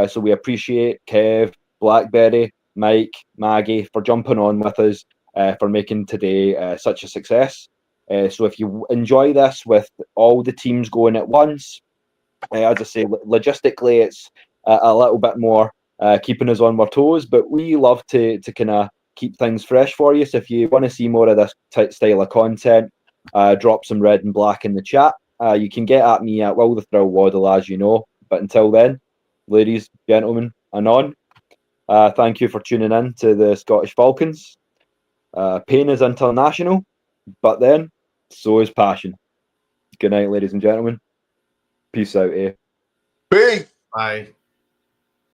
So we appreciate Kev, Blackberry, Mike, Maggie for jumping on with us, for making today such a success. So if you enjoy this with all the teams going at once, as I say, logistically it's a little bit more keeping us on our toes, but we love to kind of keep things fresh for you. So if you want to see more of this style of content, drop some red and black in the chat. You can get at me at Will the Thrill Waddle, as you know. But until then, ladies, gentlemen, anon. Thank you for tuning in to the Scottish Falcons. Pain is international, but then so is passion. Good night, ladies and gentlemen. Peace out here. Peace. Bye.